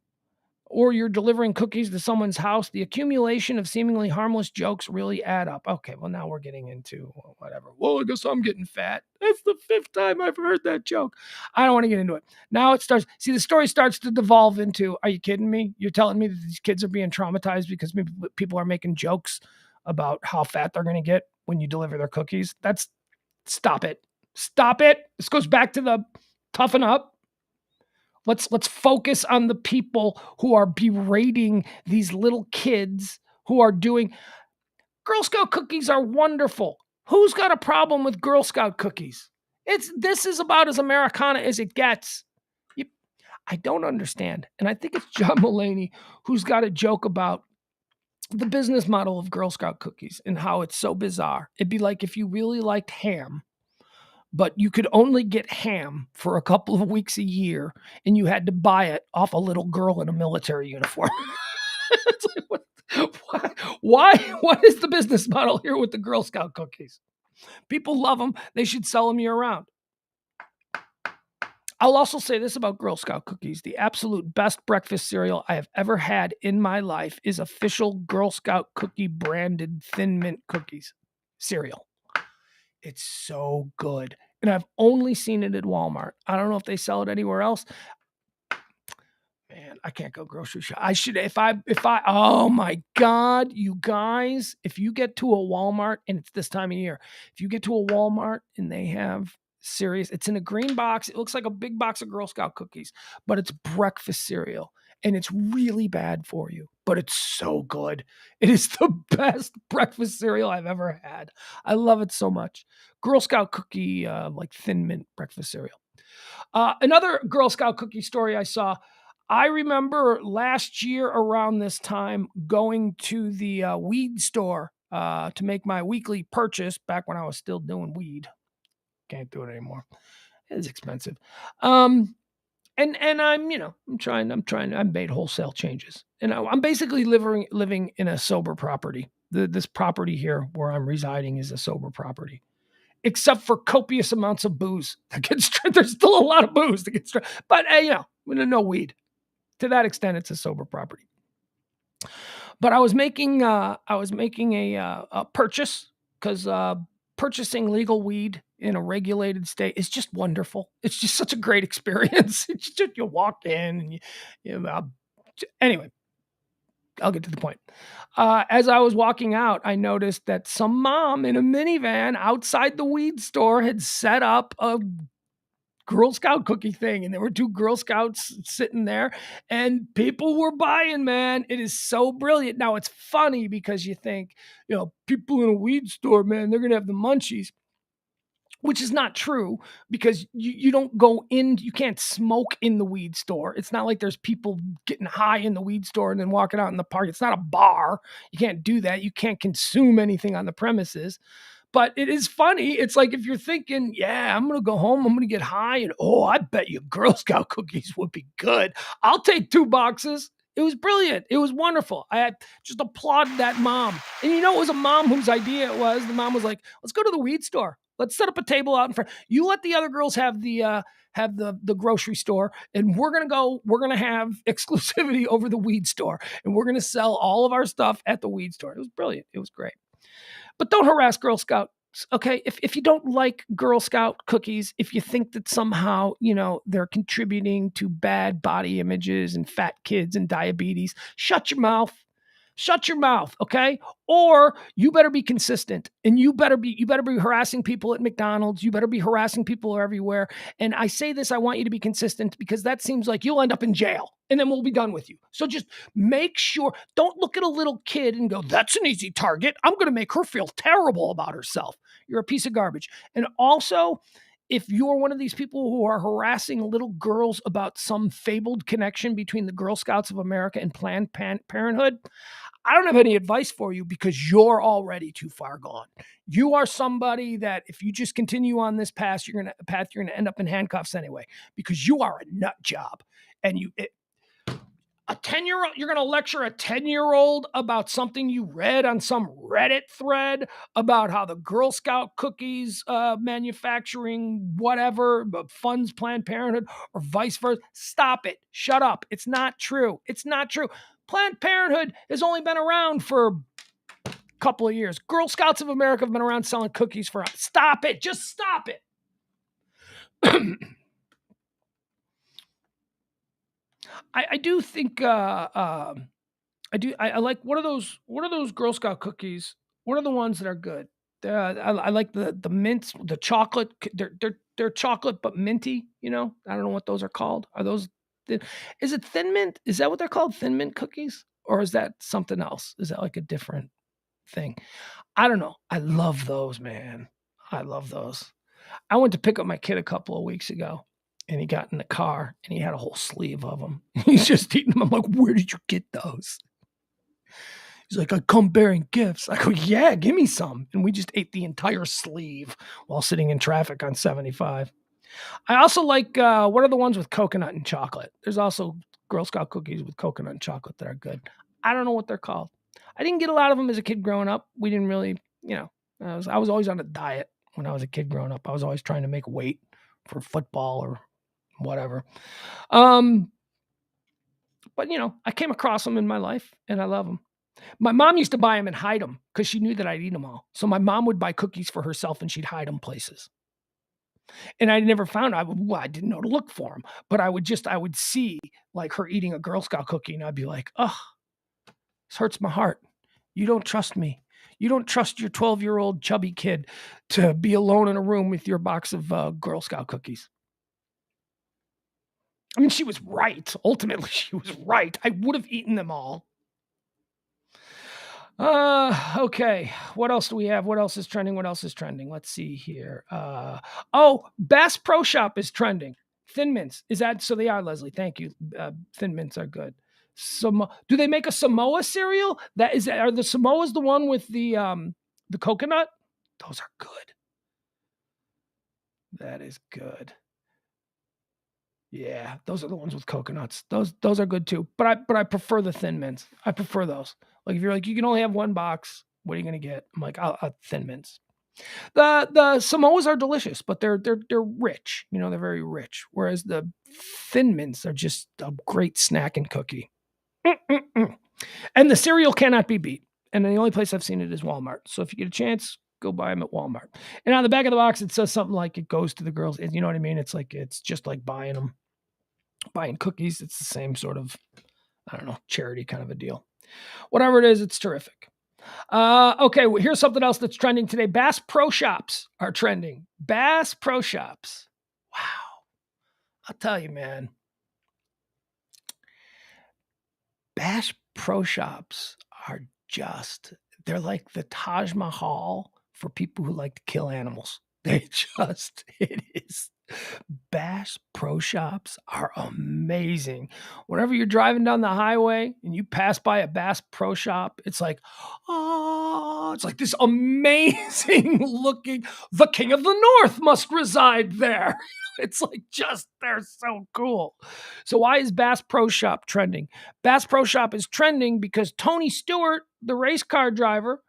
or you're delivering cookies to someone's house, the accumulation of seemingly harmless jokes really add up. Okay, well, now we're getting into whatever. Well, I guess I'm getting fat. That's the 5th time I've heard that joke. I don't want to get into it. Now it starts. See, the story starts to devolve into, are you kidding me? You're telling me that these kids are being traumatized because maybe people are making jokes about how fat they're going to get when you deliver their cookies? Stop it. Stop it. This goes back to the toughen up. Let's focus on the people who are berating these little kids who are doing. Girl Scout cookies are wonderful. Who's got a problem with Girl Scout cookies? This is about as Americana as it gets. I don't understand. And I think it's John Mulaney who's got a joke about the business model of Girl Scout cookies and how it's so bizarre. It'd be like if you really liked ham, but you could only get ham for a couple of weeks a year, and you had to buy it off a little girl in a military uniform. It's like, what is the business model here with the Girl Scout cookies? People love them. They should sell them year-round. I'll also say this about Girl Scout cookies. The absolute best breakfast cereal I have ever had in my life is official Girl Scout cookie branded Thin Mint cookies cereal. It's so good. And I've only seen it at Walmart. I don't know if they sell it anywhere else. Man, I can't go grocery shop. I should, oh my God, you guys, if you get to a Walmart, and it's this time of year, if you get to a Walmart and they have cereal, it's in a green box. It looks like a big box of Girl Scout cookies, but it's breakfast cereal. And it's really bad for you, but it's so good. It is the best breakfast cereal I've ever had. I love it so much. Girl Scout cookie, like Thin Mint breakfast cereal. Another Girl Scout cookie story I saw. I remember last year around this time going to the weed store to make my weekly purchase back when I was still doing weed. Can't do it anymore. It's expensive. And I'm, I made wholesale changes, and I'm basically living in a sober property. This property here where I'm residing is a sober property, except for copious amounts of booze that gets. There's still a lot of booze that gets, but no weed. To that extent, it's a sober property. But I was making a purchase because purchasing legal weed in a regulated state is just wonderful. It's just such a great experience. It's just, you walk in and anyway, I'll get to the point. As I was walking out, I noticed that some mom in a minivan outside the weed store had set up a Girl Scout cookie thing, and there were 2 Girl Scouts sitting there, and people were buying, man. It is so brilliant. Now, it's funny because you think, people in a weed store, man, they're going to have the munchies, which is not true because you don't go in, you can't smoke in the weed store. It's not like there's people getting high in the weed store and then walking out in the park. It's not a bar. You can't do that. You can't consume anything on the premises. But it is funny. It's like if you're thinking, yeah, I'm going to go home, I'm going to get high, and I bet you Girl Scout cookies would be good. I'll take 2 boxes. It was brilliant. It was wonderful. I had just applauded that mom. And it was a mom whose idea it was. The mom was like, let's go to the weed store. Let's set up a table out in front. You let the other girls have the grocery store, and we're going to have exclusivity over the weed store, and we're going to sell all of our stuff at the weed store. It was brilliant. It was great. But don't harass Girl Scouts, okay? If you don't like Girl Scout cookies, if you think that somehow, they're contributing to bad body images and fat kids and diabetes, shut your mouth. Shut your mouth, okay? Or you better be consistent, and you better be harassing people at McDonald's. You better be harassing people everywhere. And I say this, I want you to be consistent because that seems like you'll end up in jail, and then we'll be done with you. So just make sure, don't look at a little kid and go, that's an easy target. I'm going to make her feel terrible about herself. You're a piece of garbage. And also, if you're one of these people who are harassing little girls about some fabled connection between the Girl Scouts of America and Planned Parenthood, I don't have any advice for you because you're already too far gone. You are somebody that if you just continue on this path, you're going to end up in handcuffs anyway, because you are a nut job. And a 10-year-old, you're going to lecture a 10-year-old about something you read on some Reddit thread about how the Girl Scout cookies manufacturing whatever funds Planned Parenthood or vice versa. Stop it. Shut up. It's not true. It's not true. Planned Parenthood has only been around for a couple of years. Girl Scouts of America have been around selling cookies for. Stop it. Just stop it. I do think I like what are those Girl Scout cookies? What are the ones that are good? I like the mint, the chocolate. They're chocolate but minty. I don't know what those are called. Are those? Is it thin mint? Is that what they're called? Thin mint cookies, or is that something else? Is that like a different thing? I don't know. I love those, man. I love those. I went to pick up my kid a couple of weeks ago, and he got in the car, and he had a whole sleeve of them. He's just eating them. I'm like, where did you get those? He's like, I come bearing gifts. I go, yeah, give me some. And we just ate the entire sleeve while sitting in traffic on 75. I also like, what are the ones with coconut and chocolate? There's also Girl Scout cookies with coconut and chocolate that are good. I don't know what they're called. I didn't get a lot of them as a kid growing up. We didn't really, I was always on a diet when I was a kid growing up. I was always trying to make weight for football or whatever. But I came across them in my life and I love them. My mom used to buy them and hide them because she knew that I'd eat them all. So my mom would buy cookies for herself and she'd hide them places. And I never found, I didn't know to look for them, but I would see like her eating a Girl Scout cookie and I'd be like, oh, this hurts my heart. You don't trust me. You don't trust your 12-year-old chubby kid to be alone in a room with your box of Girl Scout cookies. I mean, she was right. Ultimately, she was right. I would have eaten them all. Okay. What else do we have? What else is trending? Let's see here. Bass Pro Shop is trending. Thin mints. Is that, so they are, Leslie. Thank you. Thin mints are good. Do they make a Samoa cereal? Are the Samoas the one with the coconut? Those are good. That is good. Yeah, those are the ones with coconuts. Those are good too. But I prefer the Thin Mints. I prefer those. Like if you're like, you can only have one box, what are you gonna get? I'm like, I'll Thin Mints. The Samoas are delicious, but they're rich. They're very rich. Whereas the Thin Mints are just a great snacking cookie. And the cereal cannot be beat. And the only place I've seen it is Walmart. So if you get a chance, go buy them at Walmart. And on the back of the box, it says something like it goes to the girls. You know what I mean? It's like, it's just like buying cookies. It's the same sort of, I don't know, charity kind of a deal. Whatever it is, it's terrific. Okay, well, here's something else that's trending today. Bass Pro Shops are trending. Bass Pro Shops. Wow. I'll tell you, man. Bass Pro Shops are they're like the Taj Mahal for people who like to kill animals. It is. Bass Pro Shops are amazing. Whenever you're driving down the highway and you pass by a Bass Pro Shop, it's like, oh, it's like this amazing looking, the King of the North must reside there. It's like they're so cool. So why is Bass Pro Shop trending? Bass Pro Shop is trending because Tony Stewart, the race car driver,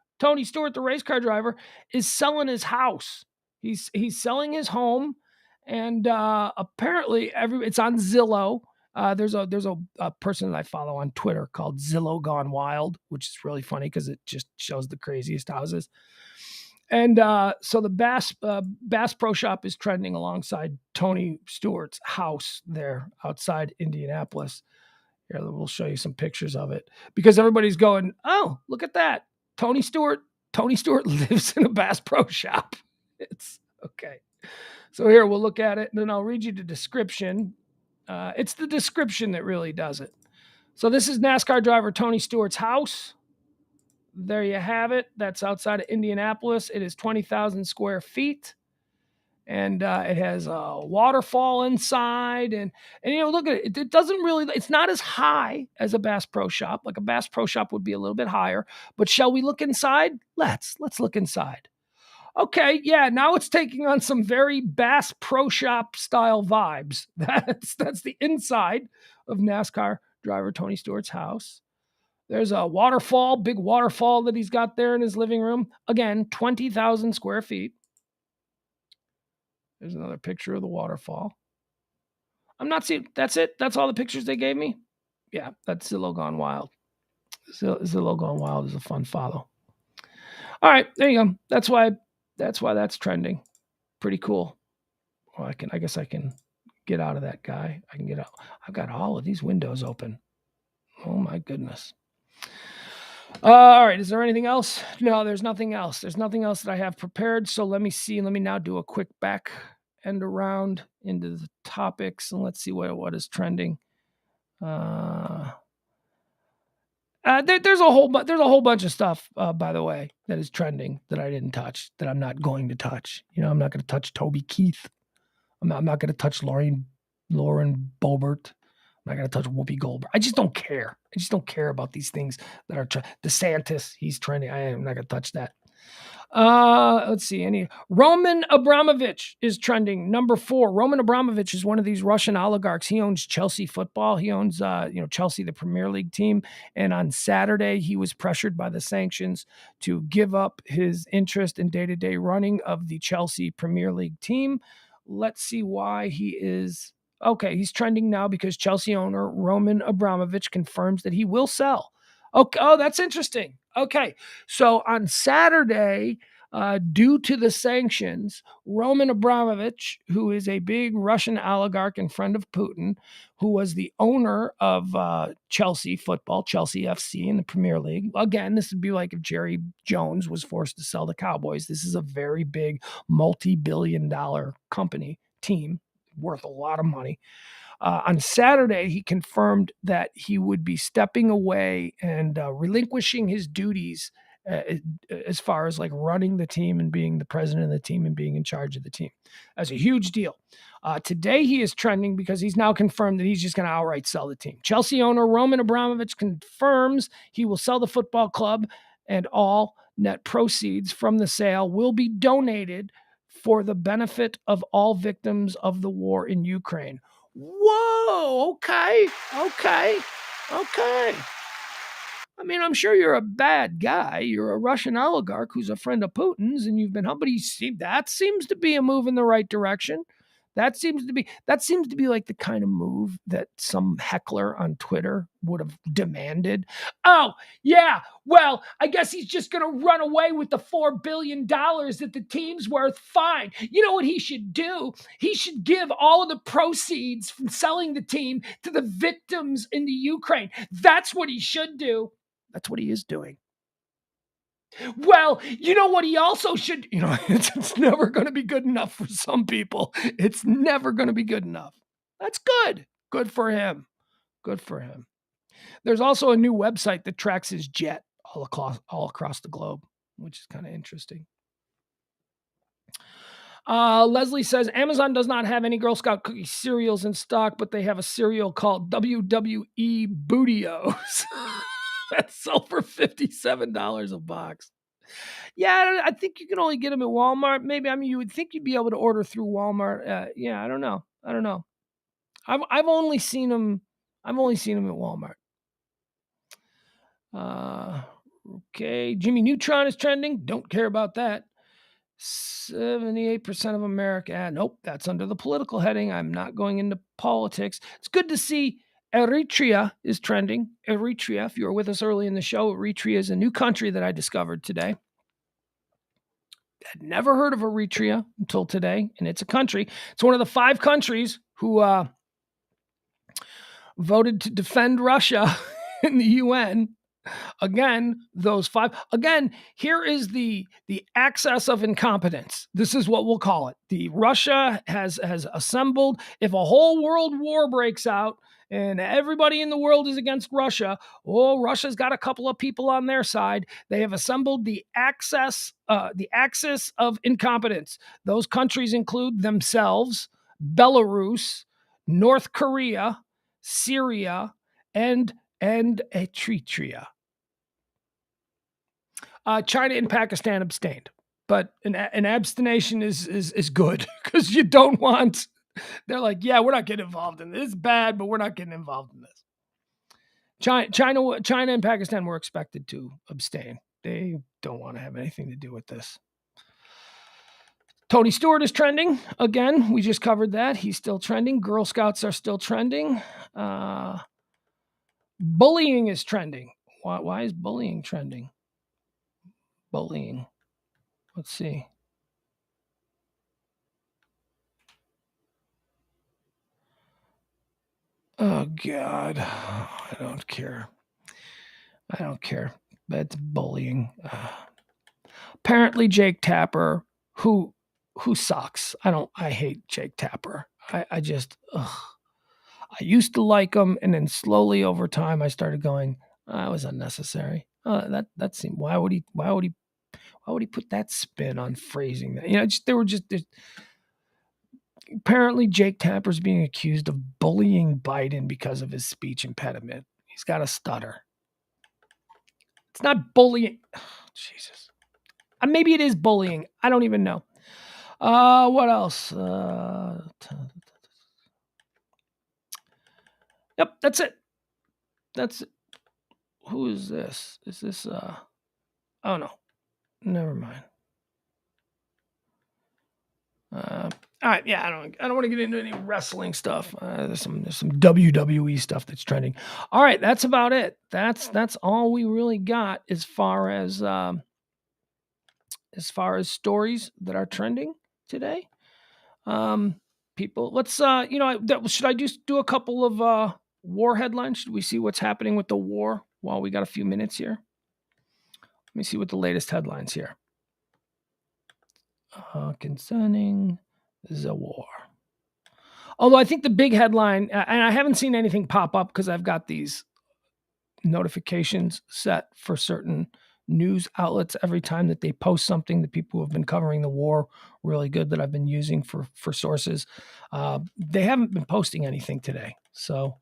is selling his house. He's selling his home. And apparently, it's on Zillow. There's a person that I follow on Twitter called Zillow Gone Wild, which is really funny because it just shows the craziest houses. And so the Bass Pro Shop is trending alongside Tony Stewart's house there outside Indianapolis. Here, we'll show you some pictures of it because everybody's going, oh, look at that. Tony Stewart lives in a Bass Pro Shop. It's okay. So here, we'll look at it, and then I'll read you the description. It's the description that really does it. So this is NASCAR driver Tony Stewart's house. There you have it. That's outside of Indianapolis. It is 20,000 square feet. And it has a waterfall inside. And look at it. It doesn't really, it's not as high as a Bass Pro Shop. Like a Bass Pro Shop would be a little bit higher. But shall we look inside? Let's look inside. Okay, yeah, now it's taking on some very Bass Pro Shop style vibes. That's the inside of NASCAR driver Tony Stewart's house. There's a waterfall, big waterfall that he's got there in his living room. Again, 20,000 square feet. There's another picture of the waterfall. I'm not seeing, that's it? That's all the pictures they gave me? Yeah, that's Zillow Gone Wild. Zillow Gone Wild is a fun follow. All right, there you go. That's why that's trending. Pretty cool. Well, I guess I can get out of that guy. I can get out. I've got all of these windows open. Oh my goodness. All right. Is there anything else? No, there's nothing else. There's nothing else that I have prepared. So let me see. Let me now do a quick back end around into the topics, and let's see what is trending. There's a whole bunch of stuff, by the way, that is trending that I didn't touch, that I'm not going to touch. I'm not going to touch Toby Keith. I'm not going to touch Lauren Boebert. I'm not going to touch Whoopi Goldberg. I just don't care. I just don't care about these things that are DeSantis. He's trending. I am not going to touch that. Let's see. Roman Abramovich is trending. Number 4. Roman Abramovich is one of these Russian oligarchs. He owns Chelsea football. He owns, Chelsea, the Premier League team. And on Saturday, he was pressured by the sanctions to give up his interest in day-to-day running of the Chelsea Premier League team. Let's see why he is. Okay, he's trending now because Chelsea owner Roman Abramovich confirms that he will sell. Okay, that's interesting. Okay, so on Saturday, due to the sanctions, Roman Abramovich, who is a big Russian oligarch and friend of Putin, who was the owner of Chelsea football, Chelsea FC in the Premier League. Again, this would be like if Jerry Jones was forced to sell the Cowboys. This is a very big multi-billion-dollar company team worth a lot of money. On Saturday, he confirmed that he would be stepping away and relinquishing his duties as far as like running the team and being the president of the team and being in charge of the team. That's a huge deal. Today, he is trending because he's now confirmed that he's just going to outright sell the team. Chelsea owner Roman Abramovich confirms he will sell the football club, and all net proceeds from the sale will be donated for the benefit of all victims of the war in Ukraine. Whoa, okay. I mean, I'm sure you're a bad guy. You're a Russian oligarch who's a friend of Putin's, and you've been humbled. That seems to be a move in the right direction. That seems to be like the kind of move that some heckler on Twitter would have demanded. Oh, yeah, well, I guess he's just going to run away with the $4 billion that the team's worth. Fine. You know what he should do? He should give all of the proceeds from selling the team to the victims in the Ukraine. That's what he should do. That's what he is doing. Well, you know what he also should, it's never going to be good enough for some people. It's never going to be good enough. That's good. Good for him. Good for him. There's also a new website that tracks his jet all across the globe, which is kind of interesting. Leslie says Amazon does not have any Girl Scout cookie cereals in stock, but they have a cereal called WWE Bootios. That's sold for $57 a box. Yeah, I think you can only get them at Walmart. Maybe, you would think you'd be able to order through Walmart. Yeah, I don't know. I've only seen them at Walmart. Okay, Jimmy Neutron is trending. Don't care about that. 78% of America. Nope, that's under the political heading. I'm not going into politics. It's good to see Eritrea is trending. Eritrea, if you were with us early in the show, Eritrea is a new country that I discovered today. I'd never heard of Eritrea until today, and it's a country. It's one of the 5 countries who voted to defend Russia in the UN. Again, those 5. Again, here is the access of incompetence. This is what we'll call it. The Russia has assembled. If a whole world war breaks out and everybody in the world is against Russia, Russia's got a couple of people on their side. They have assembled the axis of incompetence. Those countries include themselves, Belarus, North Korea, Syria, and Eritrea. China and Pakistan abstained, but an abstination is good because you don't want. They're like, yeah, we're not getting involved in this. It's bad, but we're not getting involved in this. China and Pakistan were expected to abstain. They don't want to have anything to do with this. Tony Stewart is trending again. We just covered that. He's still trending. Girl Scouts are still trending. Bullying is trending. Why is bullying trending? Bullying. Let's see. Oh, God. I don't care. That's bullying. Apparently, Jake Tapper, who sucks. I hate Jake Tapper. I used to like him, and then slowly over time, I started going, that was unnecessary. That seemed. Why would he put that spin on phrasing that? Apparently Jake Tapper's being accused of bullying Biden because of his speech impediment. He's got a stutter. It's not bullying. Oh, Jesus. Maybe it is bullying. I don't even know. What else? Yep, that's it. Who is this? Is this oh no. Never mind. All right, yeah, I don't want to get into any wrestling stuff. There's some WWE stuff that's trending. All right, that's about it. That's all we really got as far as stories that are trending today. People, let's should I just do a couple of war headlines? Should we see what's happening with the war while we got a few minutes here? Let me see what the latest headlines here. Concerning the war. Although I think the big headline, and I haven't seen anything pop up because I've got these notifications set for certain news outlets every time that they post something. The people who have been covering the war really good that I've been using for sources. They haven't been posting anything today. So,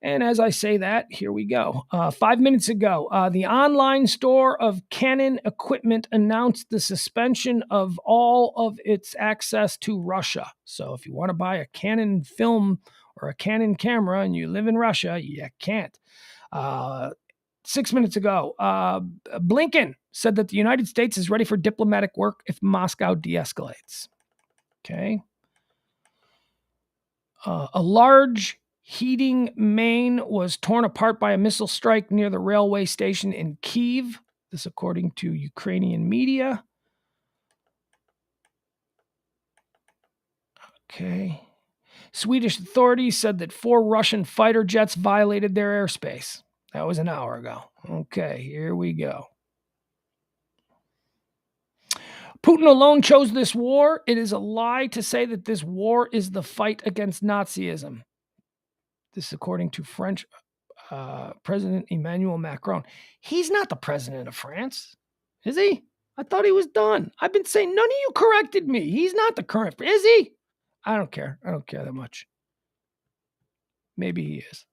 and as I say that, here we go. 5 minutes ago, the online store of Canon equipment announced the suspension of all of its access to Russia. So if you want to buy a Canon film or a Canon camera and you live in Russia, you can't. 6 minutes ago, Blinken said that the United States is ready for diplomatic work if Moscow de-escalates. Okay. A large heating main was torn apart by a missile strike near the railway station in Kyiv. This according to Ukrainian media. Okay. Swedish authorities said that 4 Russian fighter jets violated their airspace. That was an hour ago. Okay, here we go. Putin alone chose this war. It is a lie to say that this war is the fight against Nazism. This is according to French President Emmanuel Macron. He's not the president of France, is he? I thought he was done. I've been saying, none of you corrected me. He's not the current, is he? I don't care. I don't care that much. Maybe he is.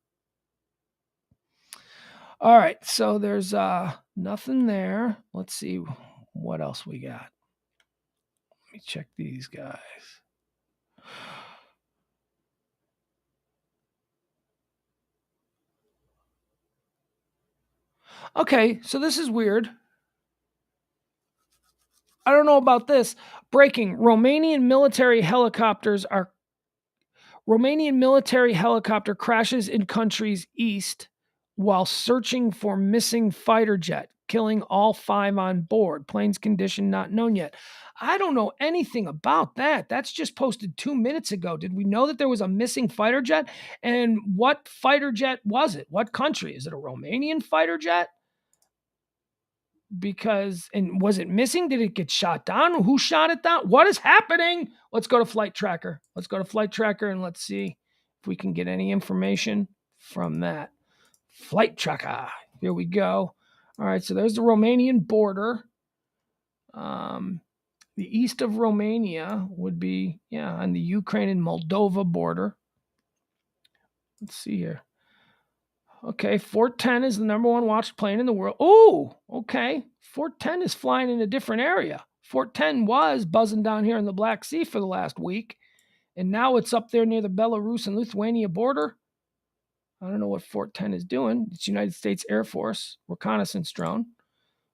All right, so there's nothing there. Let's see what else we got. Let me check these guys. Okay, so this is weird. I don't know about this. Breaking. Romanian military helicopter crashes in country's east while searching for missing fighter jet, killing all 5 on board. Plane's condition not known yet. I don't know anything about that. That's just posted 2 minutes ago. Did we know that there was a missing fighter jet? And what fighter jet was it? What country? Is it a Romanian fighter jet? And was it missing? Did it get shot down? Who shot it down? What is happening? Let's go to Flight Tracker. And let's see if we can get any information from that. Flight Tracker. Here we go. All right, so there's the Romanian border. The east of Romania would be, on the Ukraine and Moldova border. Let's see here. Okay, Fort 10 is the number one watched plane in the world. Oh, okay. Fort 10 is flying in a different area. Fort 10 was buzzing down here in the Black Sea for the last week, and now it's up there near the Belarus and Lithuania border. I don't know what Fort 10 is doing. It's United States Air Force reconnaissance drone.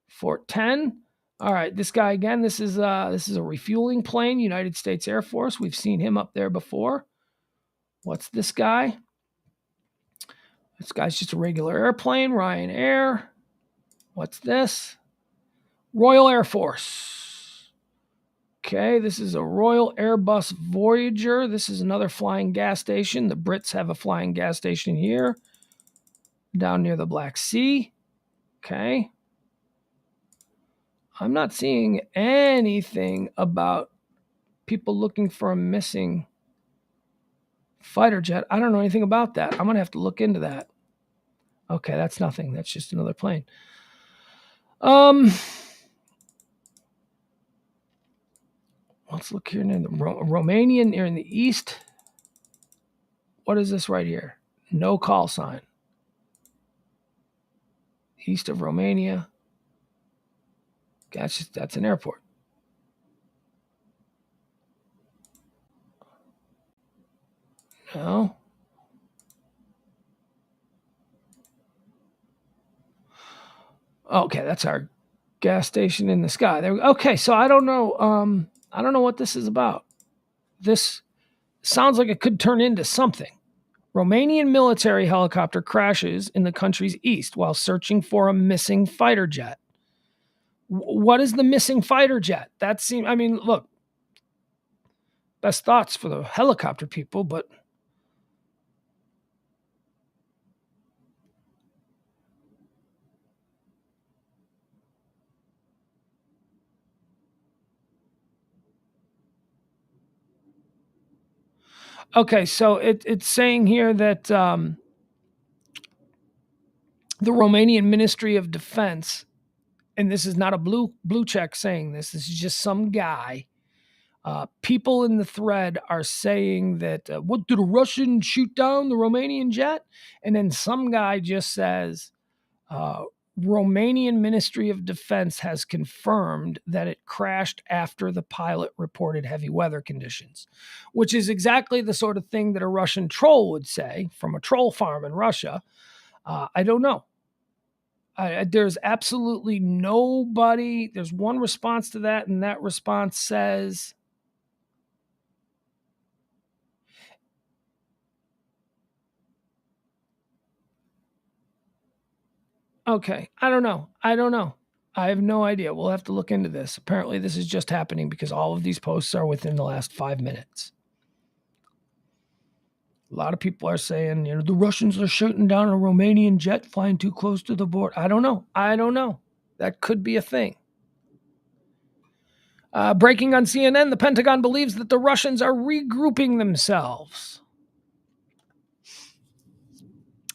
Fort 10. All right, this guy again. This is a refueling plane, United States Air Force. We've seen him up there before. What's this guy? This guy's just a regular airplane, Ryanair. What's this? Royal Air Force. Okay, this is a Royal Airbus Voyager. This is another flying gas station. The Brits have a flying gas station here, down near the Black Sea. Okay. I'm not seeing anything about people looking for a missing fighter jet. I don't know anything about that. I'm going to have to look into that. Okay, that's nothing. That's just another plane. Let's look here near the Romanian near in the east. What is this right here? No call sign. East of Romania. That's an airport. No. Okay, that's our gas station in the sky. There. Okay, so I don't know. I don't know what this is about. This sounds like it could turn into something. Romanian military helicopter crashes in the country's east while searching for a missing fighter jet. What is the missing fighter jet? That seems. I mean, look. Best thoughts for the helicopter people, but. Okay, so it's saying here that the Romanian Ministry of Defense, and this is not a blue check saying this is just some guy. People in the thread are saying that, what, did a Russian shoot down the Romanian jet? And then some guy just says, Romanian Ministry of Defense has confirmed that it crashed after the pilot reported heavy weather conditions, which is exactly the sort of thing that a Russian troll would say from a troll farm in Russia. I don't know. There's absolutely nobody. There's one response to that, and that response says, okay, I don't know. I have no idea. We'll have to look into this. Apparently, this is just happening because all of these posts are within the last 5 minutes. A lot of people are saying, the Russians are shooting down a Romanian jet flying too close to the border. I don't know. That could be a thing. Breaking on CNN, the Pentagon believes that the Russians are regrouping themselves.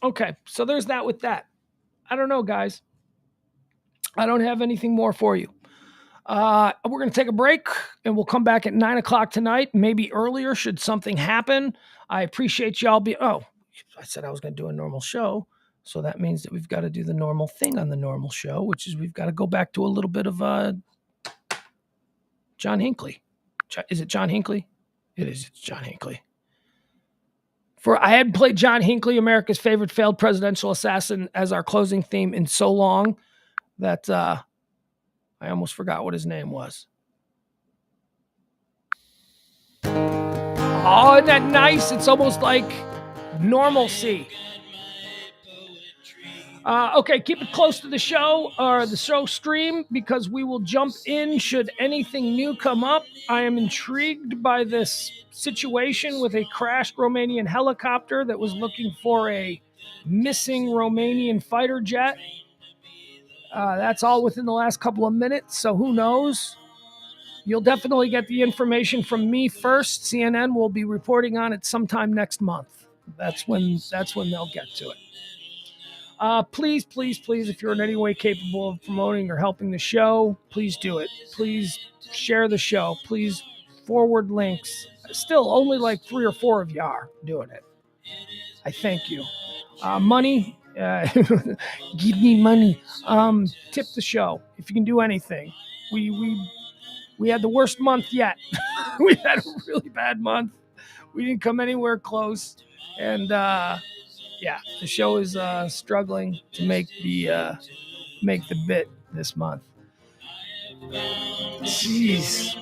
Okay, so there's that with that. I don't know, guys. I don't have anything more for you. We're going to take a break, and we'll come back at 9 o'clock tonight, maybe earlier should something happen. I appreciate y'all I said I was going to do a normal show, so that means that we've got to do the normal thing on the normal show, which is we've got to go back to a little bit of John Hinckley. Is it John Hinckley? It is. It's John Hinckley. I hadn't played John Hinckley, America's favorite failed presidential assassin, as our closing theme in so long that I almost forgot what his name was. Oh, isn't that nice? It's almost like normalcy. Okay, keep it close to the show or the show stream because we will jump in should anything new come up. I am intrigued by this situation with a crashed Romanian helicopter that was looking for a missing Romanian fighter jet. That's all within the last couple of minutes, so who knows? You'll definitely get the information from me first. CNN will be reporting on it sometime next month. That's when they'll get to it. Please, if you're in any way capable of promoting or helping the show, please do it. Please share the show. Please forward links. Still, only like 3 or 4 of you are doing it. I thank you. Money, give me money. Tip the show if you can do anything. We had the worst month yet. We had a really bad month. We didn't come anywhere close, and yeah, the show is struggling to make the bit this month. Jeez,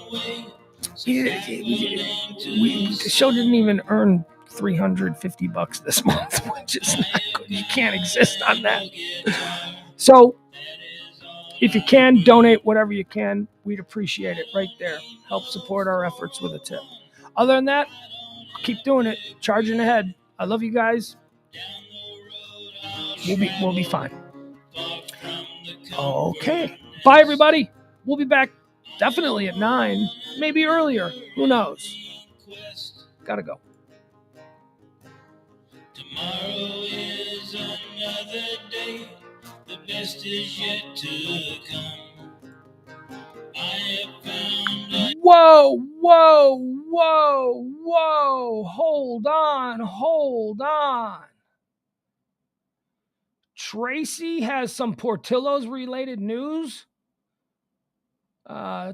the show didn't even earn $350 this month, which is not good. You can't exist on that. So, if you can donate whatever you can, we'd appreciate it right there. Help support our efforts with a tip. Other than that, keep doing it. Charging ahead. I love you guys. We'll be fine. Okay. Bye, everybody. We'll be back definitely at 9, maybe earlier. Who knows? Gotta go. Tomorrow is another day. The best is yet to come. I have found Whoa. Hold on. Tracy has some Portillo's related news.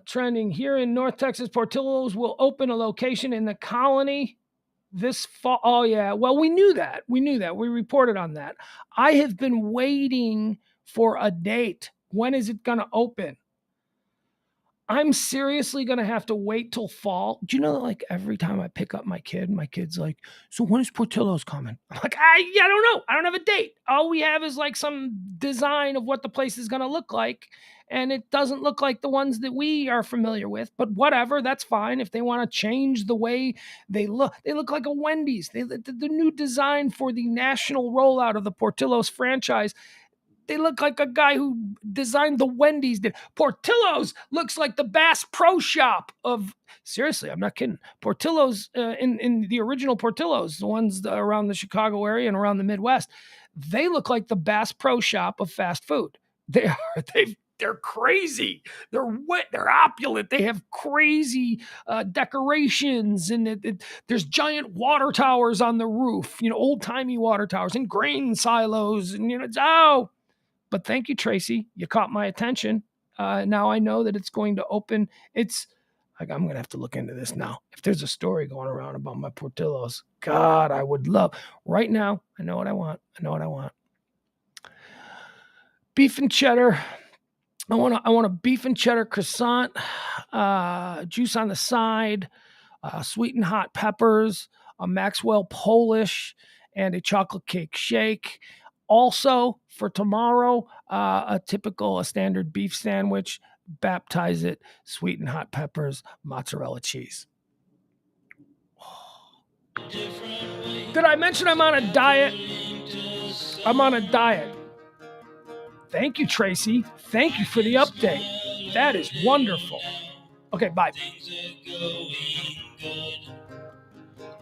Trending here in North Texas, Portillo's will open a location in the Colony this fall. Oh, yeah. Well, we knew that. We reported on that. I have been waiting for a date. When is it going to open? I'm seriously going to have to wait till fall. Do you know that, like, every time I pick up my kid's like, so when is Portillo's coming? I'm like, I don't know. I don't have a date. All we have is like some design of what the place is going to look like. And it doesn't look like the ones that we are familiar with, but whatever, that's fine. If they want to change the way they look like a Wendy's. The new design for the national rollout of the Portillo's franchise, they look like a guy who designed the Wendy's did. Portillo's looks like the Bass Pro Shop of, seriously, I'm not kidding. Portillo's, in the original Portillo's, the ones around the Chicago area and around the Midwest, they look like the Bass Pro Shop of fast food. They're crazy. They're wet. They're opulent. They have crazy decorations, and there's giant water towers on the roof. Old timey water towers and grain silos, and But thank you, Tracy. You caught my attention. Now I know that it's going to open. It's like, I'm going to have to look into this now. If there's a story going around about my Portillo's, God, I would love. Right now, I know what I want. Beef and cheddar. I want a beef and cheddar croissant, juice on the side, sweet and hot peppers, a Maxwell Polish, and a chocolate cake shake. Also, for tomorrow, a standard beef sandwich, baptize it, sweet and hot peppers, mozzarella cheese. Did I mention I'm on a diet? I'm on a diet. Thank you, Tracy. Thank you for the update. That is wonderful. Okay, bye.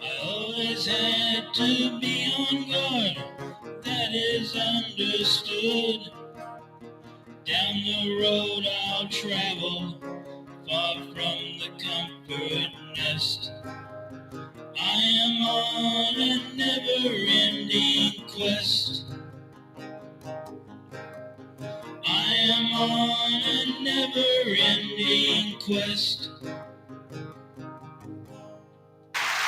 I always had to be on guard. That is understood. Down the road I'll travel, far from the comfort nest. I am on a never-ending quest. I am on a never-ending quest.